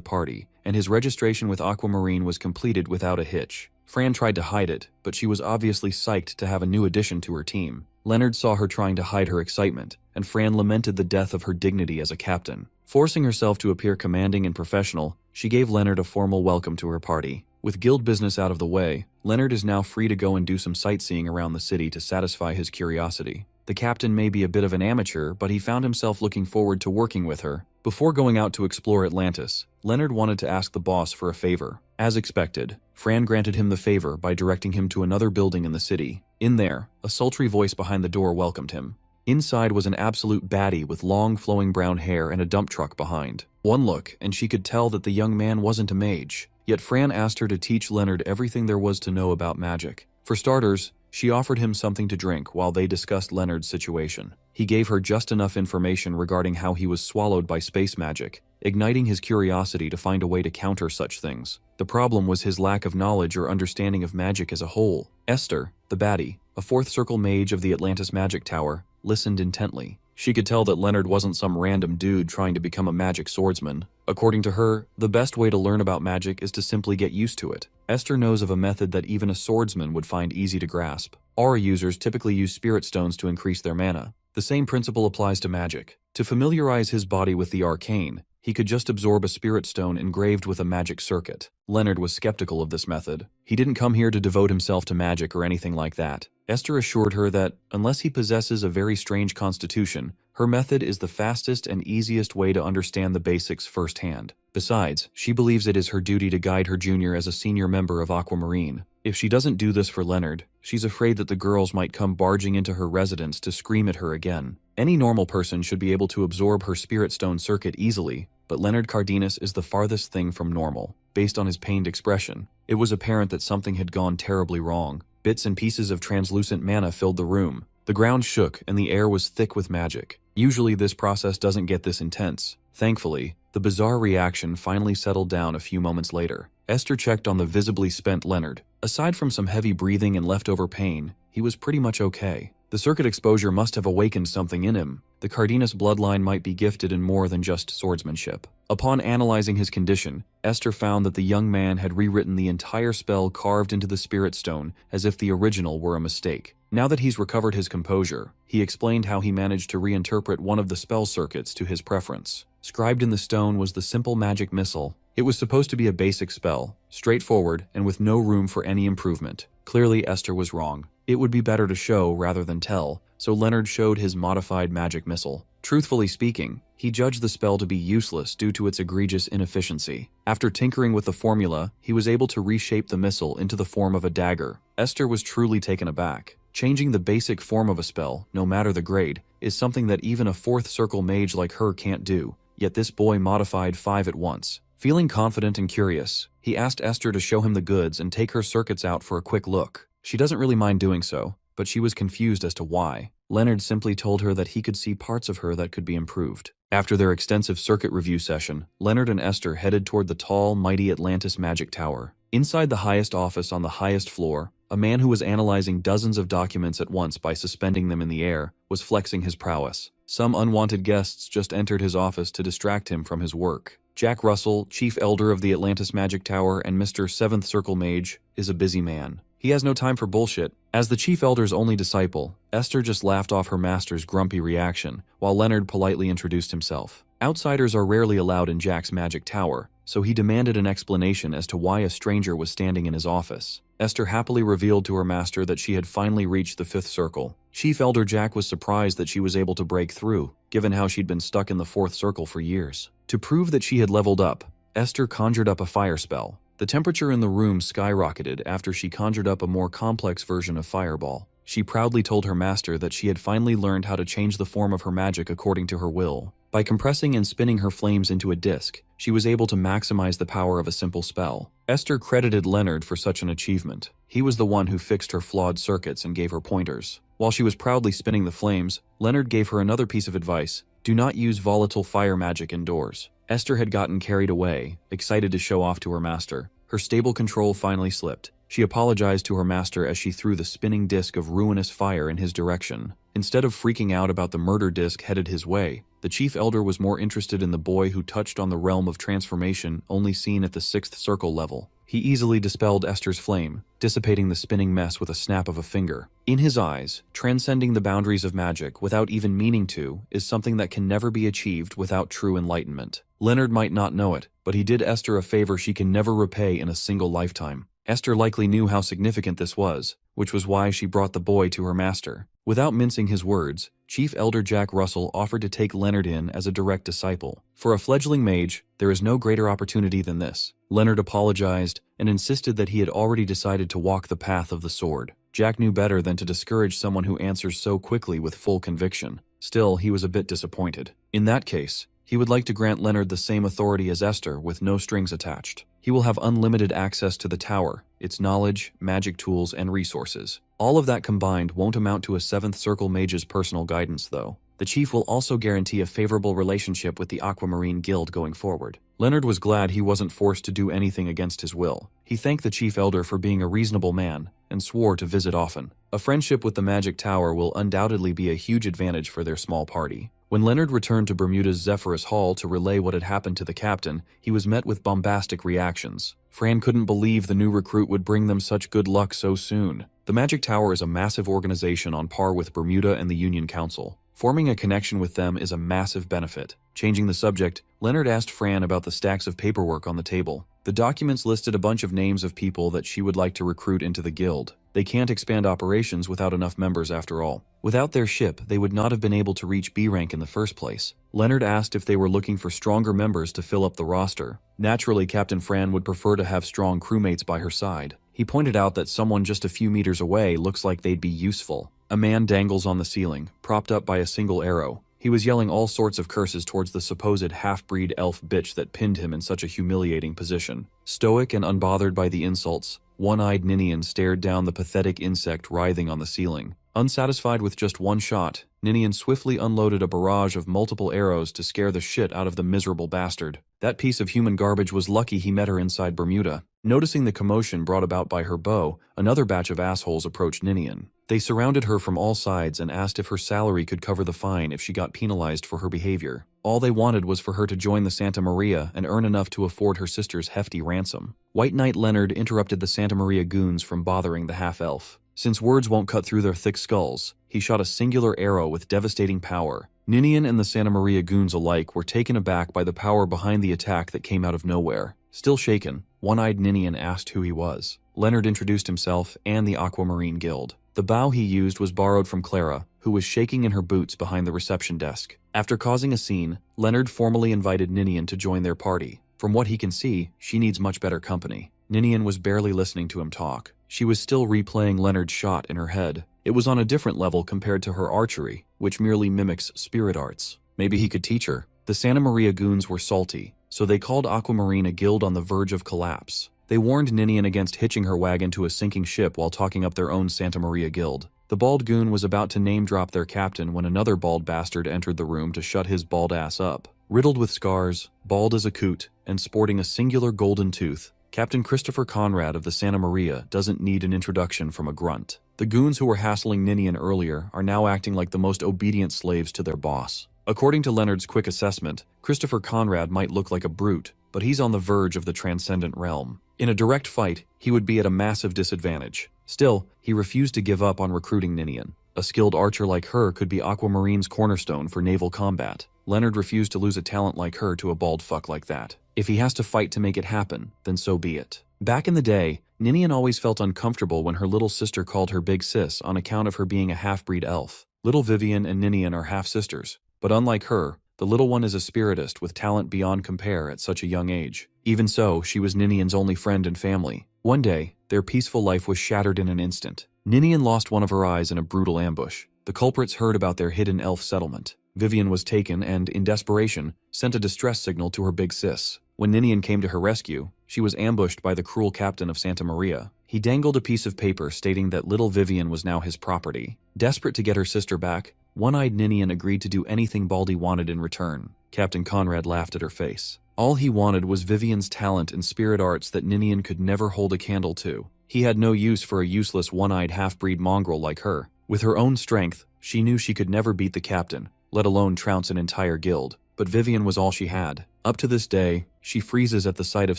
party, and his registration with Aquamarine was completed without a hitch. Fran tried to hide it, but she was obviously psyched to have a new addition to her team. Leonard saw her trying to hide her excitement, and Fran lamented the death of her dignity as a captain. Forcing herself to appear commanding and professional, she gave Leonard a formal welcome to her party. With guild business out of the way, Leonard is now free to go and do some sightseeing around the city to satisfy his curiosity. The captain may be a bit of an amateur, but he found himself looking forward to working with her. Before going out to explore Atlantis, Leonard wanted to ask the boss for a favor. As expected, Fran granted him the favor by directing him to another building in the city. In there, a sultry voice behind the door welcomed him. Inside was an absolute baddie with long flowing brown hair and a dump truck behind. One look, and she could tell that the young man wasn't a mage. Yet Fran asked her to teach Leonard everything there was to know about magic. For starters, she offered him something to drink while they discussed Leonard's situation. He gave her just enough information regarding how he was swallowed by space magic, igniting his curiosity to find a way to counter such things. The problem was his lack of knowledge or understanding of magic as a whole. Esther, the baddie, a fourth circle mage of the Atlantis Magic Tower, listened intently. She could tell that Leonard wasn't some random dude trying to become a magic swordsman. According to her, the best way to learn about magic is to simply get used to it. Esther knows of a method that even a swordsman would find easy to grasp. Aura users typically use spirit stones to increase their mana. The same principle applies to magic. To familiarize his body with the arcane, he could just absorb a spirit stone engraved with a magic circuit. Leonard was skeptical of this method. He didn't come here to devote himself to magic or anything like that. Esther assured her that, unless he possesses a very strange constitution, her method is the fastest and easiest way to understand the basics firsthand. Besides, she believes it is her duty to guide her junior as a senior member of Aquamarine. If she doesn't do this for Leonard, she's afraid that the girls might come barging into her residence to scream at her again. Any normal person should be able to absorb her spirit stone circuit easily, but Leonard Cardenas is the farthest thing from normal. Based on his pained expression, it was apparent that something had gone terribly wrong. Bits and pieces of translucent mana filled the room. The ground shook and the air was thick with magic. Usually this process doesn't get this intense. Thankfully, the bizarre reaction finally settled down a few moments later. Esther checked on the visibly spent Leonard. Aside from some heavy breathing and leftover pain, he was pretty much okay. The circuit exposure must have awakened something in him. The Cardenas bloodline might be gifted in more than just swordsmanship. Upon analyzing his condition, Esther found that the young man had rewritten the entire spell carved into the spirit stone as if the original were a mistake. Now that he's recovered his composure, he explained how he managed to reinterpret one of the spell circuits to his preference. Scribed in the stone was the simple magic missile. It was supposed to be a basic spell, straightforward and with no room for any improvement. Clearly, Esther was wrong. It would be better to show rather than tell, so Leonard showed his modified magic missile. Truthfully speaking, he judged the spell to be useless due to its egregious inefficiency. After tinkering with the formula, he was able to reshape the missile into the form of a dagger. Esther was truly taken aback. Changing the basic form of a spell, no matter the grade, is something that even a fourth circle mage like her can't do, yet this boy modified 5 at once. Feeling confident and curious, he asked Esther to show him the goods and take her circuits out for a quick look. She doesn't really mind doing so, but she was confused as to why. Leonard simply told her that he could see parts of her that could be improved. After their extensive circuit review session, Leonard and Esther headed toward the tall, mighty Atlantis Magic Tower. Inside the highest office on the highest floor, a man who was analyzing dozens of documents at once by suspending them in the air was flexing his prowess. Some unwanted guests just entered his office to distract him from his work. Jack Russell, Chief Elder of the Atlantis Magic Tower and Mr. Seventh Circle Mage, is a busy man. He has no time for bullshit. As the chief elder's only disciple, Esther just laughed off her master's grumpy reaction, while Leonard politely introduced himself. Outsiders are rarely allowed in Jack's magic tower, so he demanded an explanation as to why a stranger was standing in his office. Esther happily revealed to her master that she had finally reached the 5th circle. Chief Elder Jack was surprised that she was able to break through, given how she'd been stuck in the 4th circle for years. To prove that she had leveled up, Esther conjured up a fire spell. The temperature in the room skyrocketed after she conjured up a more complex version of Fireball. She proudly told her master that she had finally learned how to change the form of her magic according to her will. By compressing and spinning her flames into a disc, she was able to maximize the power of a simple spell. Esther credited Leonard for such an achievement. He was the one who fixed her flawed circuits and gave her pointers. While she was proudly spinning the flames, Leonard gave her another piece of advice: do not use volatile fire magic indoors. Esther had gotten carried away, excited to show off to her master. Her stable control finally slipped. She apologized to her master as she threw the spinning disc of ruinous fire in his direction. Instead of freaking out about the murder disc headed his way, the chief elder was more interested in the boy who touched on the realm of transformation only seen at the 6th circle level. He easily dispelled Esther's flame, dissipating the spinning mess with a snap of a finger. In his eyes, transcending the boundaries of magic without even meaning to is something that can never be achieved without true enlightenment. Leonard might not know it, but he did Esther a favor she can never repay in a single lifetime. Esther likely knew how significant this was, which was why she brought the boy to her master. Without mincing his words, Chief Elder Jack Russell offered to take Leonard in as a direct disciple. For a fledgling mage, there is no greater opportunity than this. Leonard apologized and insisted that he had already decided to walk the path of the sword. Jack knew better than to discourage someone who answers so quickly with full conviction. Still, he was a bit disappointed. In that case, he would like to grant Leonard the same authority as Esther with no strings attached. He will have unlimited access to the tower, its knowledge, magic tools, and resources. All of that combined won't amount to a 7th circle mage's personal guidance, though. The chief will also guarantee a favorable relationship with the Aquamarine Guild going forward. Leonard was glad he wasn't forced to do anything against his will. He thanked the chief elder for being a reasonable man and swore to visit often. A friendship with the magic tower will undoubtedly be a huge advantage for their small party. When Leonard returned to Bermuda's Zephyrus Hall to relay what had happened to the captain, he was met with bombastic reactions. Fran couldn't believe the new recruit would bring them such good luck so soon. The Magic Tower is a massive organization on par with Bermuda and the Union Council. Forming a connection with them is a massive benefit. Changing the subject, Leonard asked Fran about the stacks of paperwork on the table. The documents listed a bunch of names of people that she would like to recruit into the guild. They can't expand operations without enough members after all. Without their ship, they would not have been able to reach B rank in the first place. Leonard asked if they were looking for stronger members to fill up the roster. Naturally, Captain Fran would prefer to have strong crewmates by her side. He pointed out that someone just a few meters away looks like they'd be useful. A man dangles on the ceiling, propped up by a single arrow. He was yelling all sorts of curses towards the supposed half-breed elf bitch that pinned him in such a humiliating position. Stoic and unbothered by the insults, one-eyed Ninian stared down the pathetic insect writhing on the ceiling. Unsatisfied with just one shot, Ninian swiftly unloaded a barrage of multiple arrows to scare the shit out of the miserable bastard. That piece of human garbage was lucky he met her inside Bermuda. Noticing the commotion brought about by her bow, another batch of assholes approached Ninian. They surrounded her from all sides and asked if her salary could cover the fine if she got penalized for her behavior. All they wanted was for her to join the Santa Maria and earn enough to afford her sister's hefty ransom. White Knight Leonard interrupted the Santa Maria goons from bothering the half-elf. Since words won't cut through their thick skulls, he shot a singular arrow with devastating power. Ninian and the Santa Maria goons alike were taken aback by the power behind the attack that came out of nowhere. Still shaken, one-eyed Ninian asked who he was. Leonard introduced himself and the Aquamarine Guild. The bow he used was borrowed from Clara, who was shaking in her boots behind the reception desk. After causing a scene, Leonard formally invited Ninian to join their party. From what he can see, she needs much better company. Ninian was barely listening to him talk. She was still replaying Leonard's shot in her head. It was on a different level compared to her archery, which merely mimics spirit arts. Maybe he could teach her. The Santa Maria goons were salty, so they called Aquamarine a guild on the verge of collapse. They warned Ninian against hitching her wagon to a sinking ship while talking up their own Santa Maria guild. The bald goon was about to name-drop their captain when another bald bastard entered the room to shut his bald ass up. Riddled with scars, bald as a coot, and sporting a singular golden tooth, Captain Christopher Conrad of the Santa Maria doesn't need an introduction from a grunt. The goons who were hassling Ninian earlier are now acting like the most obedient slaves to their boss. According to Leonard's quick assessment, Christopher Conrad might look like a brute, but he's on the verge of the transcendent realm. In a direct fight, he would be at a massive disadvantage. Still, he refused to give up on recruiting Ninian. A skilled archer like her could be Aquamarine's cornerstone for naval combat. Leonard refused to lose a talent like her to a bald fuck like that. If he has to fight to make it happen, then so be it. Back in the day, Ninian always felt uncomfortable when her little sister called her big sis on account of her being a half-breed elf. Little Vivian and Ninian are half-sisters, but unlike her, the little one is a spiritist with talent beyond compare at such a young age. Even so, she was Ninian's only friend and family. One day, their peaceful life was shattered in an instant. Ninian lost one of her eyes in a brutal ambush. The culprits heard about their hidden elf settlement. Vivian was taken and, in desperation, sent a distress signal to her big sis. When Ninian came to her rescue, she was ambushed by the cruel captain of Santa Maria. He dangled a piece of paper stating that little Vivian was now his property. Desperate to get her sister back, one-eyed Ninian agreed to do anything Baldy wanted in return. Captain Conrad laughed at her face. All he wanted was Vivian's talent and spirit arts that Ninian could never hold a candle to. He had no use for a useless one-eyed half-breed mongrel like her. With her own strength, she knew she could never beat the captain, let alone trounce an entire guild. But Vivian was all she had. Up to this day, she freezes at the sight of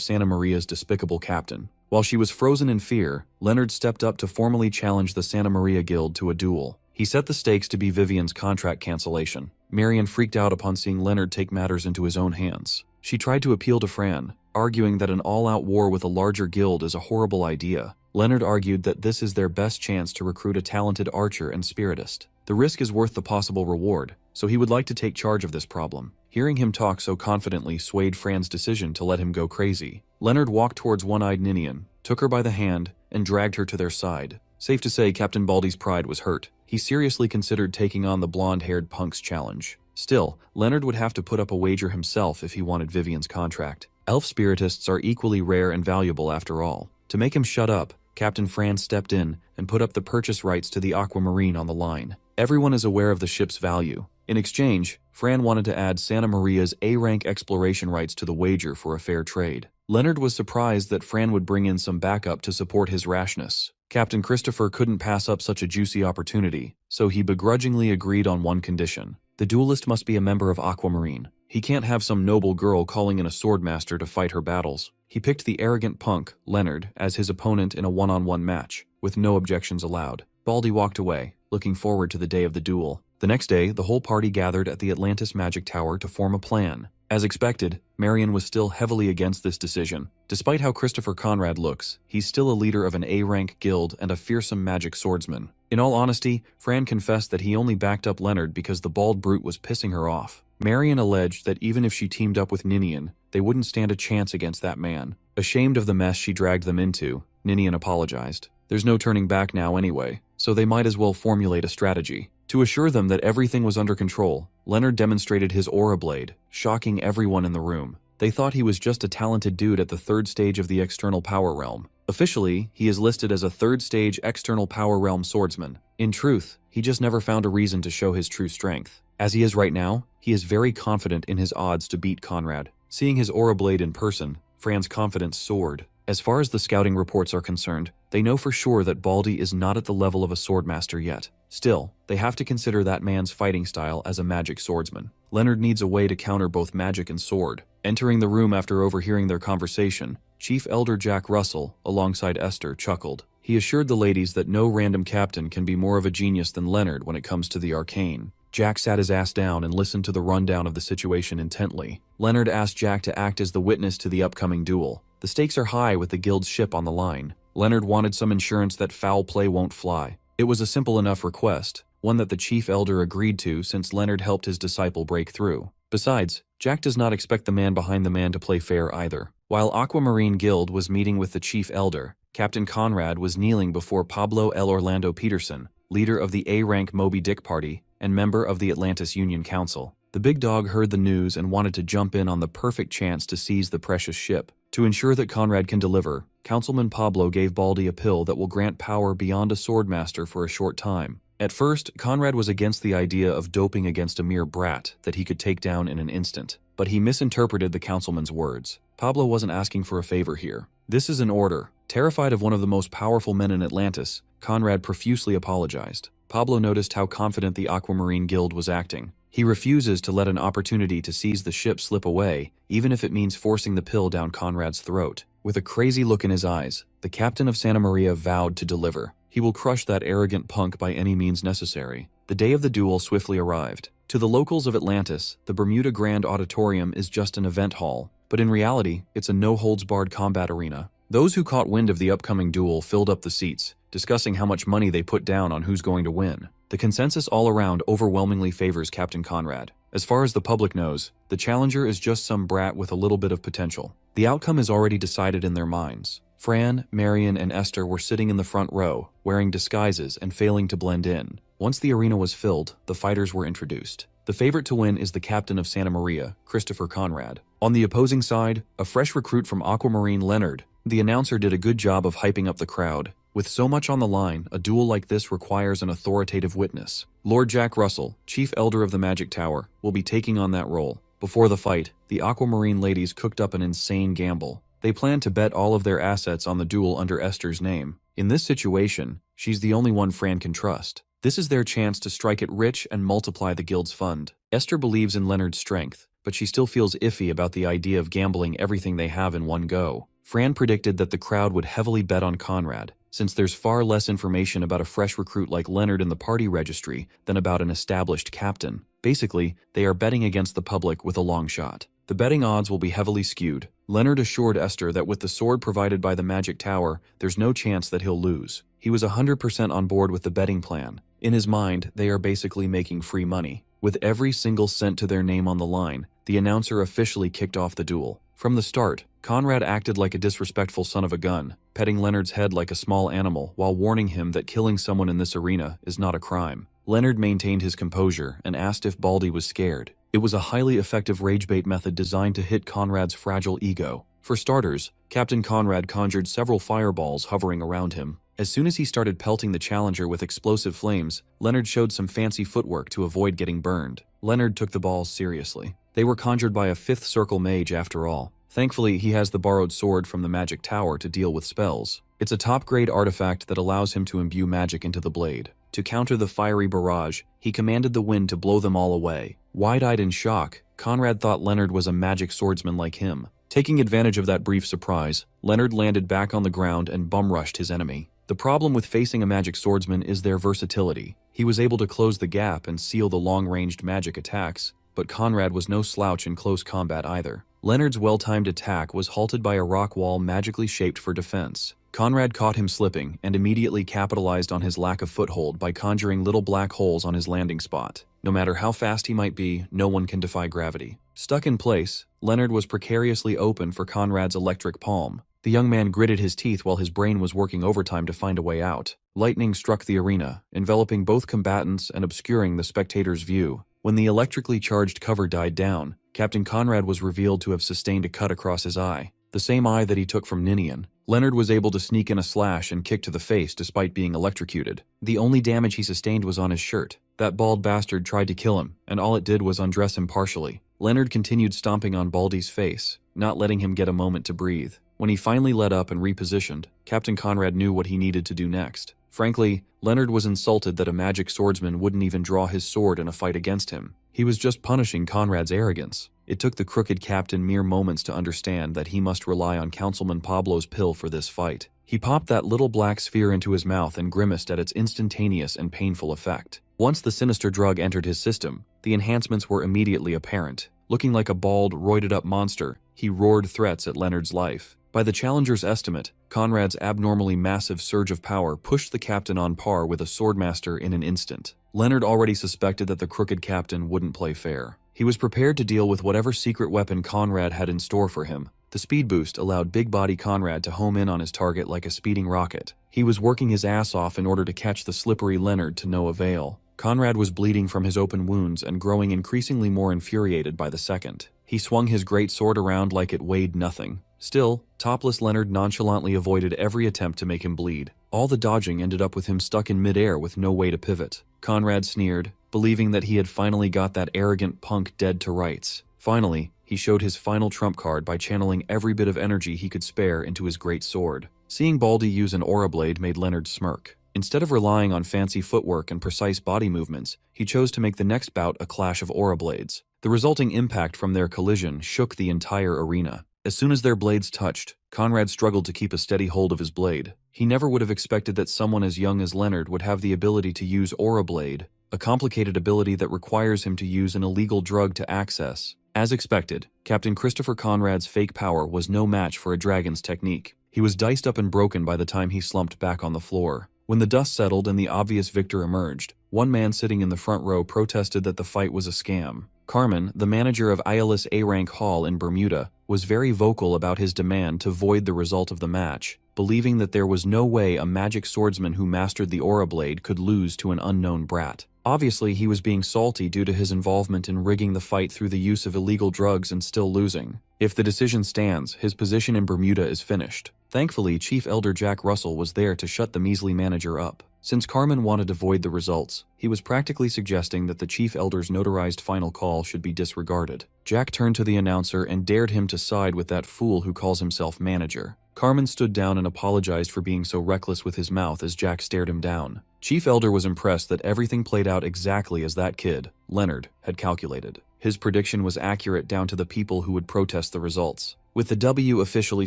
Santa Maria's despicable captain. While she was frozen in fear, Leonard stepped up to formally challenge the Santa Maria Guild to a duel. He set the stakes to be Vivian's contract cancellation. Marian freaked out upon seeing Leonard take matters into his own hands. She tried to appeal to Fran, arguing that an all-out war with a larger guild is a horrible idea. Leonard argued that this is their best chance to recruit a talented archer and spiritist. The risk is worth the possible reward, so he would like to take charge of this problem. Hearing him talk so confidently swayed Fran's decision to let him go crazy. Leonard walked towards one-eyed Ninian, took her by the hand, and dragged her to their side. Safe to say Captain Baldy's pride was hurt. He seriously considered taking on the blonde-haired punk's challenge. Still, Leonard would have to put up a wager himself if he wanted Vivian's contract. Elf spiritists are equally rare and valuable after all. To make him shut up, Captain Fran stepped in and put up the purchase rights to the Aquamarine on the line. Everyone is aware of the ship's value. In exchange, Fran wanted to add Santa Maria's A-rank exploration rights to the wager for a fair trade. Leonard was surprised that Fran would bring in some backup to support his rashness. Captain Christopher couldn't pass up such a juicy opportunity, so he begrudgingly agreed on one condition. The duelist must be a member of Aquamarine. He can't have some noble girl calling in a Swordmaster to fight her battles. He picked the arrogant punk, Leonard, as his opponent in a one-on-one match, with no objections allowed. Baldy walked away, looking forward to the day of the duel. The next day, the whole party gathered at the Atlantis Magic Tower to form a plan. As expected, Marian was still heavily against this decision. Despite how Christopher Conrad looks, he's still a leader of an A-rank guild and a fearsome magic swordsman. In all honesty, Fran confessed that he only backed up Leonard because the bald brute was pissing her off. Marian alleged that even if she teamed up with Ninian, they wouldn't stand a chance against that man. Ashamed of the mess she dragged them into, Ninian apologized. There's no turning back now anyway, so they might as well formulate a strategy. To assure them that everything was under control, Leonard demonstrated his aura blade, shocking everyone in the room. They thought he was just a talented dude at the third stage of the external power realm. Officially, he is listed as a third stage external power realm swordsman. In truth, he just never found a reason to show his true strength. As he is right now, he is very confident in his odds to beat Conrad. Seeing his aura blade in person, Fran's confidence soared. As far as the scouting reports are concerned, they know for sure that Baldy is not at the level of a swordmaster yet. Still, they have to consider that man's fighting style as a magic swordsman. Leonard needs a way to counter both magic and sword. Entering the room after overhearing their conversation, Chief Elder Jack Russell, alongside Esther, chuckled. He assured the ladies that no random captain can be more of a genius than Leonard when it comes to the arcane. Jack sat his ass down and listened to the rundown of the situation intently. Leonard asked Jack to act as the witness to the upcoming duel. The stakes are high with the guild's ship on the line. Leonard wanted some insurance that foul play won't fly. It was a simple enough request, one that the chief elder agreed to since Leonard helped his disciple break through. Besides, Jack does not expect the man behind the man to play fair either. While Aquamarine Guild was meeting with the chief elder, Captain Conrad was kneeling before Pablo L. Orlando Peterson, leader of the A-rank Moby Dick Party and member of the Atlantis Union Council. The big dog heard the news and wanted to jump in on the perfect chance to seize the precious ship. To ensure that Conrad can deliver, Councilman Pablo gave Baldy a pill that will grant power beyond a swordmaster for a short time. At first, Conrad was against the idea of doping against a mere brat that he could take down in an instant, but he misinterpreted the councilman's words. Pablo wasn't asking for a favor here. This is an order. Terrified of one of the most powerful men in Atlantis, Conrad profusely apologized. Pablo noticed how confident the Aquamarine Guild was acting. He refuses to let an opportunity to seize the ship slip away, even if it means forcing the pill down Conrad's throat. With a crazy look in his eyes, the captain of Santa Maria vowed to deliver. He will crush that arrogant punk by any means necessary. The day of the duel swiftly arrived. To the locals of Atlantis, the Bermuda Grand Auditorium is just an event hall, but in reality, it's a no-holds-barred combat arena. Those who caught wind of the upcoming duel filled up the seats, discussing how much money they put down on who's going to win. The consensus all around overwhelmingly favors Captain Conrad. As far as the public knows, the challenger is just some brat with a little bit of potential. The outcome is already decided in their minds. Fran, Marion, and Esther were sitting in the front row, wearing disguises and failing to blend in. Once the arena was filled, the fighters were introduced. The favorite to win is the captain of Santa Maria, Christopher Conrad. On the opposing side, a fresh recruit from Aquamarine, Leonard. The announcer did a good job of hyping up the crowd. With so much on the line, a duel like this requires an authoritative witness. Lord Jack Russell, Chief Elder of the Magic Tower, will be taking on that role. Before the fight, the Aquamarine ladies cooked up an insane gamble. They planned to bet all of their assets on the duel under Esther's name. In this situation, she's the only one Fran can trust. This is their chance to strike it rich and multiply the guild's fund. Esther believes in Leonard's strength, but she still feels iffy about the idea of gambling everything they have in one go. Fran predicted that the crowd would heavily bet on Conrad, since there's far less information about a fresh recruit like Leonard in the party registry than about an established captain. Basically, they are betting against the public with a long shot. The betting odds will be heavily skewed. Leonard assured Esther that with the sword provided by the Magic Tower, there's no chance that he'll lose. He was 100% on board with the betting plan. In his mind, they are basically making free money. With every single cent to their name on the line, the announcer officially kicked off the duel. From the start, Conrad acted like a disrespectful son of a gun, petting Leonard's head like a small animal while warning him that killing someone in this arena is not a crime. Leonard maintained his composure and asked if Baldy was scared. It was a highly effective rage-bait method designed to hit Conrad's fragile ego. For starters, Captain Conrad conjured several fireballs hovering around him. As soon as he started pelting the challenger with explosive flames, Leonard showed some fancy footwork to avoid getting burned. Leonard took the balls seriously. They were conjured by a fifth circle mage after all. Thankfully, he has the borrowed sword from the Magic Tower to deal with spells. It's a top-grade artifact that allows him to imbue magic into the blade. To counter the fiery barrage, he commanded the wind to blow them all away. Wide-eyed in shock, Conrad thought Leonard was a magic swordsman like him. Taking advantage of that brief surprise, Leonard landed back on the ground and bum-rushed his enemy. The problem with facing a magic swordsman is their versatility. He was able to close the gap and seal the long-ranged magic attacks, but Conrad was no slouch in close combat either. Leonard's well-timed attack was halted by a rock wall magically shaped for defense. Conrad caught him slipping and immediately capitalized on his lack of foothold by conjuring little black holes on his landing spot. No matter how fast he might be, no one can defy gravity. Stuck in place, Leonard was precariously open for Conrad's electric palm. The young man gritted his teeth while his brain was working overtime to find a way out. Lightning struck the arena, enveloping both combatants and obscuring the spectator's view. When the electrically charged cover died down, Captain Conrad was revealed to have sustained a cut across his eye, the same eye that he took from Ninian. Leonard was able to sneak in a slash and kick to the face despite being electrocuted. The only damage he sustained was on his shirt. That bald bastard tried to kill him, and all it did was undress him partially. Leonard continued stomping on Baldy's face, not letting him get a moment to breathe. When he finally let up and repositioned, Captain Conrad knew what he needed to do next. Frankly, Leonard was insulted that a magic swordsman wouldn't even draw his sword in a fight against him. He was just punishing Conrad's arrogance. It took the crooked captain mere moments to understand that he must rely on Councilman Pablo's pill for this fight. He popped that little black sphere into his mouth and grimaced at its instantaneous and painful effect. Once the sinister drug entered his system, the enhancements were immediately apparent. Looking like a bald, roided-up monster, he roared threats at Leonard's life. By the challenger's estimate, Conrad's abnormally massive surge of power pushed the captain on par with a Swordmaster in an instant. Leonard already suspected that the crooked captain wouldn't play fair. He was prepared to deal with whatever secret weapon Conrad had in store for him. The speed boost allowed big body Conrad to home in on his target like a speeding rocket. He was working his ass off in order to catch the slippery Leonard to no avail. Conrad was bleeding from his open wounds and growing increasingly more infuriated by the second. He swung his great sword around like it weighed nothing. Still, topless Leonard nonchalantly avoided every attempt to make him bleed. All the dodging ended up with him stuck in midair with no way to pivot. Conrad sneered, believing that he had finally got that arrogant punk dead to rights. Finally, he showed his final trump card by channeling every bit of energy he could spare into his great sword. Seeing Baldy use an aura blade made Leonard smirk. Instead of relying on fancy footwork and precise body movements, he chose to make the next bout a clash of aura blades. The resulting impact from their collision shook the entire arena. As soon as their blades touched, Conrad struggled to keep a steady hold of his blade. He never would have expected that someone as young as Leonard would have the ability to use Aura Blade, a complicated ability that requires him to use an illegal drug to access. As expected, Captain Christopher Conrad's fake power was no match for a dragon's technique. He was diced up and broken by the time he slumped back on the floor. When the dust settled and the obvious victor emerged, one man sitting in the front row protested that the fight was a scam. Carmen, the manager of ILS A-Rank Hall in Bermuda, was very vocal about his demand to void the result of the match, believing that there was no way a magic swordsman who mastered the Aura Blade could lose to an unknown brat. Obviously, he was being salty due to his involvement in rigging the fight through the use of illegal drugs and still losing. If the decision stands, his position in Bermuda is finished. Thankfully, Chief Elder Jack Russell was there to shut the measly manager up. Since Carmen wanted to void the results, he was practically suggesting that the Chief Elder's notarized final call should be disregarded. Jack turned to the announcer and dared him to side with that fool who calls himself manager. Carmen stood down and apologized for being so reckless with his mouth as Jack stared him down. Chief Elder was impressed that everything played out exactly as that kid, Leonard, had calculated. His prediction was accurate down to the people who would protest the results. With the W officially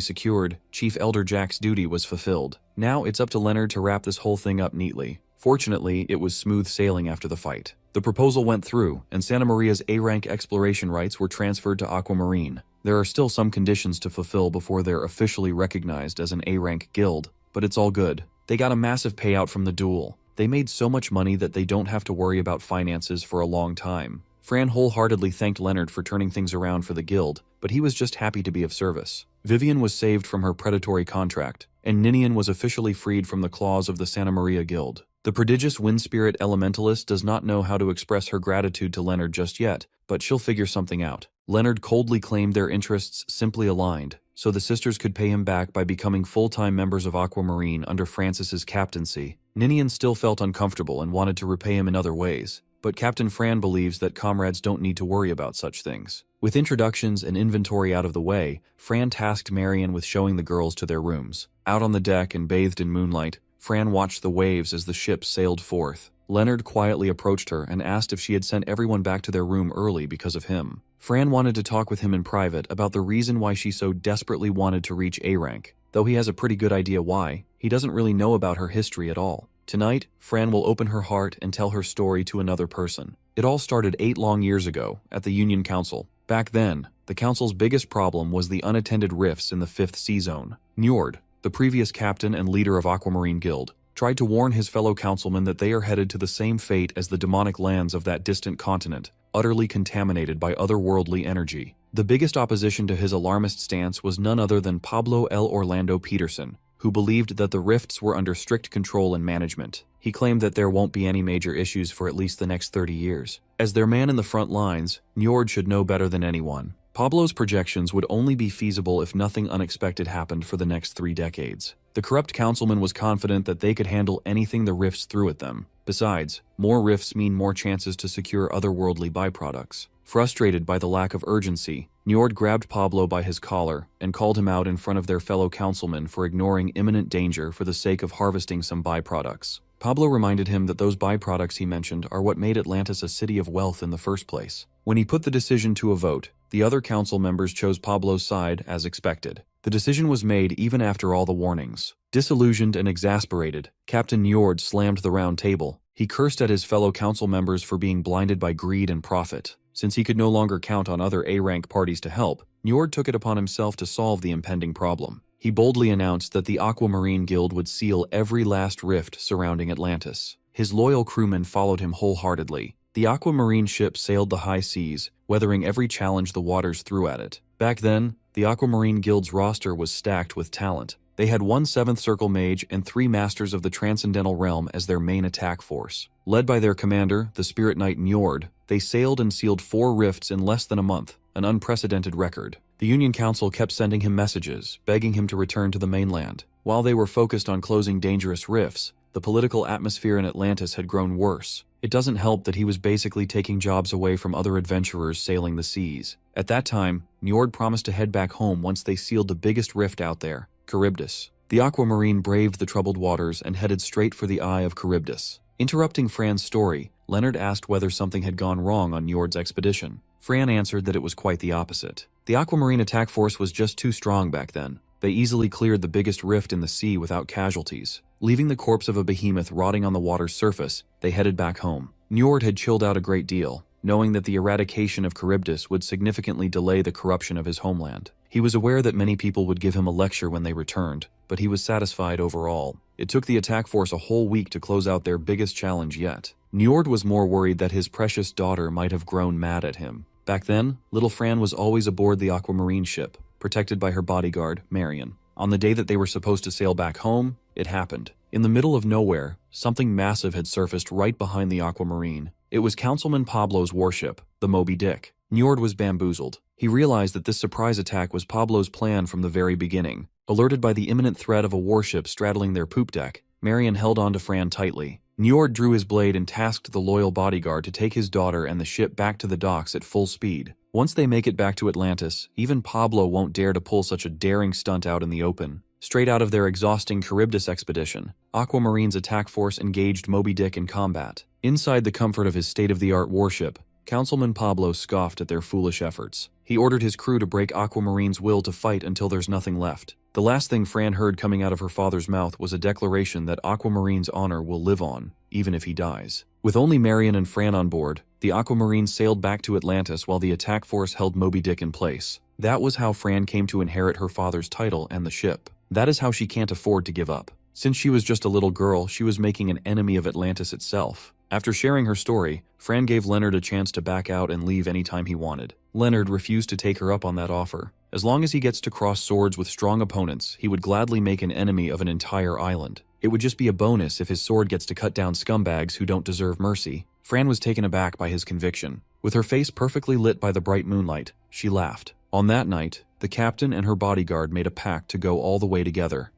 secured, Chief Elder Jack's duty was fulfilled. Now it's up to Leonard to wrap this whole thing up neatly. Fortunately, it was smooth sailing after the fight. The proposal went through, and Santa Maria's A-Rank exploration rights were transferred to Aquamarine. There are still some conditions to fulfill before they're officially recognized as an A-Rank guild, but it's all good. They got a massive payout from the duel. They made so much money that they don't have to worry about finances for a long time. Fran wholeheartedly thanked Leonard for turning things around for the guild, but he was just happy to be of service. Vivian was saved from her predatory contract, and Ninian was officially freed from the claws of the Santa Maria Guild. The prodigious wind spirit elementalist does not know how to express her gratitude to Leonard just yet, but she'll figure something out. Leonard coldly claimed their interests simply aligned, so the sisters could pay him back by becoming full-time members of Aquamarine under Francis's captaincy. Ninian still felt uncomfortable and wanted to repay him in other ways, but Captain Fran believes that comrades don't need to worry about such things. With introductions and inventory out of the way, Fran tasked Marion with showing the girls to their rooms. Out on the deck and bathed in moonlight, Fran watched the waves as the ship sailed forth. Leonard quietly approached her and asked if she had sent everyone back to their room early because of him. Fran wanted to talk with him in private about the reason why she so desperately wanted to reach A-Rank. Though he has a pretty good idea why, he doesn't really know about her history at all. Tonight, Fran will open her heart and tell her story to another person. It all started 8 long years ago, at the Union Council. Back then, the Council's biggest problem was the unattended rifts in the 5th Sea Zone. Njord, the previous captain and leader of Aquamarine Guild, tried to warn his fellow councilmen that they are headed to the same fate as the demonic lands of that distant continent, utterly contaminated by otherworldly energy. The biggest opposition to his alarmist stance was none other than Pablo L. Orlando Peterson, who believed that the rifts were under strict control and management. He claimed that there won't be any major issues for at least the next 30 years. As their man in the front lines, Njord should know better than anyone. Pablo's projections would only be feasible if nothing unexpected happened for the next 3 decades. The corrupt councilman was confident that they could handle anything the rifts threw at them. Besides, more rifts mean more chances to secure otherworldly byproducts. Frustrated by the lack of urgency, Njord grabbed Pablo by his collar and called him out in front of their fellow councilmen for ignoring imminent danger for the sake of harvesting some byproducts. Pablo reminded him that those byproducts he mentioned are what made Atlantis a city of wealth in the first place. When he put the decision to a vote, the other council members chose Pablo's side as expected. The decision was made even after all the warnings. Disillusioned and exasperated, Captain Njord slammed the round table. He cursed at his fellow council members for being blinded by greed and profit. Since he could no longer count on other A-Rank parties to help, Njord took it upon himself to solve the impending problem. He boldly announced that the Aquamarine Guild would seal every last rift surrounding Atlantis. His loyal crewmen followed him wholeheartedly. The Aquamarine ship sailed the high seas, weathering every challenge the waters threw at it. Back then, the Aquamarine Guild's roster was stacked with talent. They had 1 7th Circle Mage and 3 Masters of the Transcendental Realm as their main attack force. Led by their commander, the Spirit Knight Njord, they sailed and sealed 4 rifts in less than a month, an unprecedented record. The Union Council kept sending him messages, begging him to return to the mainland. While they were focused on closing dangerous rifts, the political atmosphere in Atlantis had grown worse. It doesn't help that he was basically taking jobs away from other adventurers sailing the seas. At that time, Njord promised to head back home once they sealed the biggest rift out there, Charybdis. The Aquamarine braved the troubled waters and headed straight for the eye of Charybdis. Interrupting Fran's story, Leonard asked whether something had gone wrong on Njord's expedition. Fran answered that it was quite the opposite. The aquamarine attack force was just too strong back then. They easily cleared the biggest rift in the sea without casualties. Leaving the corpse of a behemoth rotting on the water's surface, they headed back home. Njord had chilled out a great deal, knowing that the eradication of Charybdis would significantly delay the corruption of his homeland. He was aware that many people would give him a lecture when they returned, but he was satisfied overall. It took the attack force a whole week to close out their biggest challenge yet. Njord was more worried that his precious daughter might have grown mad at him. Back then, little Fran was always aboard the aquamarine ship, protected by her bodyguard, Marion. On the day that they were supposed to sail back home, it happened. In the middle of nowhere, something massive had surfaced right behind the aquamarine. It was Councilman Pablo's warship, the Moby Dick. Njord was bamboozled. He realized that this surprise attack was Pablo's plan from the very beginning. Alerted by the imminent threat of a warship straddling their poop deck, Marion held on to Fran tightly. Njord drew his blade and tasked the loyal bodyguard to take his daughter and the ship back to the docks at full speed. Once they make it back to Atlantis, even Pablo won't dare to pull such a daring stunt out in the open. Straight out of their exhausting Charybdis expedition, Aquamarine's attack force engaged Moby Dick in combat. Inside the comfort of his state-of-the-art warship, Councilman Pablo scoffed at their foolish efforts. He ordered his crew to break Aquamarine's will to fight until there's nothing left. The last thing Fran heard coming out of her father's mouth was a declaration that Aquamarine's honor will live on, even if he dies. With only Marion and Fran on board, the Aquamarine sailed back to Atlantis while the attack force held Moby Dick in place. That was how Fran came to inherit her father's title and the ship. That is how she can't afford to give up. Since she was just a little girl, she was making an enemy of Atlantis itself. After sharing her story, Fran gave Leonard a chance to back out and leave anytime he wanted. Leonard refused to take her up on that offer. As long as he gets to cross swords with strong opponents, he would gladly make an enemy of an entire island. It would just be a bonus if his sword gets to cut down scumbags who don't deserve mercy. Fran was taken aback by his conviction. With her face perfectly lit by the bright moonlight, she laughed. On that night, the captain and her bodyguard made a pact to go all the way together.